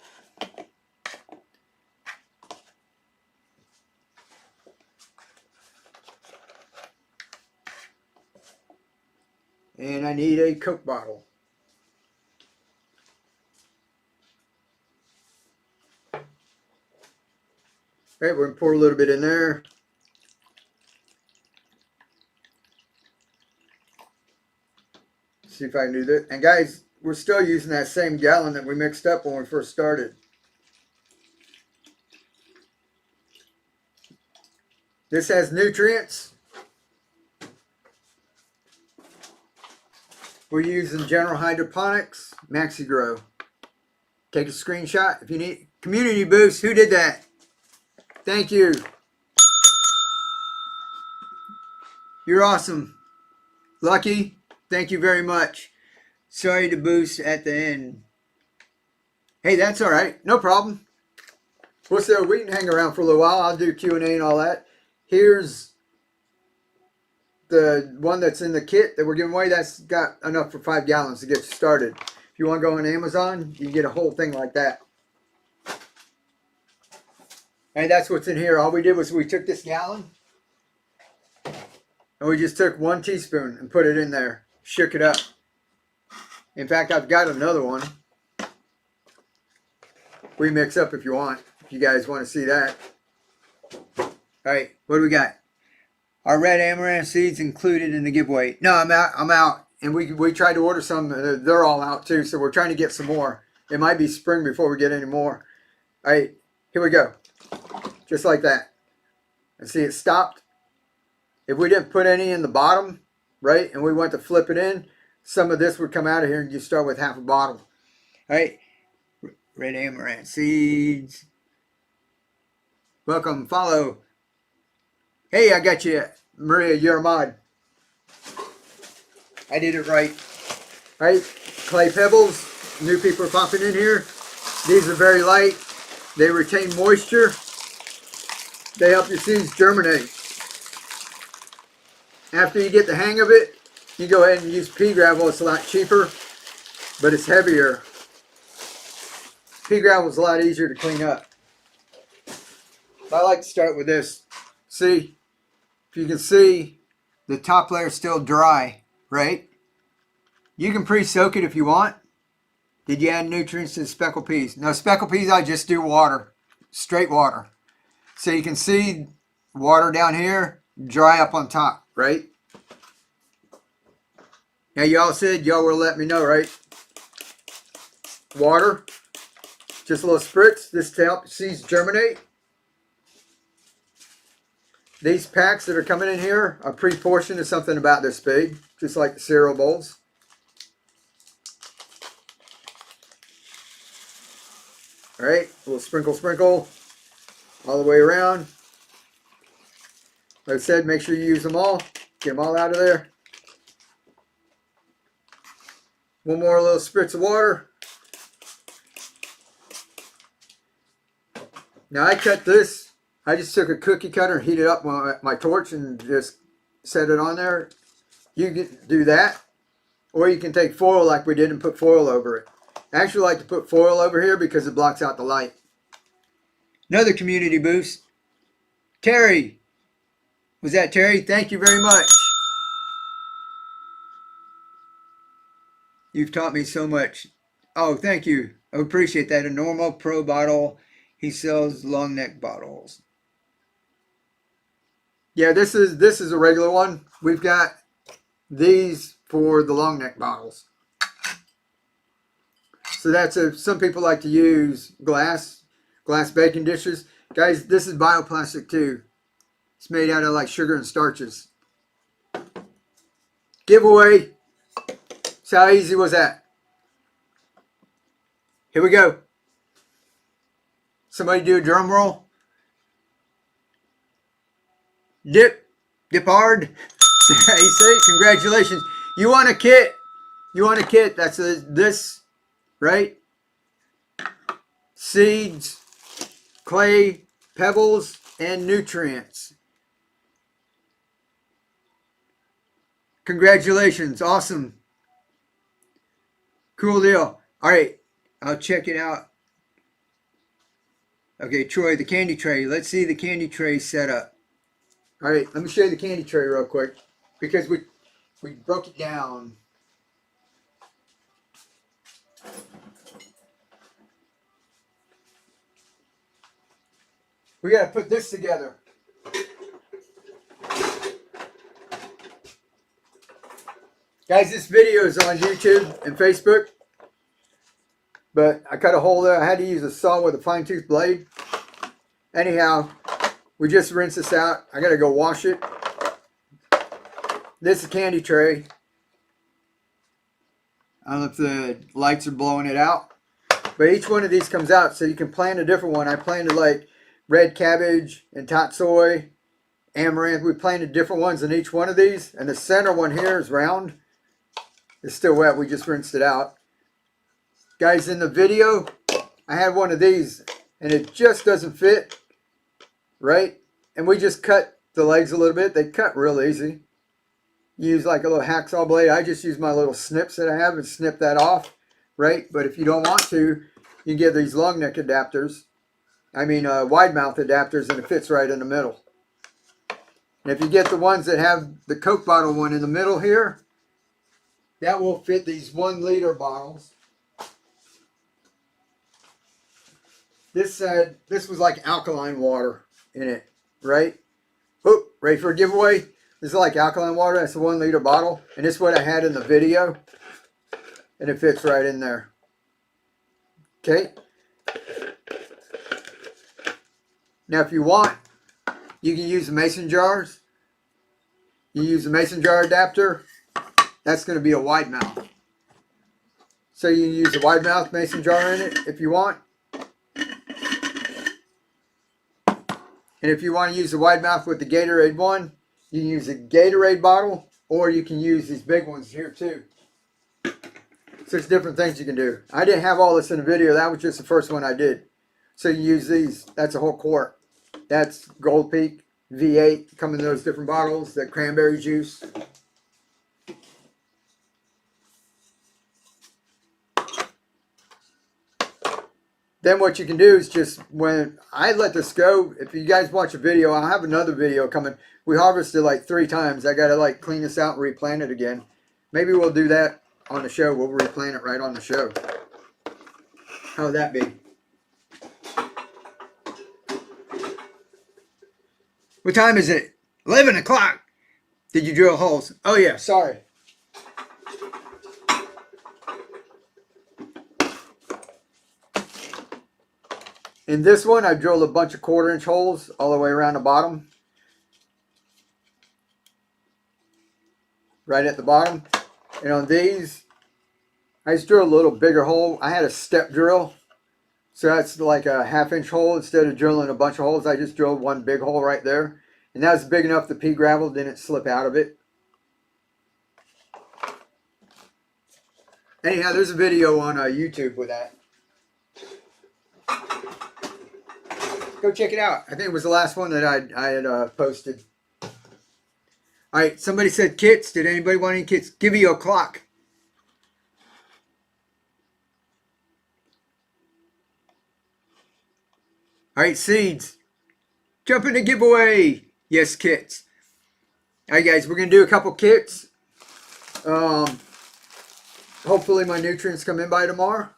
And I need a Coke bottle. All right, we're going to pour a little bit in there. See if I can do this. And guys, we're still using that same gallon that we mixed up when we first started. This has nutrients. We're using General Hydroponics, Maxi Grow. Take a screenshot if you need. Community boost, who did that? Thank you. You're awesome. Lucky, thank you very much. Sorry to boost at the end. Hey, that's all right. No problem. We can hang around for a little while. I'll do Q&A and all that. Here's the one that's in the kit that we're giving away. That's got enough for 5 gallons to get you started. If you want to go on Amazon, you can get a whole thing like that. And that's what's in here. All we did was we took this gallon and we just took 1 teaspoon and put it in there. Shook it up. In fact, I've got another one. We mix up if you want. If you guys want to see that. All right, what do we got? Our red amaranth seeds included in the giveaway. No, I'm out. I'm out. And we tried to order some. They're all out too. So we're trying to get some more. It might be spring before we get any more. All right, here we go. Just like that. And see, it stopped. If we didn't put any in the bottom, right, and we went to flip it in, some of this would come out of here and you start with half a bottle. All right, red amaranth seeds. Welcome, follow. Hey, I got you, Maria, you're a mod. I did it right. All right, clay pebbles. New people are popping in here. These are very light. They retain moisture. They help your seeds germinate. After you get the hang of it, you go ahead and use pea gravel. It's a lot cheaper, but it's heavier. Pea gravel is a lot easier to clean up. I like to start with this. See, if you can see, the top layer is still dry, right? You can pre-soak it if you want. Did you add nutrients to the speckled peas? No, speckled peas, I just do water, straight water. So you can see water down here, dry up on top, right? Now y'all said y'all will let me know, right? Water, just a little spritz. This to help seeds germinate. These packs that are coming in here are pre-portioned to something about this big, just like the cereal bowls. All right, a little sprinkle all the way around. Like I said, make sure you use them all. Get them all out of there. One more little spritz of water. Now I cut this. I just took a cookie cutter and heated up my torch and just set it on there. You can do that, or you can take foil like we did and put foil over it. I actually like to put foil over here because it blocks out the light. Another community boost. Terry. Was that Terry? Thank you very much. You've taught me so much. Oh, thank you. I appreciate that. A normal pro bottle. He sells long neck bottles. Yeah, this is a regular one. We've got these for the long neck bottles. So that's some people like to use glass baking dishes. Guys, this is bioplastic too. It's made out of like sugar and starches. Giveaway. So how easy was that? Here we go. Somebody do a drum roll. Dip hard. You say, congratulations. You want a kit. You want a kit. That's this, right? Seeds, clay, pebbles, and nutrients. Congratulations. Awesome. Cool deal. All right. I'll check it out. Okay, Troy, the candy tray. Let's see the candy tray set up. All right, let me show you the candy tray real quick because we broke it down. We got to put this together. Guys, this video is on YouTube and Facebook, but I cut a hole there. I had to use a saw with a fine tooth blade. Anyhow, we just rinse this out. I got to go wash it. This is a candy tray. I don't know if the lights are blowing it out, but each one of these comes out so you can plant a different one. I planted like red cabbage and tatsoi, amaranth. We planted different ones in each one of these, and the center one here is round. It's still wet. We just rinsed it out. Guys, in the video, I had one of these, and it just doesn't fit, right? And we just cut the legs a little bit. They cut real easy. Use like a little hacksaw blade. I just use my little snips that I have and snip that off, right? But if you don't want to, you get these long neck adapters. I mean wide mouth adapters, and it fits right in the middle. And if you get the ones that have the Coke bottle one in the middle here, that will fit these 1 liter bottles. This was like alkaline water in it, right? Oh, ready for a giveaway? This is like alkaline water. That's a 1 liter bottle. And this is what I had in the video. And it fits right in there. Okay. Now if you want, you can use the mason jars. You use the mason jar adapter. That's going to be a wide mouth. So you can use a wide mouth mason jar in it if you want. And if you want to use the wide mouth with the Gatorade one, you can use a Gatorade bottle, or you can use these big ones here too. So there's different things you can do. I didn't have all this in the video. That was just the first one I did. So you use these. That's a whole quart. That's Gold Peak V8. Come in those different bottles. The cranberry juice. Then what you can do is just, when I let this go, if you guys watch a video, I'll have another video coming. We harvested like 3 times. I got to like clean this out and replant it again. Maybe we'll do that on the show. We'll replant it right on the show. How would that be? What time is it? 11 o'clock. Did you drill holes? Oh yeah, sorry. In this one, I drilled a bunch of 1/4 inch holes all the way around the bottom. Right at the bottom. And on these, I just drilled a little bigger hole. I had a step drill. So that's like a 1/2 inch hole. Instead of drilling a bunch of holes, I just drilled one big hole right there. And that was big enough the pea gravel didn't slip out of it. Anyhow, there's a video on YouTube with that. Go check it out. I think it was the last one that I had posted. All right, somebody said kits. Did anybody want any kits? Give you a clock. All right, seeds. Jump in the giveaway. Yes, kits. All right, guys, we're going to do a couple kits. Hopefully my nutrients come in by tomorrow.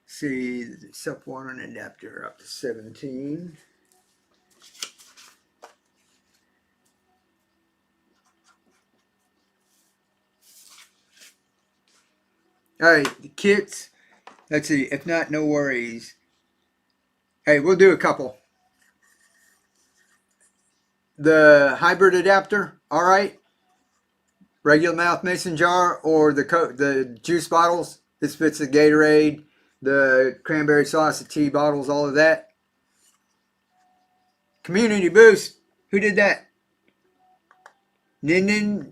See, self-watering adapter up to 17. All right, the kits. Let's see. If not, no worries. Hey, we'll do a couple. The hybrid adapter. All right. Regular mouth mason jar or the juice bottles. This fits the Gatorade, the cranberry sauce, the tea bottles, all of that. Community boost. Who did that? Nini?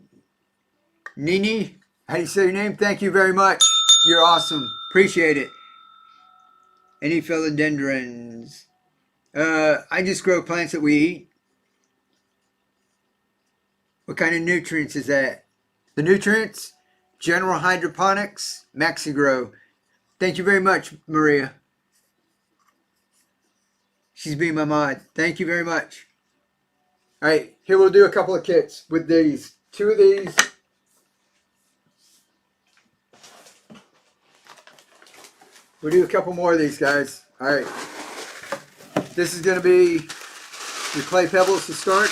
How do you say your name? Thank you very much. You're awesome. Appreciate it. Any philodendrons? I just grow plants that we eat. What kind of nutrients is that? The nutrients? General Hydroponics, MaxiGrow. Thank you very much, Maria. She's being my mod. Thank you very much. All right, here we'll do a couple of kits with these. 2 of these. We'll do a couple more of these, guys. All right. This is going to be your clay pebbles to start.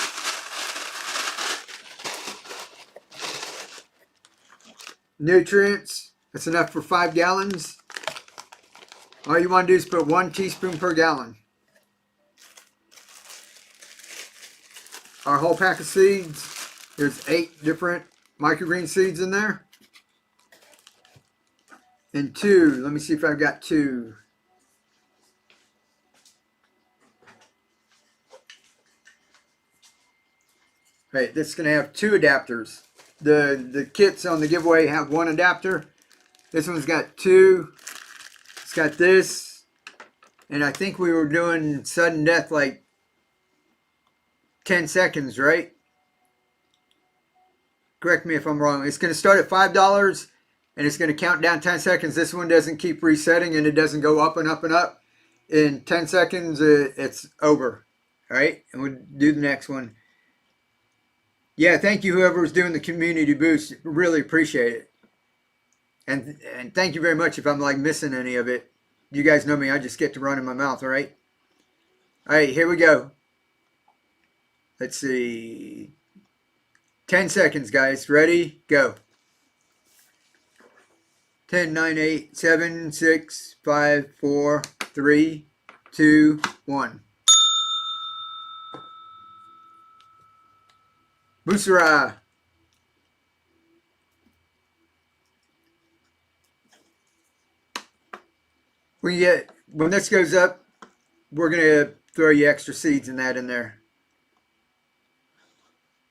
Nutrients. That's enough for 5 gallons. All you want to do is put 1 teaspoon per gallon. Our whole pack of seeds. There's 8 different microgreen seeds in there. And 2. Let me see if I've got 2. Right, this is going to have 2 adapters. The kits on the giveaway have 1 adapter. This one's got 2. It's got this. And I think we were doing sudden death like 10 seconds, right? Correct me if I'm wrong. It's going to start at $5 and it's going to count down 10 seconds. This one doesn't keep resetting and it doesn't go up and up and up. In 10 seconds, it's over. All right, and we'll do the next one. Yeah, thank you, whoever's doing the community boost. Really appreciate it. And thank you very much if I'm like missing any of it. You guys know me. I just get to run in my mouth, all right? All right, here we go. Let's see. 10 seconds, guys. Ready? Go. 10, 9, 8, 7, 6, 5, 4, 3, 2, 1. Busara. When this goes up, we're going to throw you extra seeds and that in there.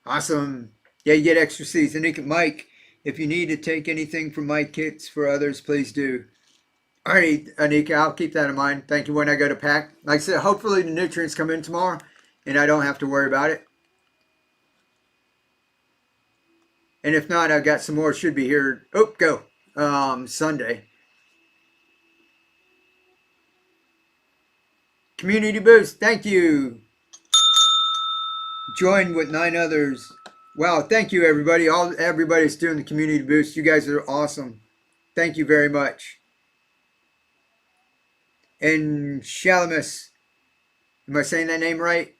Awesome. Yeah, you get extra seeds. And Mike, if you need to take anything from my kits for others, please do. All right, Anika, I'll keep that in mind. Thank you when I go to pack. Like I said, hopefully the nutrients come in tomorrow and I don't have to worry about it. And if not, I've got some more. Should be here. Oh, go. Sunday. Community boost. Thank you. Join with 9 others. Wow. Thank you, everybody. Everybody's doing the community boost. You guys are awesome. Thank you very much. And Shalamus. Am I saying that name right?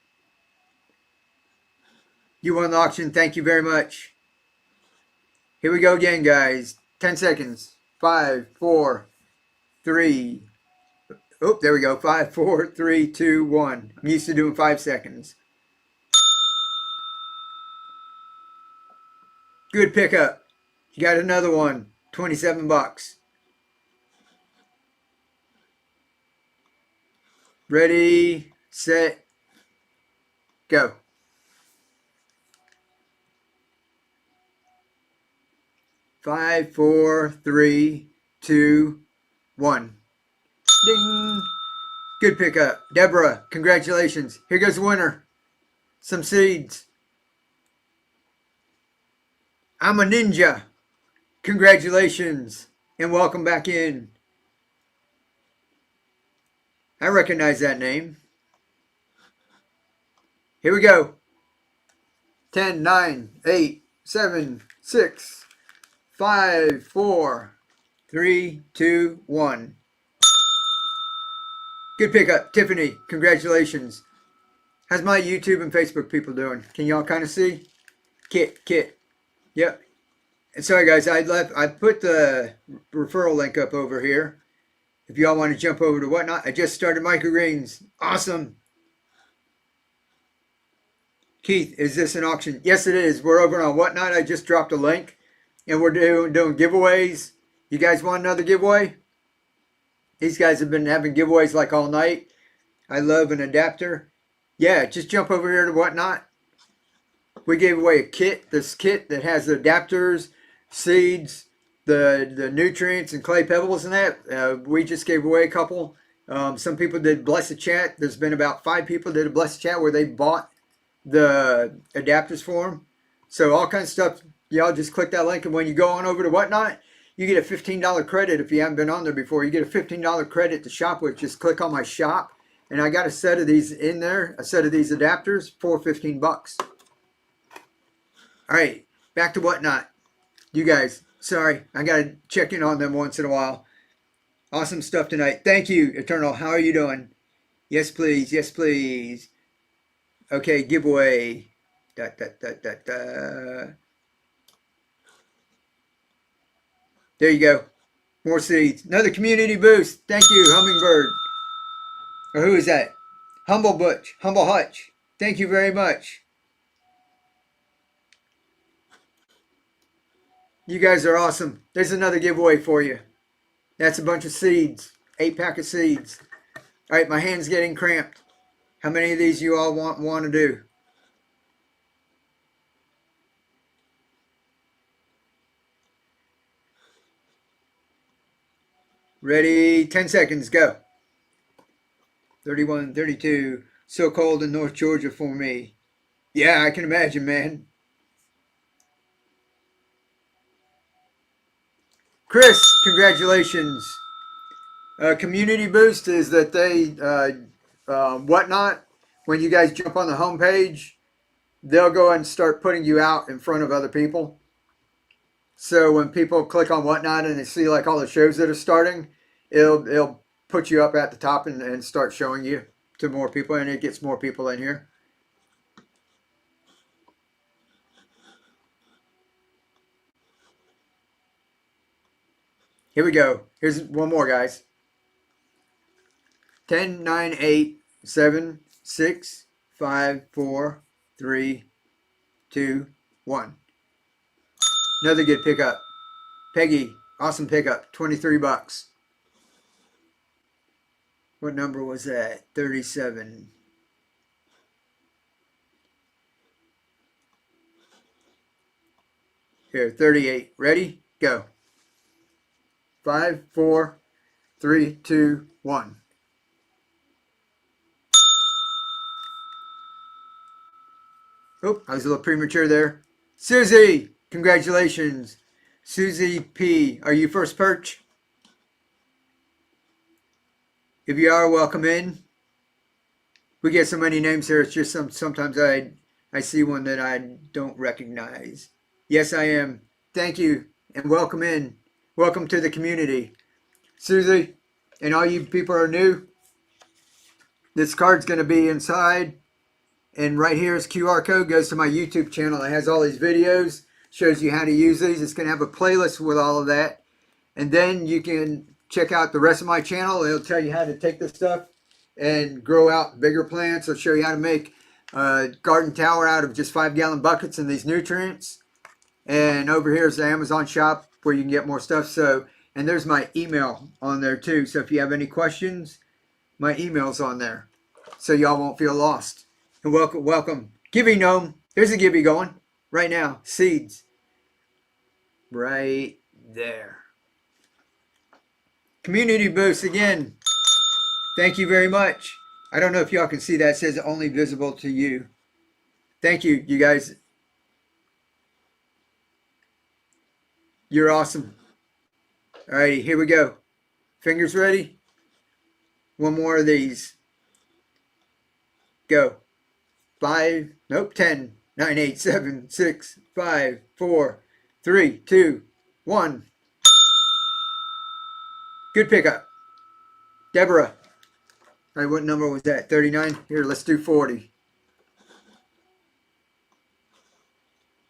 You won the auction. Thank you very much. Here we go again, guys. 10 seconds. 5, 4, 3. Oh, there we go. 5, 4, 3, 2, 1. I'm used to doing 5 seconds. Good pickup. You got another one. $27. Ready, set, go. 5, 4, 3, 2, 1. Ding. Good pickup. Deborah, congratulations. Here goes the winner. Some seeds. I'm a ninja. Congratulations. And welcome back in. I recognize that name. Here we go. 10, 9, 8, 7, 6, 5, 4, 3, 2, 1. Good pickup. Tiffany, congratulations. How's my YouTube and Facebook people doing? Can y'all kind of see? Kit. Yep. And sorry guys, I put the referral link up over here. If y'all want to jump over to Whatnot, I just started microgreens. Awesome. Keith, is this an auction? Yes, it is. We're over on Whatnot. I just dropped a link, and we're doing giveaways. You guys want another giveaway? These guys have been having giveaways like all night. I love an adapter. Yeah, just jump over here to Whatnot. We gave away a kit, this kit that has the adapters, seeds, the nutrients and clay pebbles and that. We just gave away a couple. Some people did Blessed Chat. There's been about 5 people that did a Blessed Chat where they bought the adapters for them. So all kinds of stuff. Y'all just click that link, and when you go on over to Whatnot, you get a $15 credit. If you haven't been on there before, you get a $15 credit to shop with. Just click on my shop, and I got a set of these in there, a set of these adapters for 15 bucks. All right, back to Whatnot. You guys, sorry, I got to check in on them once in a while. Awesome stuff tonight. Thank you, Eternal. How are you doing? Yes, please. Yes, please. Okay, giveaway. There you go. More seeds. Another community boost. Thank you, Hummingbird. Or who is that? Humble Butch. Humble Hutch. Thank you very much. You guys are awesome. There's another giveaway for you. That's a bunch of seeds. 8-pack of seeds. All right, my hand's getting cramped. How many of these you all want to do? Ready? 10 seconds. Go. 31, 32. So cold in North Georgia for me. Yeah, I can imagine, man. Chris, congratulations. Community boost is that they, Whatnot, when you guys jump on the homepage, they'll go and start putting you out in front of other people. So when people click on Whatnot and they see like all the shows that are starting, it'll put you up at the top and start showing you to more people, and it gets more people in here. Here we go. Here's one more, guys. 10, 9, 8, 7, 6, 5, 4, 3, 2, 1. Another good pickup. Peggy, awesome pickup. 23 bucks. What number was that? 37. Here, 38. Ready? Go. 5, 4, 3, 2, 1. Oh, I was a little premature there. Susie, congratulations. Susie P, are you first perch? If you are, welcome in. We get so many names here, it's just sometimes I see one that I don't recognize. Yes, I am. Thank you, and welcome in. Welcome to the community. Susie, and all you people are new, this card's going to be inside. And right here is QR code, goes to my YouTube channel. It has all these videos, shows you how to use these. It's going to have a playlist with all of that. And then you can check out the rest of my channel. It'll tell you how to take this stuff and grow out bigger plants. It'll show you how to make a garden tower out of just 5-gallon buckets and these nutrients. And over here is the Amazon shop where you can get more stuff. So, and there's my email on there too. So if you have any questions, my email's on there, so y'all won't feel lost. And welcome. Gibby gnome. There's a Gibby going right now. Seeds. Right there. Community boost again. Thank you very much. I don't know if y'all can see that. It says only visible to you. Thank you, you guys. You're awesome. Alrighty, here we go. Fingers ready? One more of these. Go. 5, nope, 10, 9, 8, 7, 6, 5, 4, 3, 2, 1. Good pickup. Deborah. All right, what number was that? 39? Here, let's do 40.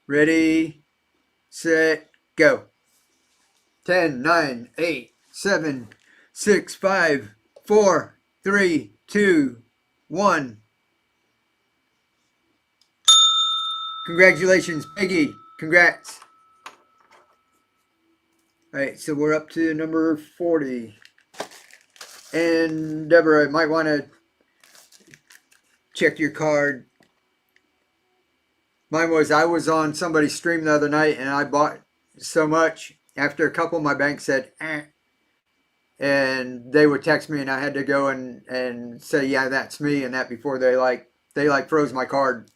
Ready, set, go. 10, 9, 8, 7, 6, 5, 4, 3, 2, 1. Congratulations, Peggy. Congrats. All right, so we're up to number 40. And Deborah, might want to check your card. Mine was, I was on somebody's stream the other night and I bought so much. After a couple, my bank said, eh. And they would text me and I had to go and say, yeah, that's me. And that before they froze my card.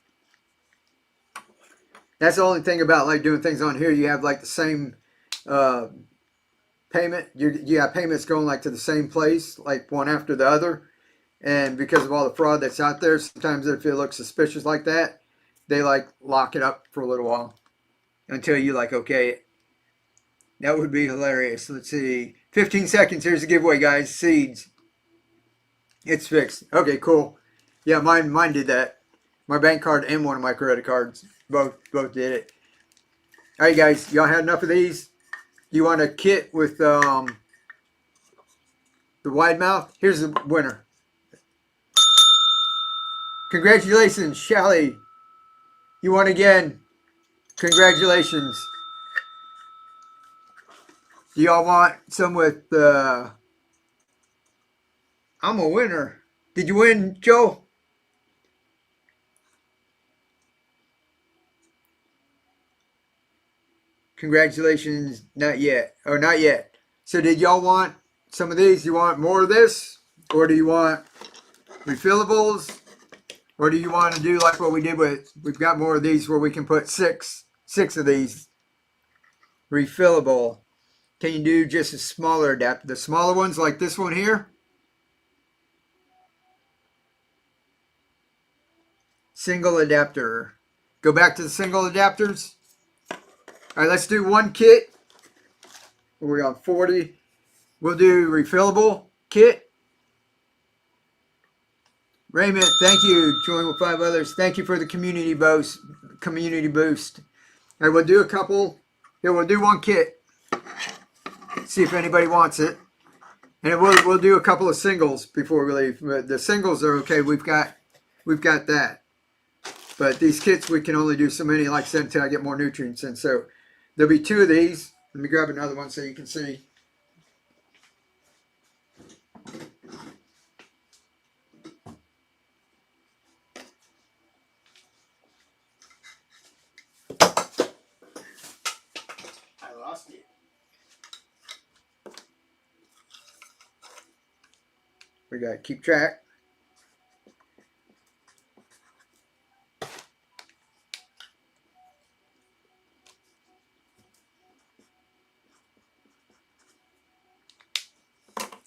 That's the only thing about like doing things on here. You have like the same payment. You have payments going like to the same place, like one after the other. And because of all the fraud that's out there, sometimes if it looks suspicious like that, they like lock it up for a little while until you like okay it. That would be hilarious. Let's see. 15 seconds. Here's the giveaway, guys. Seeds. It's fixed. Okay, cool. Yeah, mine did that. My bank card and one of my credit cards both did it. All right, guys. Y'all had enough of these? You want a kit with the wide mouth? Here's the winner. Congratulations, Shelly. You won again. Congratulations. Do y'all want some with I'm a winner. Did you win, Joe? Congratulations. Not yet. Or not yet. So did y'all want some of these? You want more of this? Or do you want refillables? Or do you want to do like what we did with, we've got more of these where we can put six of these refillable. Can you do just a smaller adapter? The smaller ones like this one here. Single adapter. Go back to the single adapters. All right, let's do one kit. We're on 40. We'll do refillable kit. Raymond, thank you. Join with 5 others. Thank you for the community boost. All right, we'll do a couple. Here, we'll do one kit. See if anybody wants it. And we'll do a couple of singles before we leave. But the singles are okay. We've got that. But these kits we can only do so many, like I said, until I get more nutrients in. So there'll be 2 of these. Let me grab another one so you can see. I lost it. We got to keep track.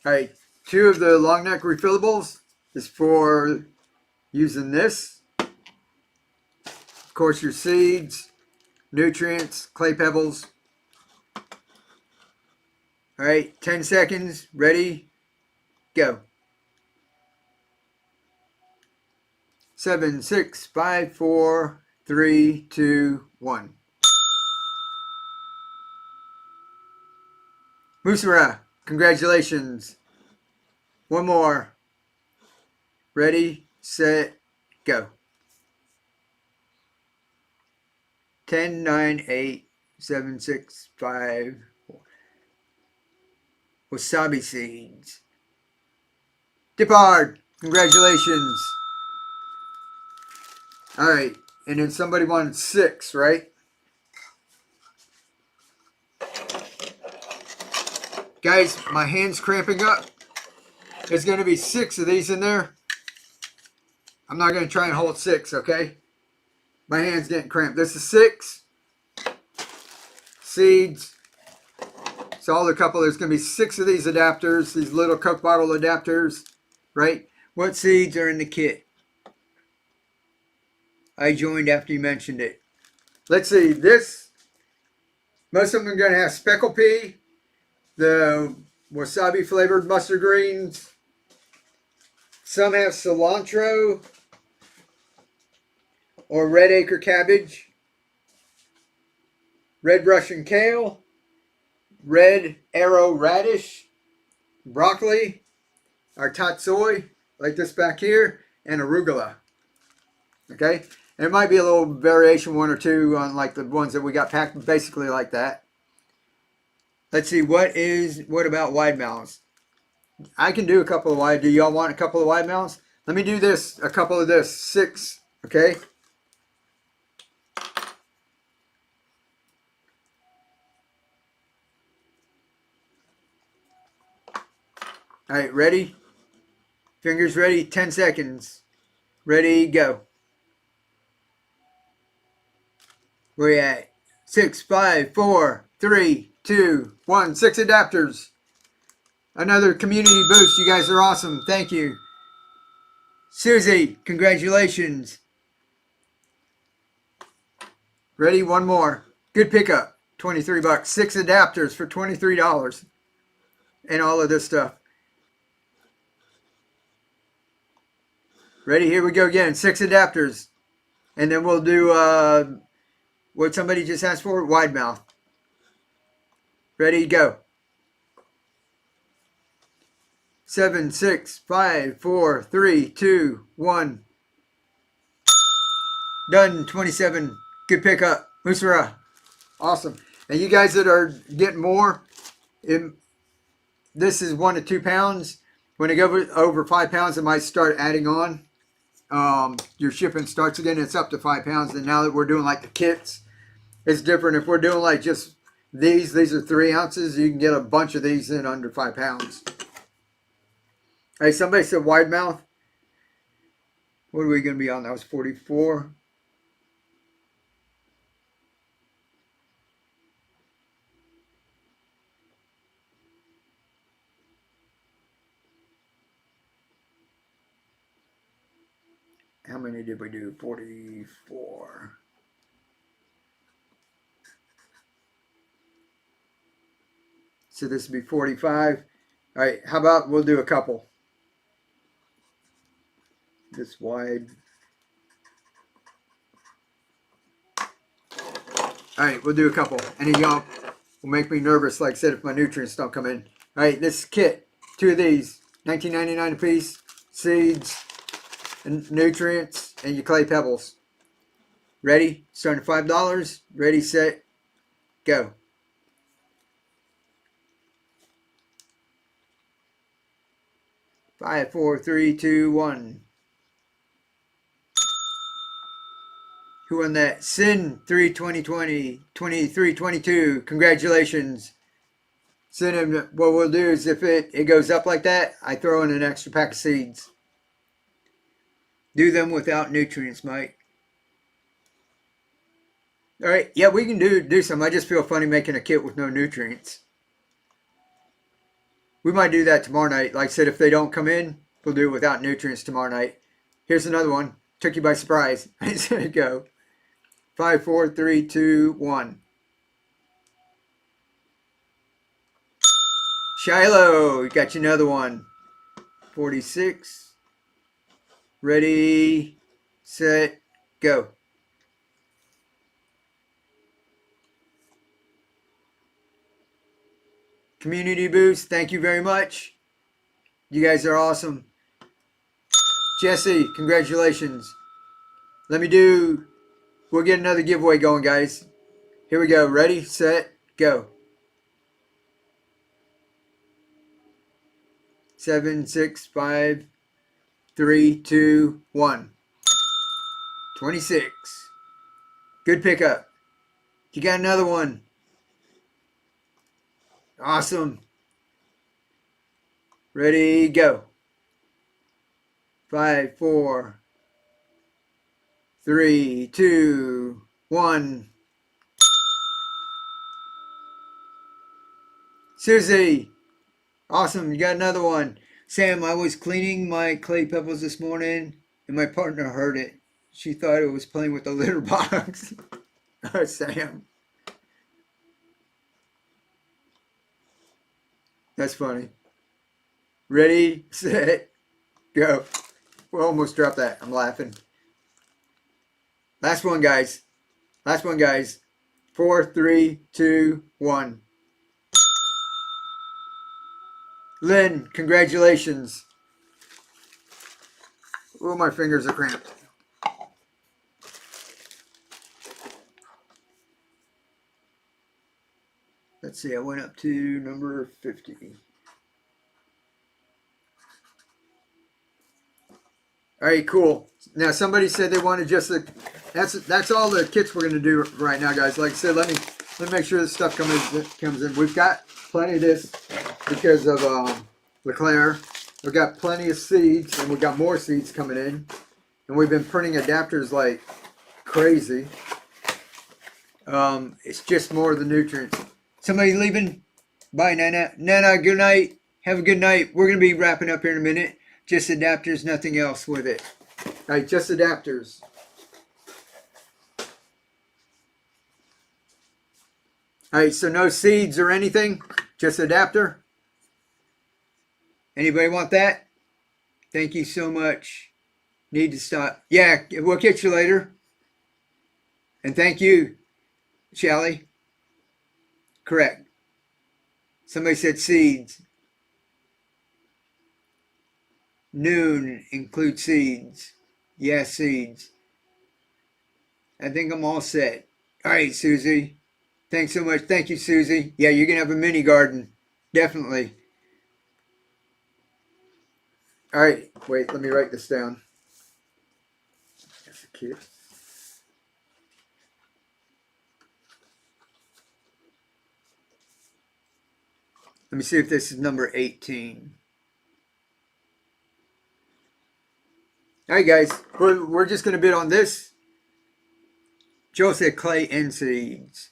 All right, 2 of the long neck refillables is for using this. Of course, your seeds, nutrients, clay pebbles. All right, 10 seconds. Ready? Go. 7, 6, 5, 4, 3, 2, 1. Musara, congratulations. One more. Ready, set, go. 10, 9, 8, 7, 6, 5, 4. Wasabi seeds. Dipard, congratulations. All right, and then somebody wanted 6, right? Guys, my hand's cramping up. There's going to be 6 of these in there. I'm not going to try and hold 6, okay? My hand's getting cramped. This is 6 seeds. So all the couple, there's going to be 6 of these adapters, these little Coke bottle adapters, right? What seeds are in the kit? I joined after you mentioned it. Let's see, this, most of them are going to have speckle pea, the wasabi flavored mustard greens. Some have cilantro or red acre cabbage, red Russian kale, red arrow radish, broccoli, our tatsoi, like this back here, and arugula. Okay? And it might be a little variation, 1 or 2 on like the ones that we got packed, basically like that. Let's see, what about wide mouths? I can do a couple of wide. Do y'all want a couple of wide mouths? Let me do this, a couple of this, 6, okay? All right, ready? Fingers ready, 10 seconds. Ready, go. We're at 6, 5, 4, 3, 2, 1. 6 adapters. Another community boost. You guys are awesome. Thank you. Susie, congratulations. Ready? One more. Good pickup. 23 bucks. 6 adapters for $23. And all of this stuff. Ready? Here we go again. 6 adapters. And then we'll do what somebody just asked for, wide mouth. Ready? Go. 7, 6, 5, 4, 3, 2, 1. Done. 27. Good pickup. Musara. Awesome. And you guys that are getting more, this is 1 to 2 pounds. When it goes over 5 pounds, it might start adding on. Your shipping starts again. It's up to 5 pounds. And now that we're doing like the kits, it's different. If we're doing like just these are 3 ounces. You can get a bunch of these in under 5 pounds. Hey, somebody said wide mouth. What are we going to be on? That was 44. How many did we do? 44. So this would be 45. All right, how about we'll do a couple. This wide. All right, we'll do a couple. Any of y'all will make me nervous, like I said, if my nutrients don't come in. All right, this kit, 2 of these, $19.99 a piece, seeds, and nutrients, and your clay pebbles. Ready? Starting at $5. Ready, set, go. 5, 4, 3, 2, 1. Who won that? Sin 3-20-20, 23-22. Congratulations. Sin, what we'll do is if it goes up like that, I throw in an extra pack of seeds. Do them without nutrients, Mike. All right. Yeah, we can do some. I just feel funny making a kit with no nutrients. We might do that tomorrow night. Like I said, if they don't come in, we'll do it without nutrients tomorrow night. Here's another one. Took you by surprise. There you go. 5, 4, 3, 2, 1. Shiloh, you got you another one. 46. Ready, set, go. Community boost, thank you very much. You guys are awesome. Jesse, congratulations. We'll get another giveaway going, guys. Here we go. Ready, set, go. 7, 6, 5, 3, 2, 1. 26. Good pickup. You got another one. Awesome. Ready, go. 5, 4, 3, 2, 1. Susie. Awesome. You got another one. Sam, I was cleaning my clay pebbles this morning and my partner heard it. She thought it was playing with the litter box. Oh, Sam. That's funny. Ready, set, go. We almost dropped that. I'm laughing. Last one, guys. Last one, guys. 4, 3, 2, 1. Lynn, congratulations. Oh, my fingers are cramped. Let's see, I went up to number 50. All right, cool. Now somebody said they wanted just the. That's all the kits we're gonna do right now, guys. Like I said, let me make sure this stuff comes in. We've got plenty of this because of LeClaire. We've got plenty of seeds, and we've got more seeds coming in, and we've been printing adapters like crazy. It's just more of the nutrients. Somebody leaving? Bye, Nana. Nana, good night. Have a good night. We're gonna be wrapping up here in a minute. Just adapters, nothing else with it. All right, just adapters. All right, so no seeds or anything, just adapter. Anybody want that? Thank you so much. Need to stop. Yeah, we'll catch you later. And thank you, Shelly. Correct. Somebody said seeds. Noon include seeds. Yes, seeds. I think I'm all set. All right, Susie. Thanks so much. Thank you, Susie. Yeah, you're going to have a mini garden. Definitely. All right. Wait, let me write this down. That's cute. Let me see if this is number 18. All right, guys, we're just going to bid on this. Joe said clay and seeds.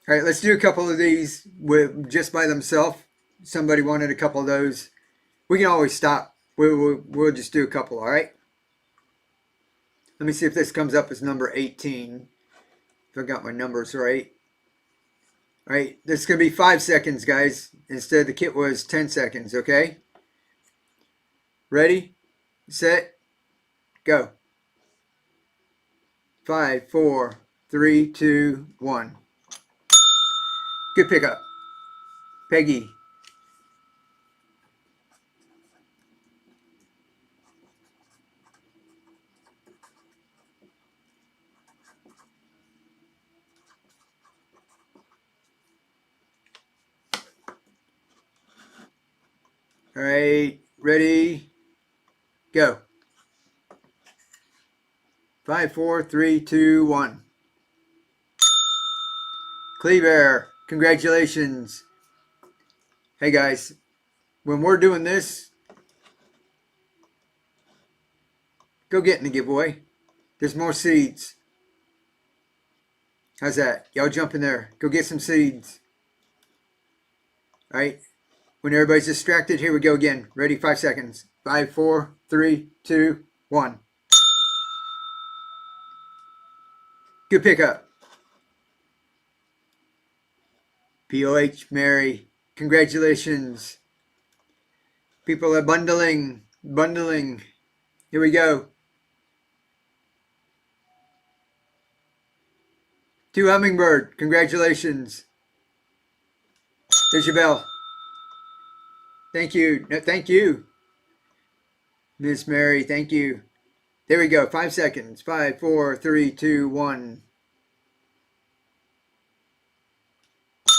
All right, let's do a couple of these with just by themselves. Somebody wanted a couple of those. We can always stop. We'll just do a couple, all right? Let me see if this comes up as number 18. If I got my numbers right. All right, this is going to be 5 seconds, guys. Instead, the kit was 10 seconds, okay? Ready, set, go. 5, 4, 3, 2, 1. Good pickup. Peggy. All right, ready, go. 5, 4, 3, 2, 1. Cleaver, congratulations. Hey guys, when we're doing this, go get in the giveaway. There's more seeds. How's that? Y'all jump in there. Go get some seeds. All right. When everybody's distracted, here we go again. Ready? 5 seconds. 5, 4, 3, 2, 1. Good pickup. POH Mary. Congratulations. People are bundling. Bundling. Here we go. 2 Hummingbird. Congratulations. There's your bell. Thank you. No, thank you. Miss Mary, thank you. There we go. 5 seconds. 5, 4, 3, 2, 1.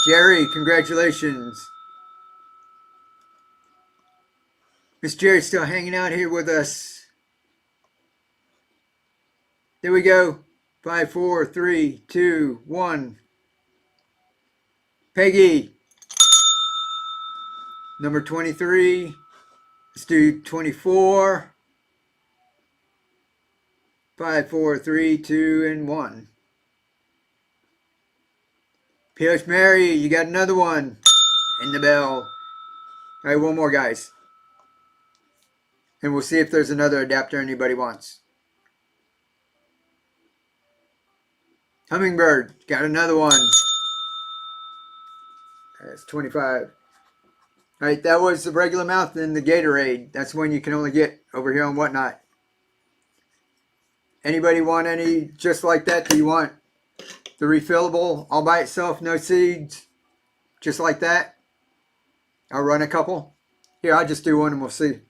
Jerry, congratulations. Miss Jerry's still hanging out here with us. There we go. 5, 4, 3, 2, 1. Peggy, number 23. Let's do 24. 5, 4, 3, 2, and 1. Peerless Mary, you got another one. And the bell. All right, one more, guys. And we'll see if there's another adapter anybody wants. Hummingbird, got another one. That's 25. All right, that was the regular mouth and the Gatorade. That's one you can only get over here on Whatnot. Anybody want any just like that? Do you want the refillable all by itself, no seeds, just like that? I'll run a couple. Here, I'll just do one and we'll see.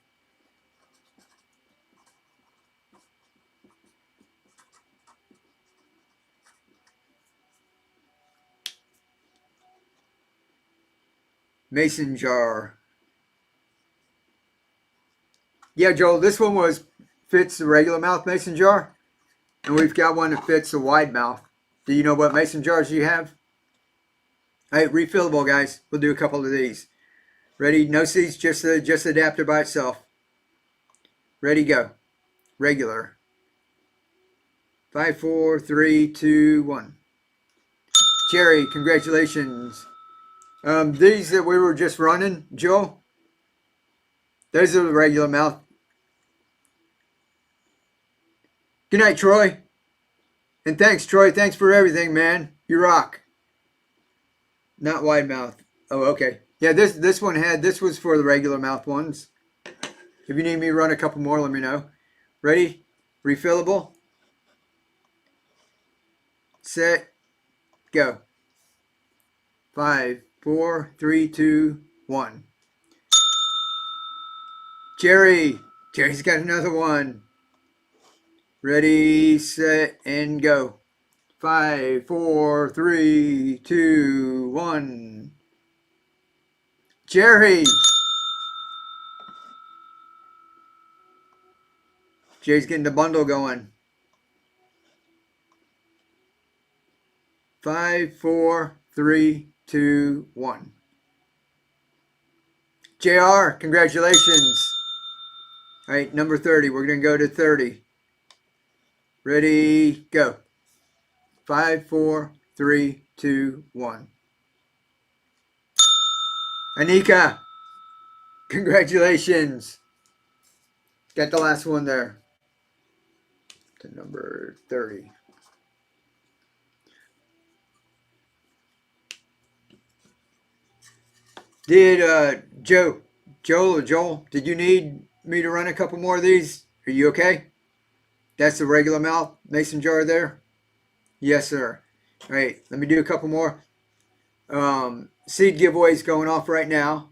Mason jar. Yeah, Joel, this one fits the regular mouth mason jar. And we've got one that fits the wide mouth. Do you know what mason jars you have? All right, refillable, guys. We'll do a couple of these. Ready? No seeds, just the adapter by itself. Ready, go. Regular. 5, 4, 3, 2, 1. Jerry, congratulations. These that we were just running, Joe, those are the regular mouth. Good night, Troy. And thanks, Troy. Thanks for everything, man. You rock. Not wide mouth. Oh, okay. Yeah, this was for the regular mouth ones. If you need me to run a couple more, let me know. Ready? Refillable. Set. Go. 5, 4, 3, 2, 1. Jerry's got another one. Ready, set, and go. 5, 4, 3, 2, 1. Jerry's getting the bundle going. 5, 4, 3, 2, 1. JR, congratulations. All right, number 30. We're going to go to 30. Ready, go. 5, 4, 3, 2, 1. Anika, congratulations. Got the last one there. To number 30. Did Joel, did you need me to run a couple more of these? Are you okay? That's the regular mouth mason jar there? Yes, sir. All right, let me do a couple more. Seed giveaways going off right now.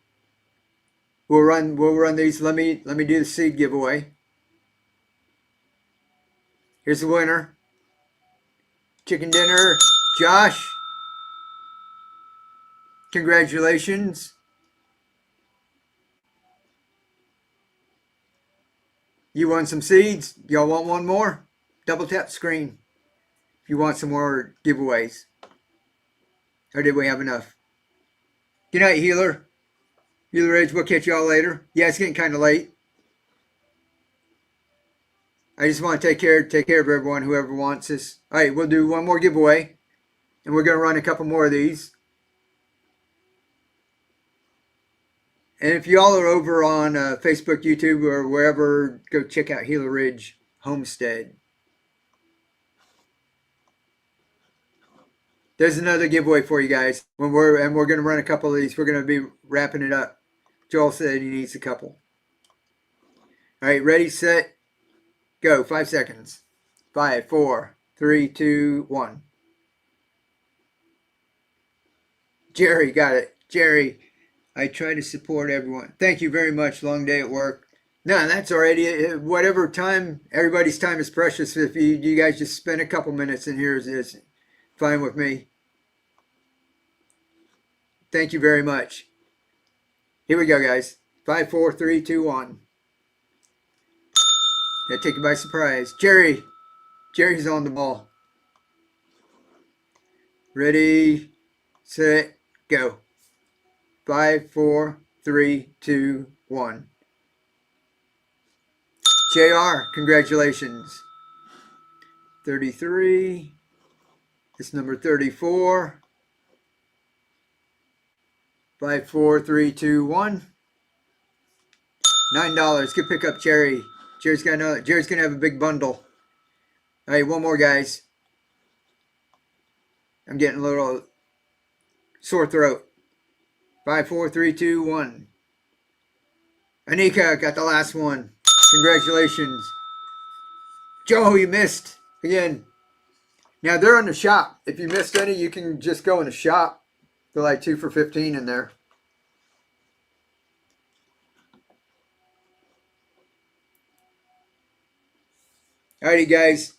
We'll run these. Let me do the seed giveaway. Here's the winner. Chicken dinner, Josh. Congratulations. You won some seeds. Y'all want one more? Double tap screen if you want some more giveaways. Or did we have enough? Good night, Healer. Healer Edge, we'll catch y'all later. Yeah, it's getting kind of late. I just want to take care of everyone, whoever wants this. All right, we'll do one more giveaway. And we're going to run a couple more of these. And if y'all are over on Facebook, YouTube, or wherever, go check out Gila Ridge Homestead. There's another giveaway for you guys. We're going to run a couple of these. We're going to be wrapping it up. Joel said he needs a couple. All right, ready, set, go. 5 seconds. 5, 4, 3, 2, 1. Jerry, got it. Jerry. I try to support everyone. Thank you very much. Long day at work. No, that's all right. Whatever time, everybody's time is precious. If you guys just spend a couple minutes in here, is fine with me. Thank you very much. Here we go, guys. 5, 4, 3, 2, 1. That take you by surprise. Jerry's on the ball. Ready, set, go. 5, 4, 3, 2, 1. JR, congratulations. 33. It's number 34. 5, 4, 3, 2, 1. $9. Good pickup, Jerry. Jerry's gonna have a big bundle. All right, one more, guys. I'm getting a little sore throat. 5, 4, 3, 2, 1. Anika got the last one. Congratulations. Joe, you missed again. Now they're in the shop. If you missed any, you can just go in the shop. They're like 2 for $15 in there. Alrighty, guys.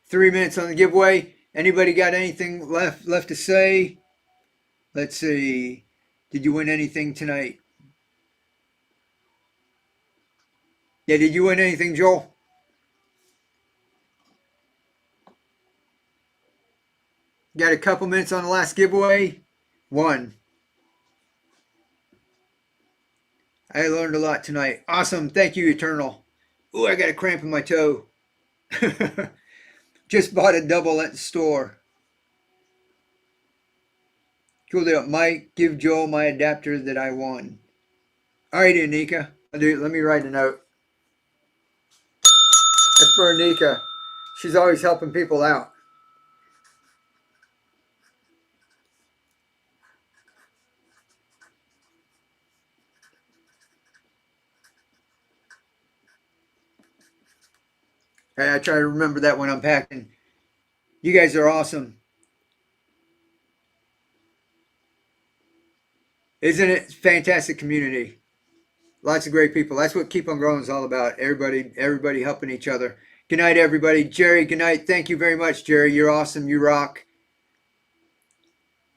3 minutes on the giveaway. Anybody got anything left to say? Let's see. Did you win anything tonight? Yeah, did you win anything, Joel? Got a couple minutes on the last giveaway. 1. I learned a lot tonight. Awesome. Thank you, Eternal. Ooh, I got a cramp in my toe. Just bought a double at the store. Cool deal. Mike, give Joel my adapter that I won. All right, Anika. Let me write a note. That's for Anika. She's always helping people out. I try to remember that when I'm packing. You guys are awesome. Isn't it fantastic community? Lots of great people. That's what Keep on Growing is all about. Everybody helping each other. Good night, everybody. Jerry, good night. Thank you very much, Jerry. You're awesome. You rock.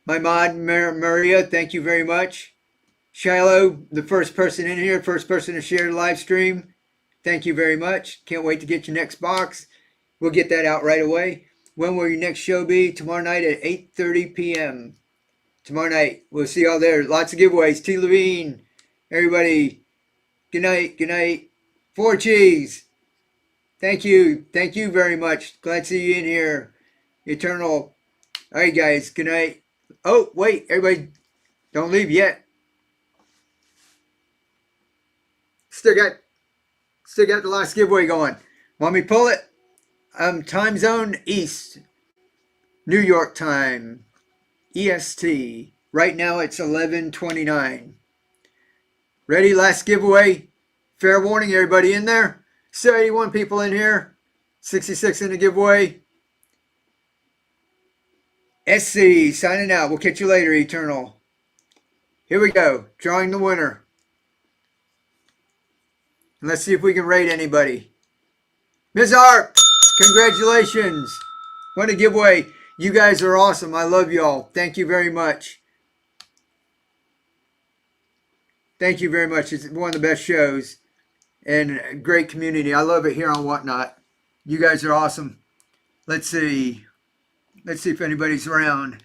My mod, Maria, thank you very much. Shiloh, the first person in here, first person to share the live stream. Thank you very much. Can't wait to get your next box. We'll get that out right away. When will your next show be? Tomorrow night at 8:30 p.m. Tomorrow night. We'll see y'all there. Lots of giveaways. T. Levine. Everybody. Good night. Good night. 4 cheese. Thank you. Thank you very much. Glad to see you in here. Eternal. All right, guys. Good night. Oh, wait. Everybody, don't leave yet. Still got the last giveaway going. Want me to pull it? Time zone East. New York time. EST. Right now it's 11:29. Ready? Last giveaway. Fair warning, everybody in there. Still 81 people in here. 66 in the giveaway. SC signing out. We'll catch you later, Eternal. Here we go. Drawing the winner. And let's see if we can rate anybody. Ms. Art, congratulations. What a giveaway. You guys are awesome. I love y'all. Thank you very much. Thank you very much. It's one of the best shows and a great community. I love it here on Whatnot. You guys are awesome. Let's see. Let's see if anybody's around.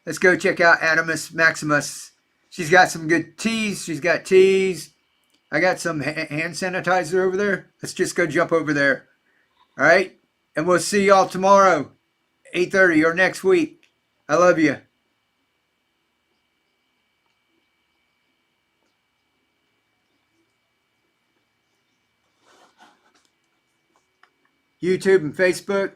Let's go check out Adamus Maximus. She's got some good teas. She's got teas. I got some hand sanitizer over there. Let's just go jump over there. All right? And we'll see y'all tomorrow, 8:30 or next week. I love you. YouTube and Facebook.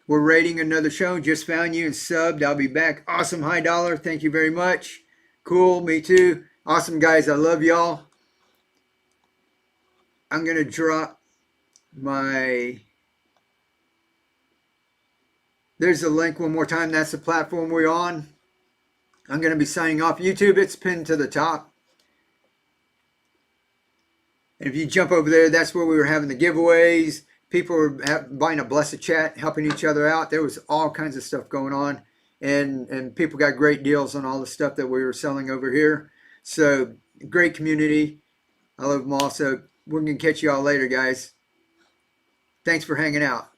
We're rating another show. Just found you and subbed. I'll be back. Awesome. High dollar. Thank you very much. Cool. Me too. Awesome, guys. I love y'all. I'm going to drop my... There's the link one more time. That's the platform we're on. I'm going to be signing off. YouTube, it's pinned to the top. And if you jump over there, that's where we were having the giveaways. People were buying a blessed chat, helping each other out. There was all kinds of stuff going on. and people got great deals on all the stuff that we were selling over here. So great community. I love them all. So we're gonna catch you all later, guys. Thanks for hanging out.